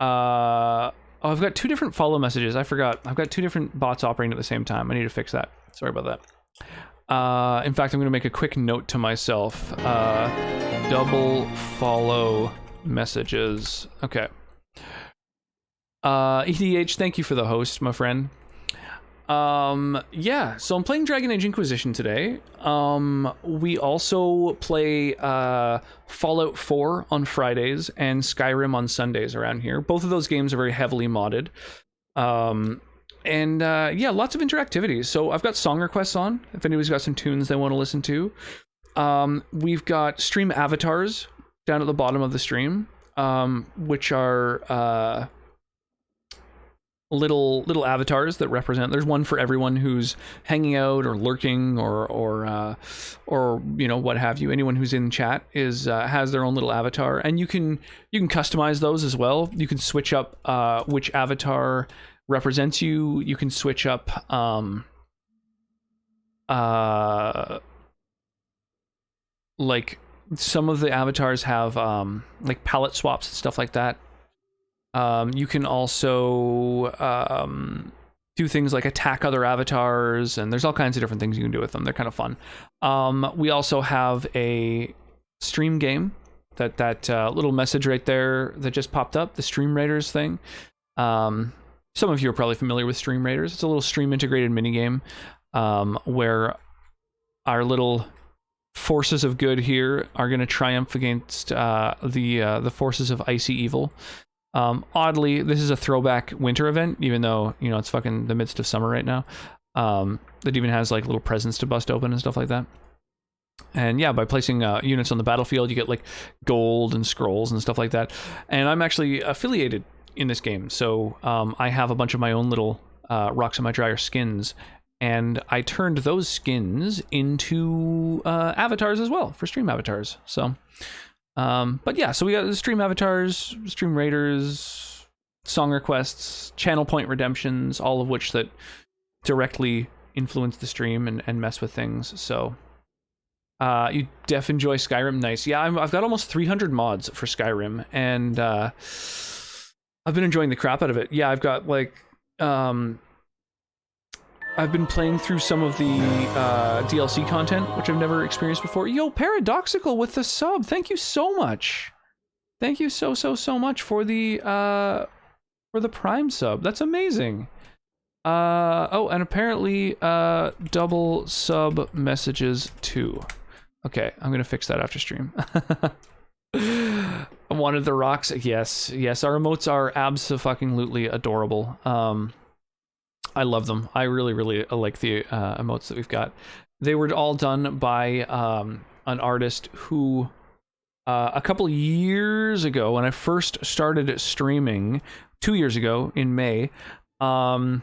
Oh, I've got two different follow messages. I forgot. I've got two different bots operating at the same time. I need to fix that. Sorry about that. In fact, I'm going to make a quick note to myself. Double follow messages. Okay. EDH, thank you for the host, my friend. Yeah, so I'm playing Dragon Age Inquisition today. We also play Fallout 4 on Fridays and Skyrim on Sundays around here. Both of those games are very heavily modded. Yeah, lots of interactivity. So I've got song requests on, if anybody's got some tunes they want to listen to. We've got stream avatars down at the bottom of the stream, which are little avatars that represent. There's one for everyone who's hanging out or lurking or you know, what have you. Anyone who's in chat is has their own little avatar, and you can customize those as well. You can switch up which avatar represents you. You can switch up like some of the avatars have like palette swaps and stuff like that. You can also do things like attack other avatars, and there's all kinds of different things you can do with them. They're kind of fun. We also have a stream game, that little message right there that just popped up, the Stream Raiders thing. Some of you are probably familiar with Stream Raiders. It's a little stream integrated minigame where our little forces of good here are going to triumph against the forces of icy evil. Oddly, this is a throwback winter event, even though, you know, it's fucking the midst of summer right now. It even has like little presents to bust open and stuff like that. And yeah, by placing units on the battlefield, you get like gold and scrolls and stuff like that. And I'm actually affiliated in this game, so I have a bunch of my own little Rocks in My Dryer skins, and I turned those skins into avatars as well, for stream avatars. So, but yeah, so we got the stream avatars, stream raiders, song requests, channel point redemptions, all of which that directly influence the stream and mess with things. So you def enjoy Skyrim. Nice. Yeah, I've got almost 300 mods for Skyrim, and I've been enjoying the crap out of it. Yeah, I've got like I've been playing through some of the DLC content, which I've never experienced before. Yo, Paradoxical with the sub. Thank you so much. Thank you so much for the Prime sub. That's amazing. Oh, and apparently double sub messages too. Okay, I'm gonna fix that after stream. I wanted the rocks. Yes, our emotes are abso-fucking-lutely adorable. I love them. I really like the emotes that we've got. They were all done by an artist who a couple years ago, when I first started streaming 2 years ago in May, I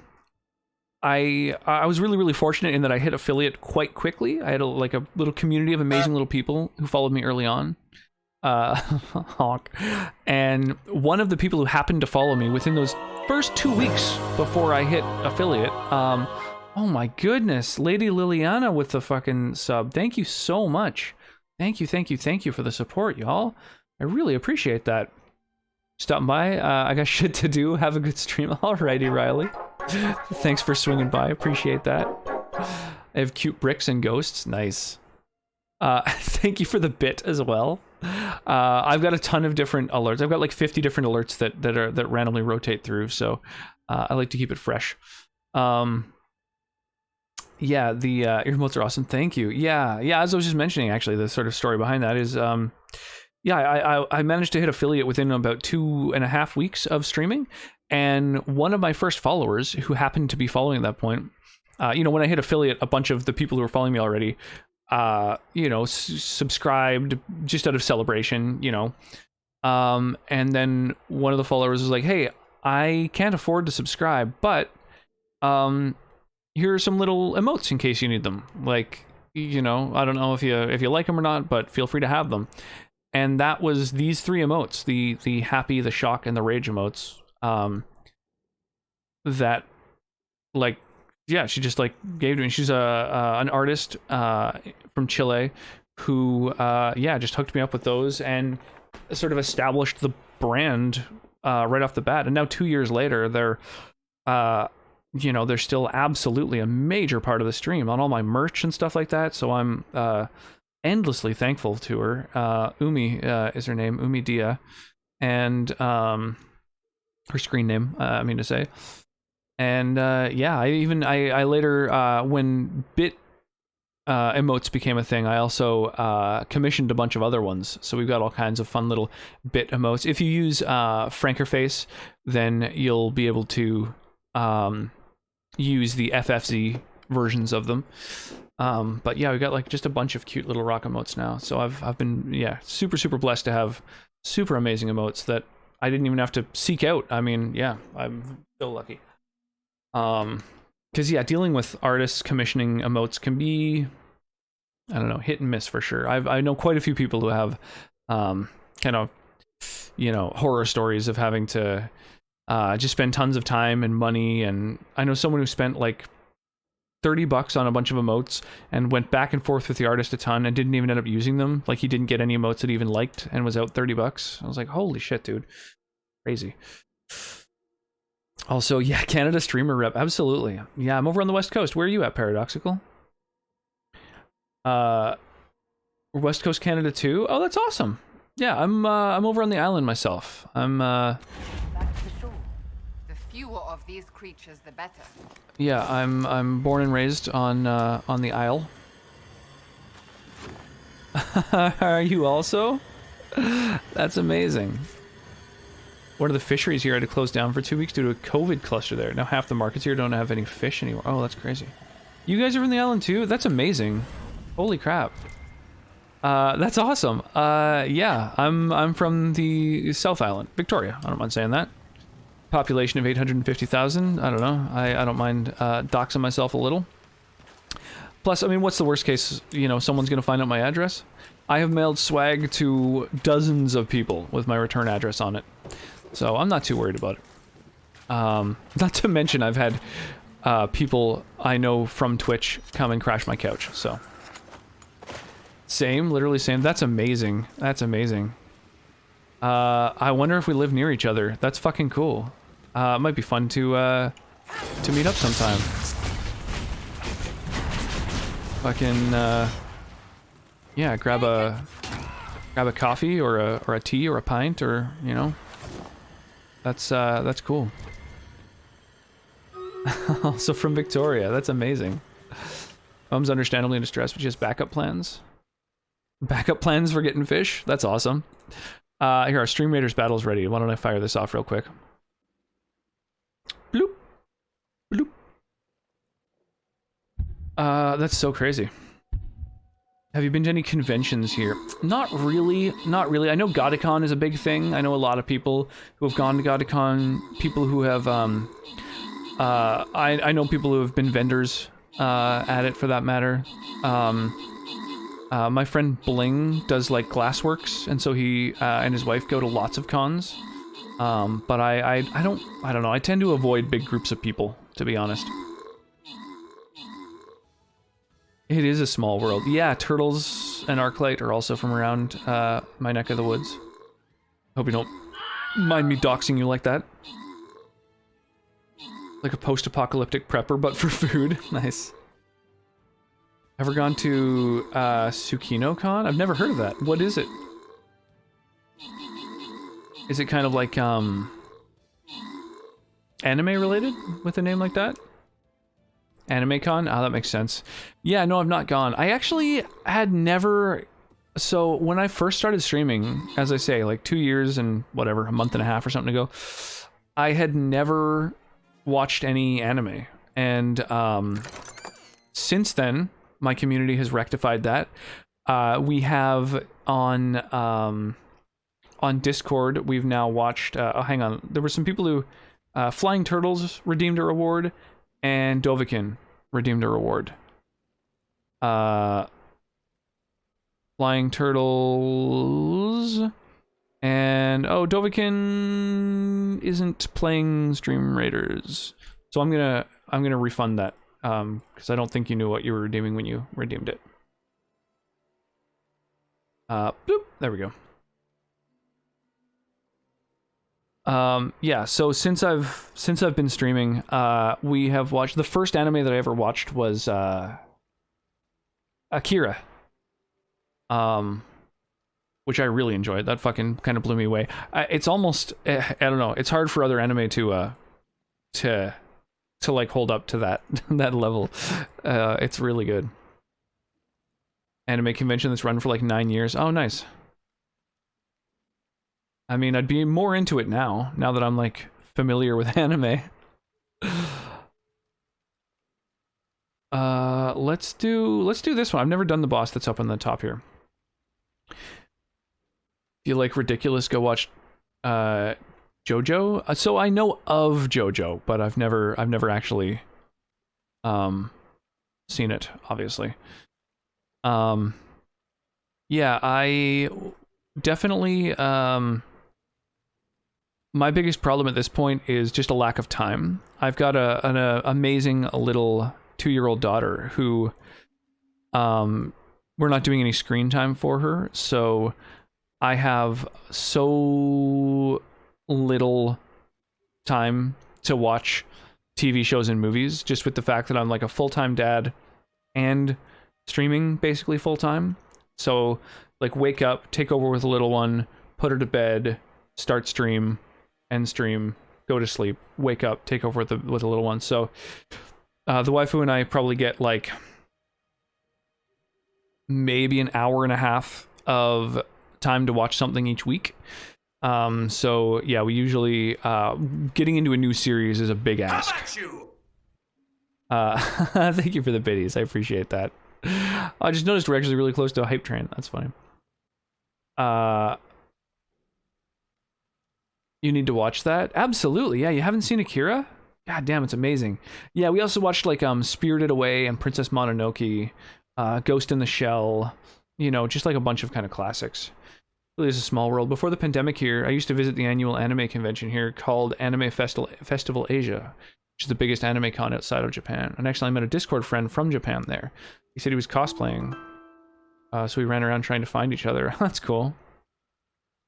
was really fortunate in that I hit affiliate quite quickly. I had a little community of amazing little people who followed me early on. Honk. And one of the people who happened to follow me within those first 2 weeks before I hit affiliate, oh my goodness, Lady Liliana with the fucking sub. Thank you so much. Thank you for the support, y'all. I really appreciate that. Stopping by. I got shit to do. Have a good stream. Alrighty, Riley. Thanks for swinging by. Appreciate that. I have cute bricks and ghosts. Nice. Thank you for the bit as well. I've got a ton of different alerts. I've got like 50 different alerts that randomly rotate through, so I like to keep it fresh. Yeah, the earmotes are awesome. Thank you. Yeah, as I was just mentioning, actually, the sort of story behind that is, yeah, I managed to hit affiliate within about 2.5 weeks of streaming, and one of my first followers, who happened to be following at that point, you know, when I hit affiliate, a bunch of the people who were following me already, you know, subscribed just out of celebration, you know, and then one of the followers was like, hey, I can't afford to subscribe, but here are some little emotes in case you need them. Like, you know, I don't know if you like them or not, but feel free to have them. And that was these 3 emotes, the happy, the shock, and the rage emotes, that, like, yeah, she just like gave to me. She's an artist from Chile who yeah, just hooked me up with those and sort of established the brand right off the bat. And now 2 years later, they're you know, they're still absolutely a major part of the stream on all my merch and stuff like that. So I'm endlessly thankful to her. Umi is her name, Umi Dia, and her screen name, I mean to say. And yeah, I later, when bit emotes became a thing, I also commissioned a bunch of other ones. So we've got all kinds of fun little bit emotes. If you use Frankerface, then you'll be able to use the FFZ versions of them. But yeah, we got like just a bunch of cute little rock emotes now. So I've been, yeah, super blessed to have super amazing emotes that I didn't even have to seek out. I mean, yeah, I'm so lucky. Because yeah, dealing with artists commissioning emotes can be, I don't know, hit and miss for sure. I know quite a few people who have kind of, you know, horror stories of having to just spend tons of time and money. And I know someone who spent like $30 on a bunch of emotes and went back and forth with the artist a ton and didn't even end up using them. Like, he didn't get any emotes that he even liked and was out $30. I was like, holy shit, dude. Crazy. Also, yeah, Canada streamer rep. Absolutely. Yeah, I'm over on the West Coast. Where are you at, Paradoxical? West Coast Canada too? Oh, that's awesome. Yeah, I'm over on the island myself. I'm Back to the shore. The fewer of these creatures, the better. Yeah, I'm born and raised on the Isle. Are you also? That's amazing. One of the fisheries here had to close down for 2 weeks due to a COVID cluster there. Now half the markets here don't have any fish anymore. Oh, that's crazy. You guys are from the island too? That's amazing. Holy crap. That's awesome. Yeah, I'm from the South Island, Victoria. I don't mind saying that. Population of 850,000. I don't know. I don't mind doxing myself a little. Plus, I mean, what's the worst case? You know, someone's gonna find out my address. I have mailed swag to dozens of people with my return address on it, so I'm not too worried about it. Not to mention, I've had people I know from Twitch come and crash my couch. So. Same, literally same. That's amazing. That's amazing. I wonder if we live near each other. That's fucking cool. It might be fun to meet up sometime. Fucking yeah, grab a coffee or a tea or a pint, or you know. That's cool. Also from Victoria. That's amazing. Mom's understandably in distress, but she has backup plans. Backup plans for getting fish? That's awesome. Here, our Stream Raiders battle's ready. Why don't I fire this off real quick? Bloop. Bloop. That's so crazy. Have you been to any conventions here? Not really, not really. I know GodaCon is a big thing. I know a lot of people who have gone to GodaCon, people who have, I know people who have been vendors, at it for that matter. My friend Bling does like glassworks, and so he and his wife go to lots of cons. But I don't know. I tend to avoid big groups of people, to be honest. It is a small world. Yeah, Turtles and Arclight are also from around my neck of the woods. Hope you don't mind me doxing you like that. Like a post-apocalyptic prepper, but for food. Nice. Ever gone to Tsukino-con? I've never heard of that. What is it? Is it kind of like anime related with a name like that? Anime-con? Ah, that makes sense. Yeah, no, I've not gone. I actually had never... So when I first started streaming, as I say, like 2 years and whatever, a month and a half or something ago, I had never watched any anime. And since then, my community has rectified that. We have on Discord, we've now watched, oh, hang on. There were some people who, Flying Turtles redeemed a reward, and Dovahkiin redeemed a reward. Flying Turtles, and, oh, Dovahkiin isn't playing Stream Raiders. So I'm gonna refund that. Because I don't think you knew what you were redeeming when you redeemed it. Bloop, there we go. Yeah, so since I've been streaming, we have watched, the first anime that I ever watched was Akira. Which I really enjoyed. That fucking kind of blew me away. It's almost, I don't know, it's hard for other anime to like hold up to that that level. It's really good. Anime convention that's run for like 9 years. Oh, nice. I mean, I'd be more into it now that I'm like familiar with anime. Let's do this one. I've never done the boss that's up on the top here. If you like ridiculous, go watch JoJo. So I know of JoJo, but I've never actually seen it, obviously. Yeah, I definitely my biggest problem at this point is just a lack of time. I've got an amazing little 2-year-old daughter who, we're not doing any screen time for her, so I have so little time to watch TV shows and movies, just with the fact that I'm like a full-time dad and streaming basically full-time. So like wake up, take over with a little one, put her to bed, start stream, end stream, go to sleep, wake up, take over with a little one. So the waifu and I probably get like maybe an hour and a half of time to watch something each week. So yeah, we usually getting into a new series is a big ask. Thank you for the biddies, I appreciate that. I just noticed we're actually really close to a hype train. That's funny. You need to watch that? Absolutely. Yeah, you haven't seen Akira? God damn, it's amazing. Yeah, we also watched like Spirited Away and Princess Mononoke, Ghost in the Shell, you know, just like a bunch of kind of classics. Really is a small world. Before the pandemic here, I used to visit the annual anime convention here called Anime Festival Asia, which is the biggest anime con outside of Japan. And actually I met a Discord friend from Japan there. He said he was cosplaying. So we ran around trying to find each other. That's cool.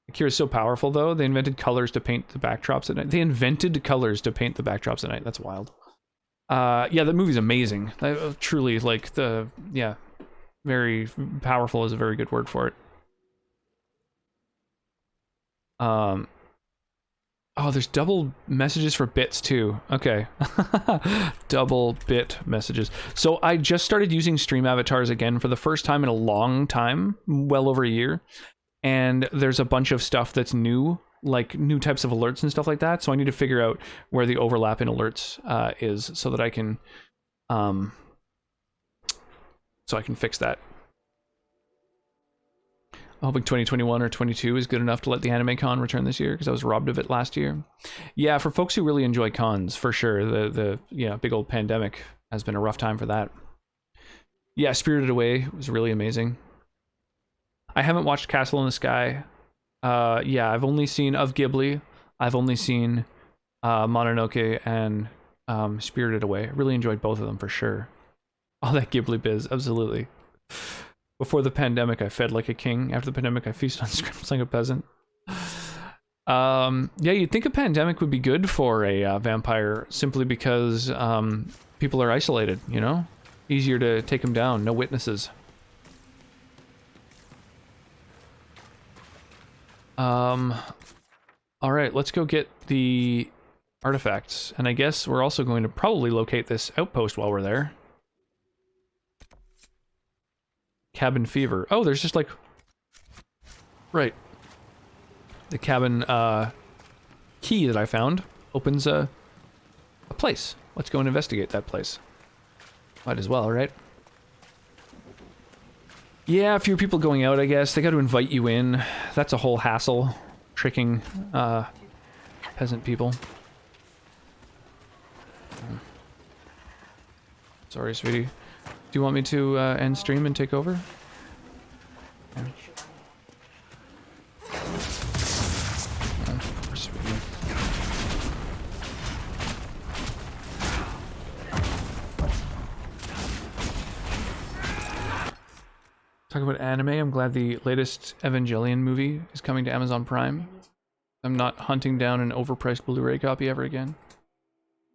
Akira's so powerful though. They invented colors to paint the backdrops at night. They invented colors to paint the backdrops at night. That's wild. Yeah, that movie's amazing. Truly, like, yeah, very powerful is a very good word for it. Oh, there's double messages for bits too. Okay. Double bit messages. So I just started using stream avatars again for the first time in a long time, well over a year. And there's a bunch of stuff that's new, like new types of alerts and stuff like that. So I need to figure out where the overlap in alerts is so that I can fix that. I'm hoping 2021 or 22 is good enough to let the Anime Con return this year, because I was robbed of it last year. Yeah, for folks who really enjoy cons, for sure. The big old pandemic has been a rough time for that. Yeah, Spirited Away was really amazing. I haven't watched Castle in the Sky. Yeah, I've only seen of Ghibli. I've only seen Mononoke and Spirited Away. I really enjoyed both of them for sure. All that Ghibli biz, absolutely. Before the pandemic, I fed like a king. After the pandemic, I feasted on scripts like a peasant. Yeah, you'd think a pandemic would be good for a vampire, simply because people are isolated, you know? Easier to take them down, no witnesses. Alright, let's go get the artifacts. And I guess we're also going to probably locate this outpost while we're there. Cabin fever. Oh, there's just like... Right. The cabin, key that I found opens a place. Let's go and investigate that place. Might as well, right? Yeah, fewer people going out, I guess. They got to invite you in. That's a whole hassle. Tricking, peasant people. Sorry, sweetie. Do you want me to end stream and take over? Yeah. Poor sweetie. Talk about anime. I'm glad the latest Evangelion movie is coming to Amazon Prime. I'm not hunting down an overpriced Blu-ray copy ever again.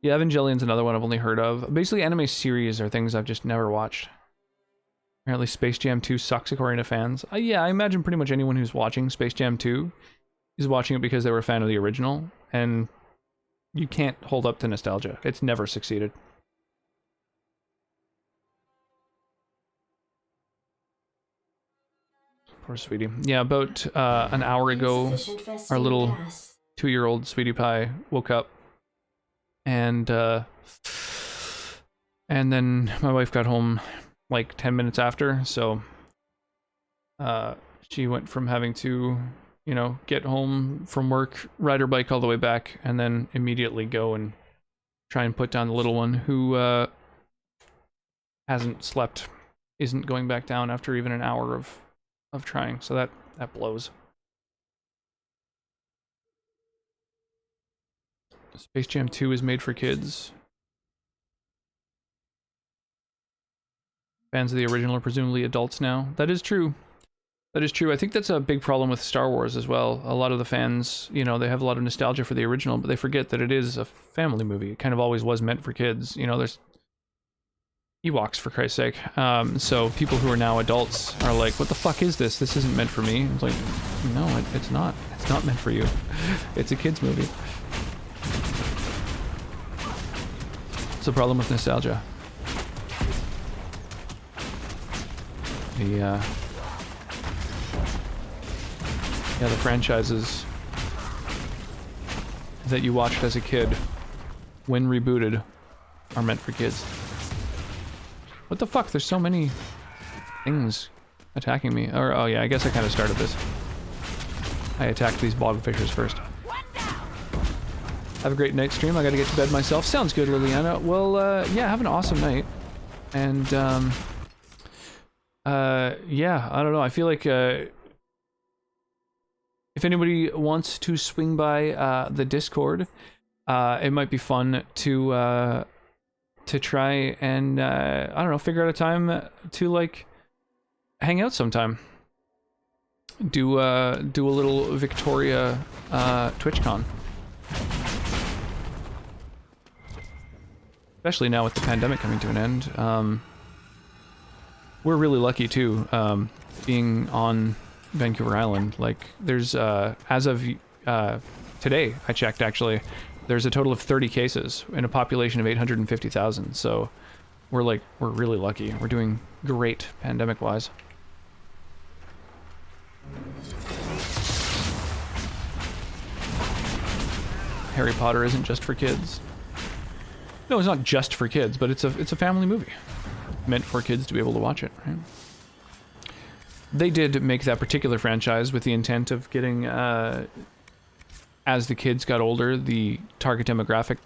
Yeah, Evangelion's another one I've only heard of. Basically, anime series are things I've just never watched. Apparently Space Jam 2 sucks according to fans. Yeah, I imagine pretty much anyone who's watching Space Jam 2 is watching it because they were a fan of the original, and you can't hold up to nostalgia. It's never succeeded. Poor sweetie. Yeah, about an hour ago, our little 2-year-old sweetie pie woke up, and then my wife got home like 10 minutes after, so she went from having to, you know, get home from work, ride her bike all the way back, and then immediately go and try and put down the little one who hasn't slept, isn't going back down after even an hour of trying, so that blows. Space Jam 2 is made for kids. Fans of the original are presumably adults now. That is true. That is true. I think that's a big problem with Star Wars as well. A lot of the fans, you know, they have a lot of nostalgia for the original, but they forget that it is a family movie. It kind of always was meant for kids. You know, there's Ewoks, for Christ's sake. So people who are now adults are like, what the fuck is this? This isn't meant for me. It's like, no, it's not. It's not meant for you. It's a kid's movie. It's the problem with nostalgia. The franchises that you watched as a kid, when rebooted, are meant for kids. What the fuck? There's so many things attacking me. Or, oh yeah, I guess I kind of started this. I attacked these bogfishers first. Have a great night stream. I gotta get to bed myself. Sounds good, Liliana. Well, yeah, have an awesome night. And, yeah, I don't know. I feel like, if anybody wants to swing by, the Discord, it might be fun to try and, I don't know, figure out a time to, like, hang out sometime. Do a little Victoria, TwitchCon. Especially now with the pandemic coming to an end. We're really lucky too, being on Vancouver Island. Like, there's, as of today, I checked actually, there's a total of 30 cases in a population of 850,000. So we're really lucky. We're doing great pandemic-wise. Harry Potter isn't just for kids. No, it's not just for kids, but it's a family movie. Meant for kids to be able to watch it, right? They did make that particular franchise with the intent of getting, as the kids got older, the target demographic,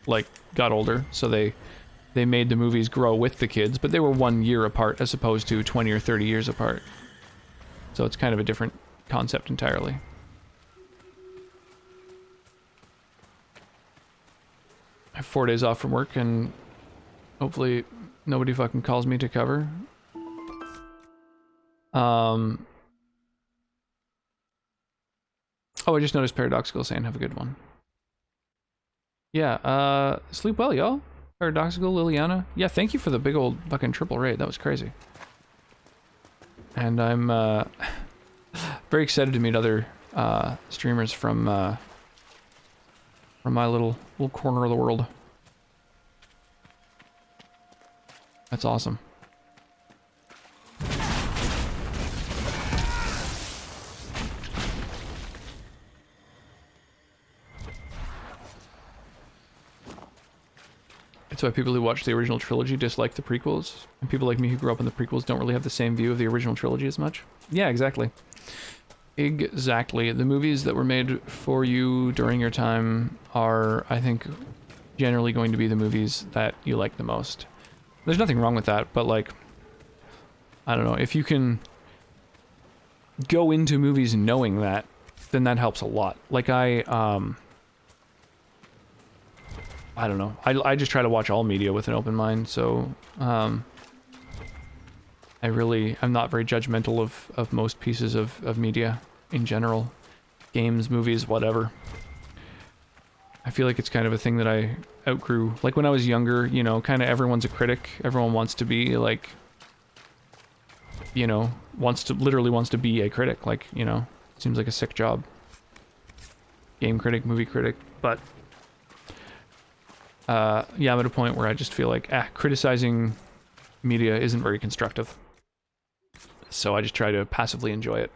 like, got older, so they made the movies grow with the kids, but they were 1 year apart as opposed to 20 or 30 years apart. So it's kind of a different concept entirely. I have 4 days off from work, and hopefully nobody fucking calls me to cover. Oh, I just noticed Paradoxical saying have a good one. Yeah, sleep well, y'all. Paradoxical, Liliana. Yeah, thank you for the big old fucking triple raid. That was crazy. And I'm very excited to meet other streamers from my little corner of the world. That's awesome. It's why people who watch the original trilogy dislike the prequels, and people like me who grew up in the prequels don't really have the same view of the original trilogy as much. Yeah, exactly. Exactly. The movies that were made for you during your time are, I think, generally going to be the movies that you like the most. There's nothing wrong with that, but, like, I don't know, if you can go into movies knowing that, then that helps a lot. Like, I don't know. I just try to watch all media with an open mind, so, I'm not very judgmental of most pieces of media in general. Games, movies, whatever. I feel like it's kind of a thing that I outgrew. Like when I was younger, you know, kind of everyone's a critic. Everyone wants to be like, you know, literally wants to be a critic. Like, you know, seems like a sick job. Game critic, movie critic, but yeah, I'm at a point where I just feel like, criticizing media isn't very constructive. So I just try to passively enjoy it.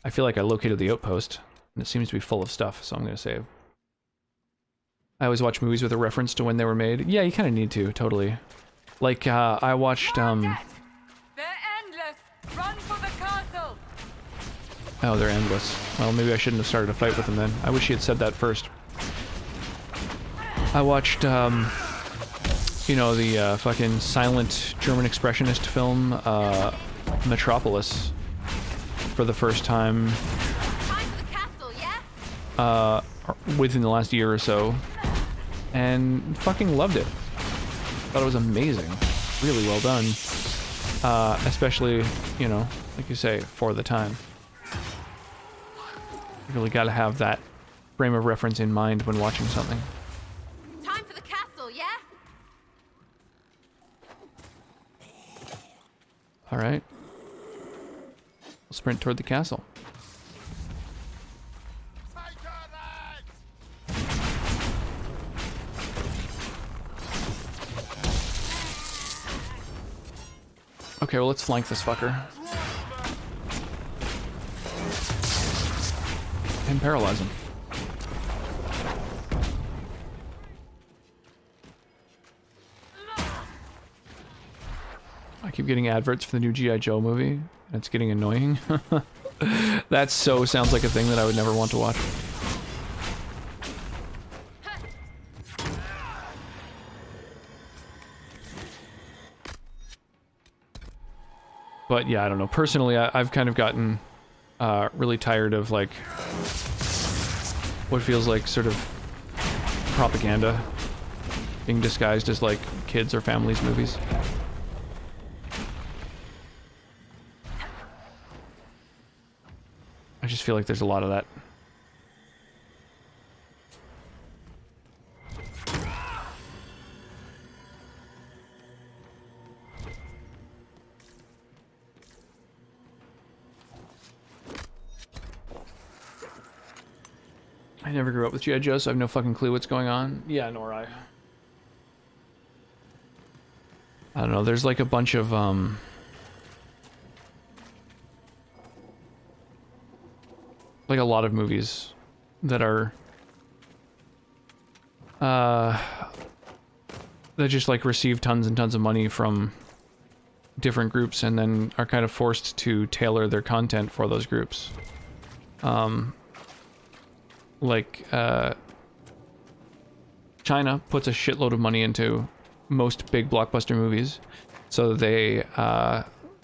I feel like I located the Outpost, and it seems to be full of stuff, so I'm going to save. I always watch movies with a reference to when they were made. Yeah, you kind of need to, totally. Like, I watched, They're endless! Run for the castle! Oh, they're endless. Well, maybe I shouldn't have started a fight with them then. I wish he had said that first. I watched, you know, the fucking silent German expressionist film, Metropolis, for the first time. Time for the castle, yeah? Within the last year or so, and fucking loved it. Thought it was amazing. really well done. Especially, you know, like you say, for the time. You really gotta have that frame of reference in mind when watching something. Time for the castle, yeah? Alright. We'll sprint toward the castle. Okay, well, let's flank this fucker. And paralyze him. I keep getting adverts for the new G.I. Joe movie, and it's getting annoying. That so sounds like a thing that I would never want to watch. But yeah, I don't know. Personally, I've kind of gotten really tired of like what feels like sort of propaganda being disguised as like kids or families movies. I just feel like there's a lot of that. I never grew up with G.I. Joe, so I have no fucking clue what's going on. Yeah, nor I. I don't know, there's like a bunch of, like a lot of movies that are, that just like receive tons and tons of money from different groups and then are kind of forced to tailor their content for those groups. China puts a shitload of money into most big blockbuster movies, so they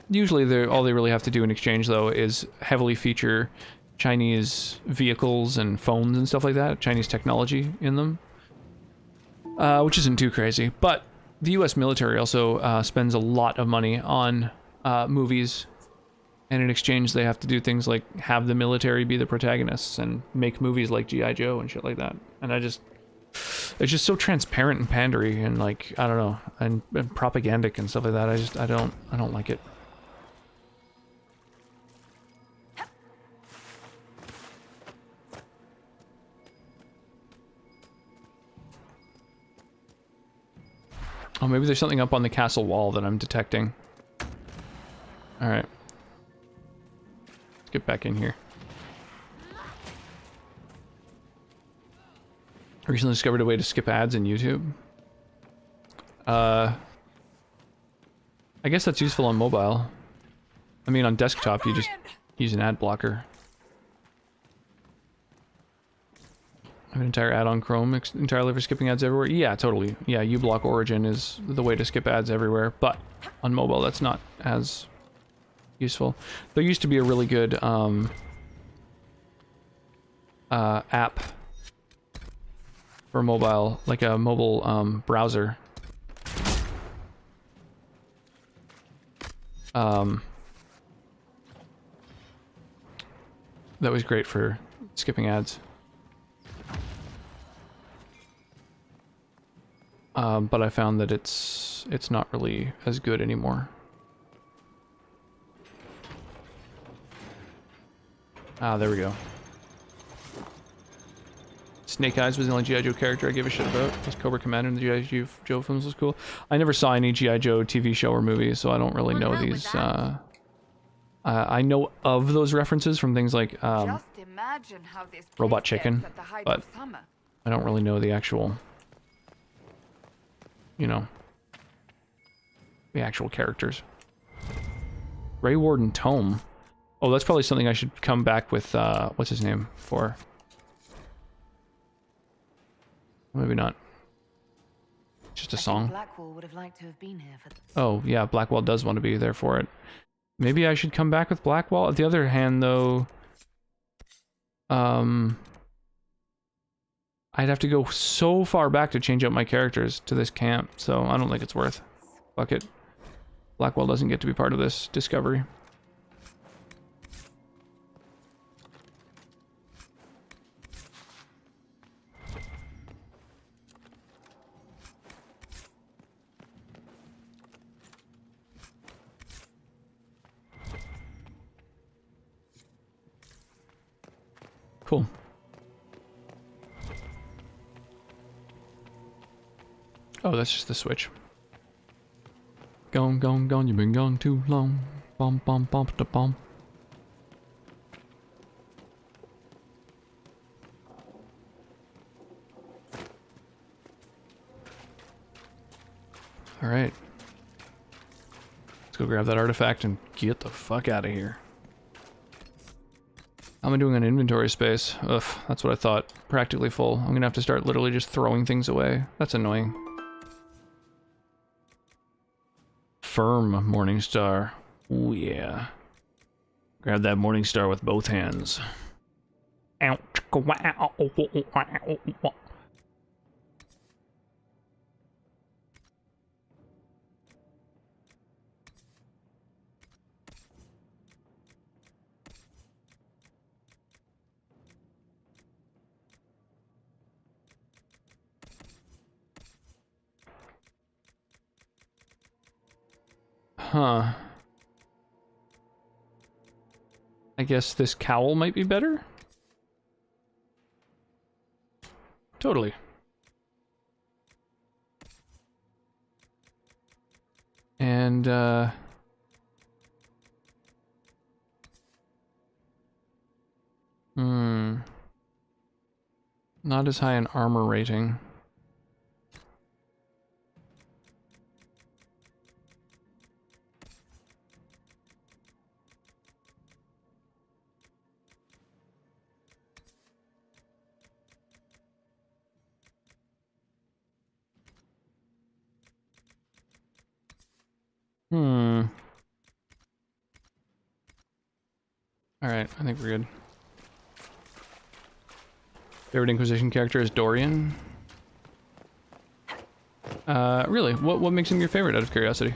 usually all they really have to do in exchange though is heavily feature Chinese vehicles and phones and stuff like that, Chinese technology in them, which isn't too crazy. But the US military also spends a lot of money on movies, and in exchange they have to do things like have the military be the protagonists and make movies like G.I. Joe and shit like that. And it's just so transparent and pandery and like, I don't know, and propagandic and stuff like that. I don't like it. Oh, maybe there's something up on the castle wall that I'm detecting. Alright. Let's get back in here. Recently discovered a way to skip ads in YouTube. I guess that's useful on mobile. I mean, on desktop, you just use an ad blocker. I have an entire ad on Chrome entirely for skipping ads everywhere. Yeah, totally. Yeah, uBlock Origin is the way to skip ads everywhere, but on mobile, that's not as useful. There used to be a really good app for mobile, like a mobile browser. That was great for skipping ads. But I found that it's not really as good anymore. Ah, there we go. Snake Eyes was the only G.I. Joe character I gave a shit about. His Cobra Commander in the G.I. Joe films was cool. I never saw any G.I. Joe TV show or movie, so I don't really know these. I know of those references from things like Robot Chicken, but I don't really know the actual, you know, the actual characters. Grey Warden Tome. Oh, that's probably something I should come back with, what's his name for? Maybe not. Just a song. Blackwall would have liked to have been here for Oh, yeah, Blackwall does want to be there for it. Maybe I should come back with Blackwall. On the other hand, though, I'd have to go so far back to change out my characters to this camp, so I don't think it's worth. Fuck it. Blackwell doesn't get to be part of this discovery. Cool. Oh, that's just the switch. Gone, gone, gone, you've been gone too long. Bum, bum, bum, da, bum. Alright. Let's go grab that artifact and get the fuck out of here. How am I doing on inventory space? Ugh, that's what I thought. Practically full. I'm gonna have to start literally just throwing things away. That's annoying. Firm Morningstar. Ooh, yeah. Grab that Morningstar with both hands. Ouch. Huh. I guess this cowl might be better? Totally. And, not as high an armor rating. Alright, I think we're good. Favorite Inquisition character is Dorian. Really? What makes him your favorite, out of curiosity?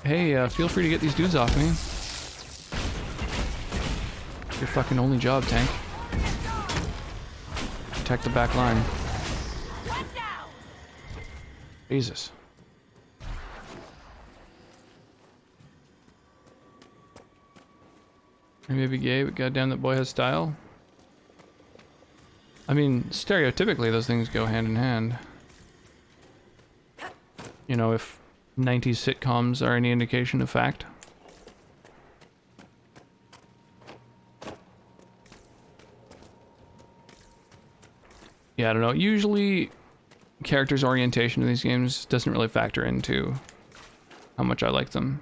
Hey, feel free to get these dudes off me. Your fucking only job, tank. Protect the back line. Jesus. He may be gay, but goddamn, that boy has style. I mean, stereotypically, those things go hand in hand. You know, if 90s sitcoms are any indication of fact. Yeah, I don't know. Usually, characters' orientation in these games doesn't really factor into how much I like them.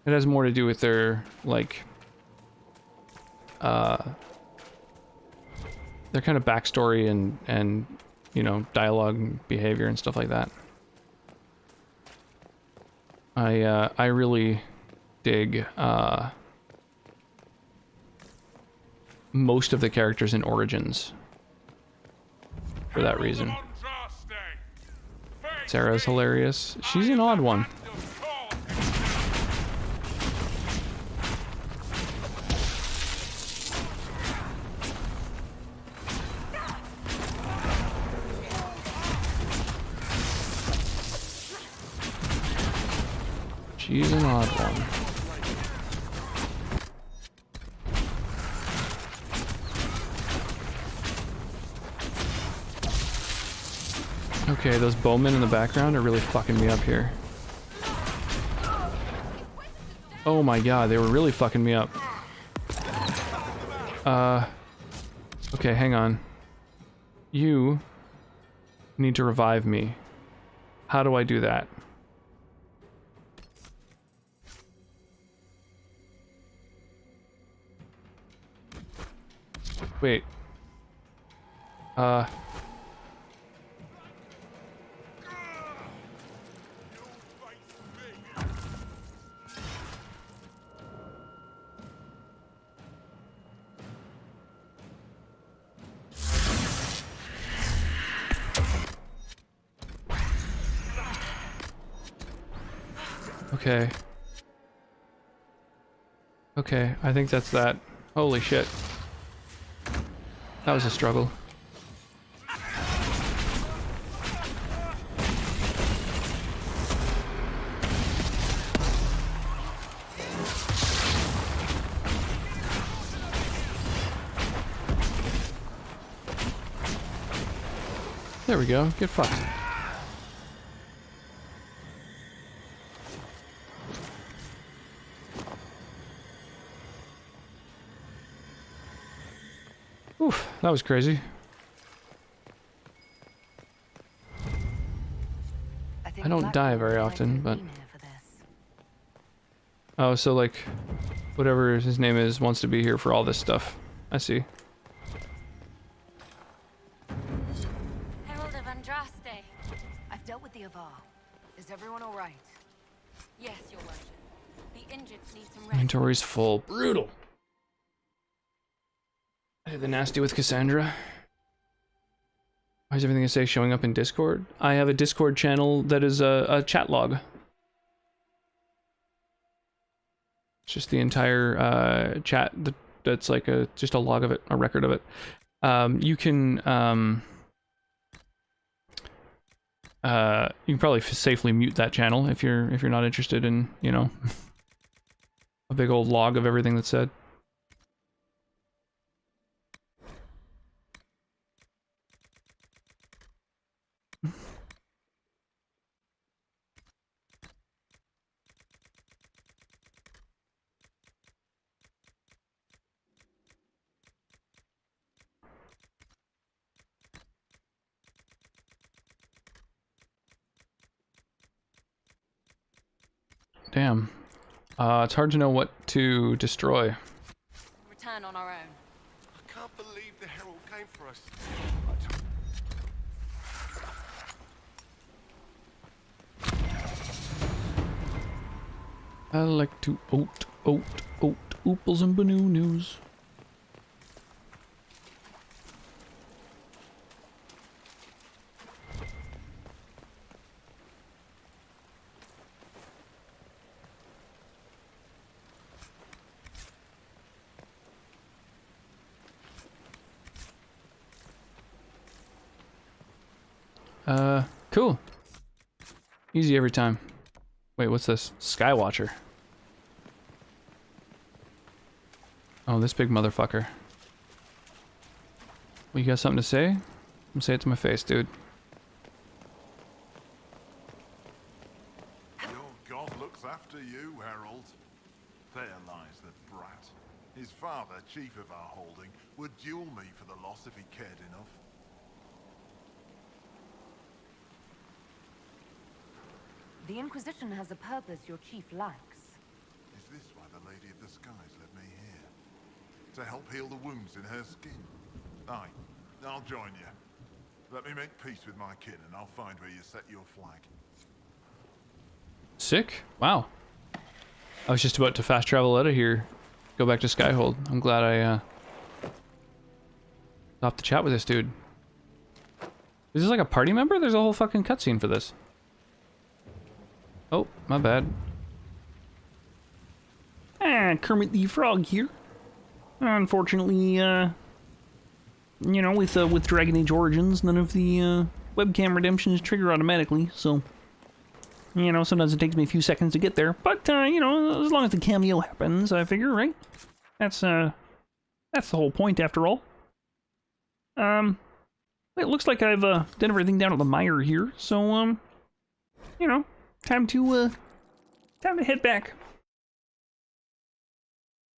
It has more to do with their, like, their kind of backstory and you know, dialogue and behavior and stuff like that. I really dig most of the characters in Origins for that reason. Sarah's hilarious. She's an odd one. She's an odd one. Okay, those bowmen in the background are really fucking me up here. Oh my god, they were really fucking me up. Okay, hang on. You need to revive me. How do I do that? Wait. Okay. Okay, I think that's that. Holy shit. That was a struggle. There we go. Get fucked. Oof, that was crazy. I don't die very often, but... Oh, so like, whatever his name is wants to be here for all this stuff. I see. Herald of Andraste. I've dealt with the Avar. Is everyone all right? Yes, Your Worship. The injured need some rest. Inventory's full. Brutal. I did the nasty with Cassandra. Why is everything I say showing up in Discord? I have a Discord channel that is a chat log. It's just the entire chat that's like just a log of it, a record of it. You can probably safely mute that channel if you're not interested in, you know, a big old log of everything that's said. Damn. It's hard to know what to destroy. Return on our own. I can't believe the Herald came for us. I like to oat, ooples and bananas. Cool. Easy every time. Wait, what's this? Skywatcher. Oh, this big motherfucker. Well, you got something to say? Say it to my face, dude. Your god looks after you, Herald. There lies the brat. His father, chief of our holding, would duel me for the loss if he cared enough. The Inquisition has a purpose your chief lacks. Is this why the Lady of the Skies led me here? To help heal the wounds in her skin? Aye, I'll join you. Let me make peace with my kin and I'll find where you set your flag. Sick. Wow. I was just about to fast travel out of here. Go back to Skyhold. I'm glad I stopped to chat with this dude. Is this like a party member? There's a whole fucking cutscene for this. Oh, my bad. Kermit the Frog here. Unfortunately, you know, with Dragon Age Origins, none of the webcam redemptions trigger automatically, so you know, sometimes it takes me a few seconds to get there. But you know, as long as the cameo happens, I figure, right? That's the whole point, after all. It looks like I've done everything down at the mire here, so you know. Time to head back.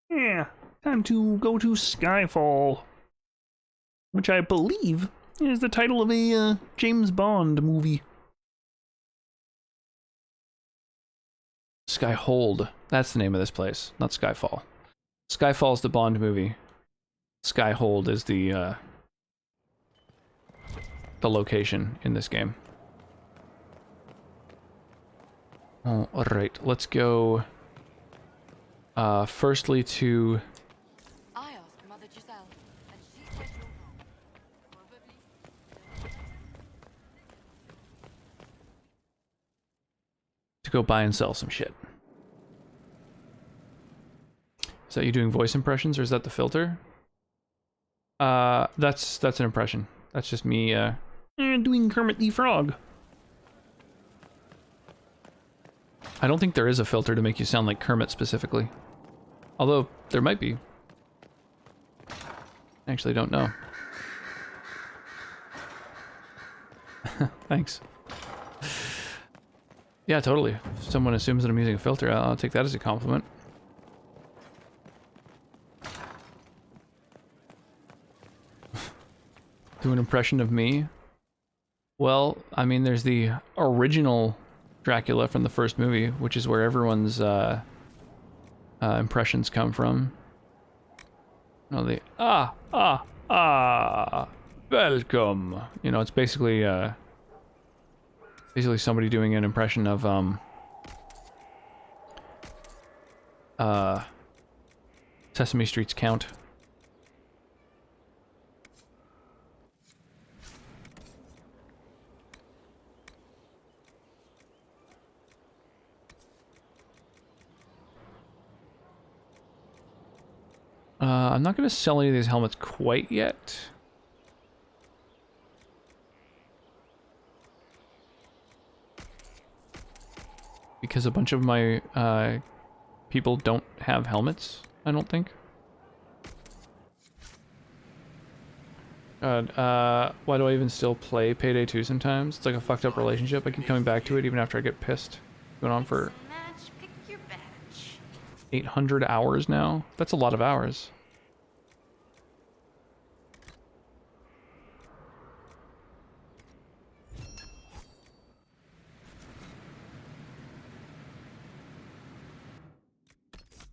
Yeah, time to go to Skyfall, which I believe is the title of a James Bond movie. Skyhold, that's the name of this place, not Skyfall. Skyfall is the Bond movie. Skyhold is the location in this game. Alright, let's go firstly to I asked Mother Giselle, and she said you're wrong. go buy and sell some shit. that you doing voice impressions, or is that the filter? That's an impression. That's just me doing Kermit the Frog. I don't think there is a filter to make you sound like Kermit specifically. Although, there might be. I actually don't know. Thanks. Yeah, totally. If someone assumes that I'm using a filter, I'll take that as a compliment. Do an impression of me? Well, I mean, there's the original Dracula from the first movie, which is where everyone's impressions come from. No, the welcome. You know, it's basically somebody doing an impression of Sesame Street's Count. I'm not going to sell any of these helmets quite yet. Because a bunch of my people don't have helmets, I don't think. God, why do I even still play Payday 2 sometimes? It's like a fucked up relationship. I keep coming back to it even after I get pissed. Going on for 800 hours now. That's a lot of hours.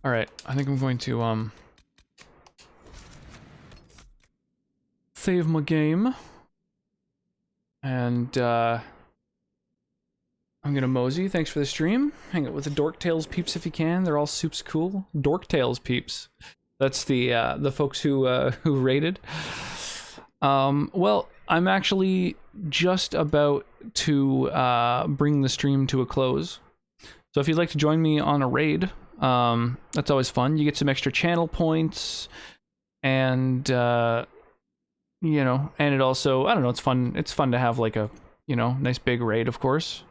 All right, I think I'm going to save my game, and I'm gonna mosey. Thanks for the stream. Hang out with the Dork Tales peeps if you can. They're all soups cool. Dork Tales peeps. That's the folks who raided. Well, I'm actually just about to bring the stream to a close. So if you'd like to join me on a raid, that's always fun. You get some extra channel points, and you know, and it also, I don't know, it's fun. It's fun to have like a, you know, nice big raid, of course.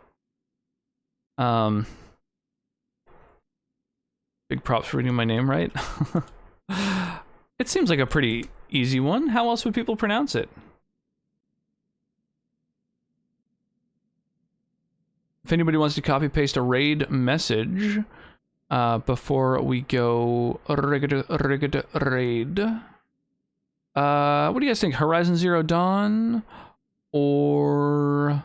Big props for reading my name right. It seems like a pretty easy one. How else would people pronounce it? If anybody wants to copy paste a raid message before we go raid. What do you guys think? Horizon Zero Dawn or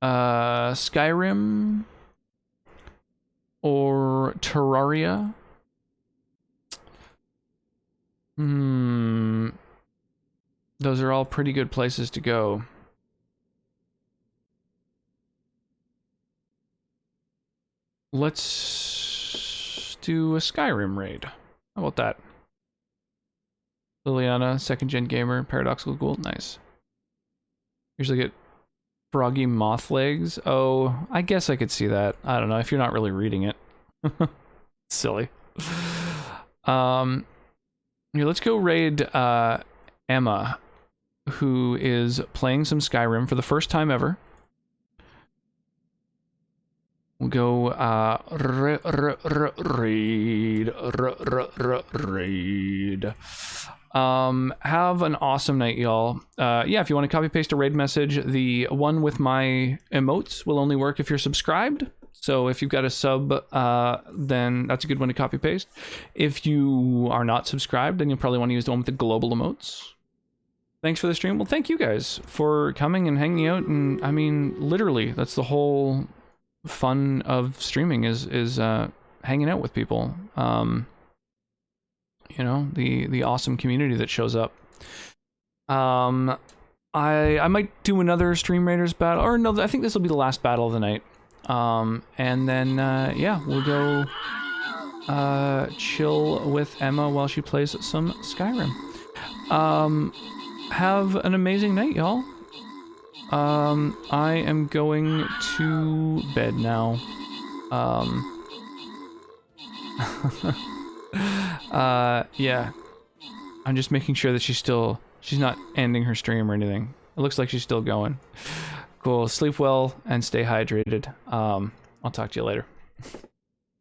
Skyrim or Terraria? Those are all pretty good places to go. Let's do a Skyrim raid. How about that? Liliana, second gen gamer, paradoxical ghoul, nice. Usually get froggy moth legs. Oh, I guess I could see that. I don't know if you're not really reading it. Silly. Here, let's go raid Emma, who is playing some Skyrim for the first time ever. We'll go raid. Have an awesome night, y'all. Yeah, if you want to copy paste a raid message, the one with my emotes will only work if you're subscribed. So if you've got a sub, then that's a good one to copy paste. If you are not subscribed, then you'll probably want to use the one with the global emotes. Thanks for the stream. Well, thank you guys for coming and hanging out. And I mean, literally, that's the whole fun of streaming is hanging out with people. You know, the awesome community that shows up. I might do another Stream Raiders battle, or no, I think this will be the last battle of the night. And then yeah, we'll go chill with Emma while she plays some Skyrim. Have an amazing night, y'all. I am going to bed now. Yeah. I'm just making sure that she's not ending her stream or anything. It looks like she's still going. Cool. Sleep well and stay hydrated. I'll talk to you later.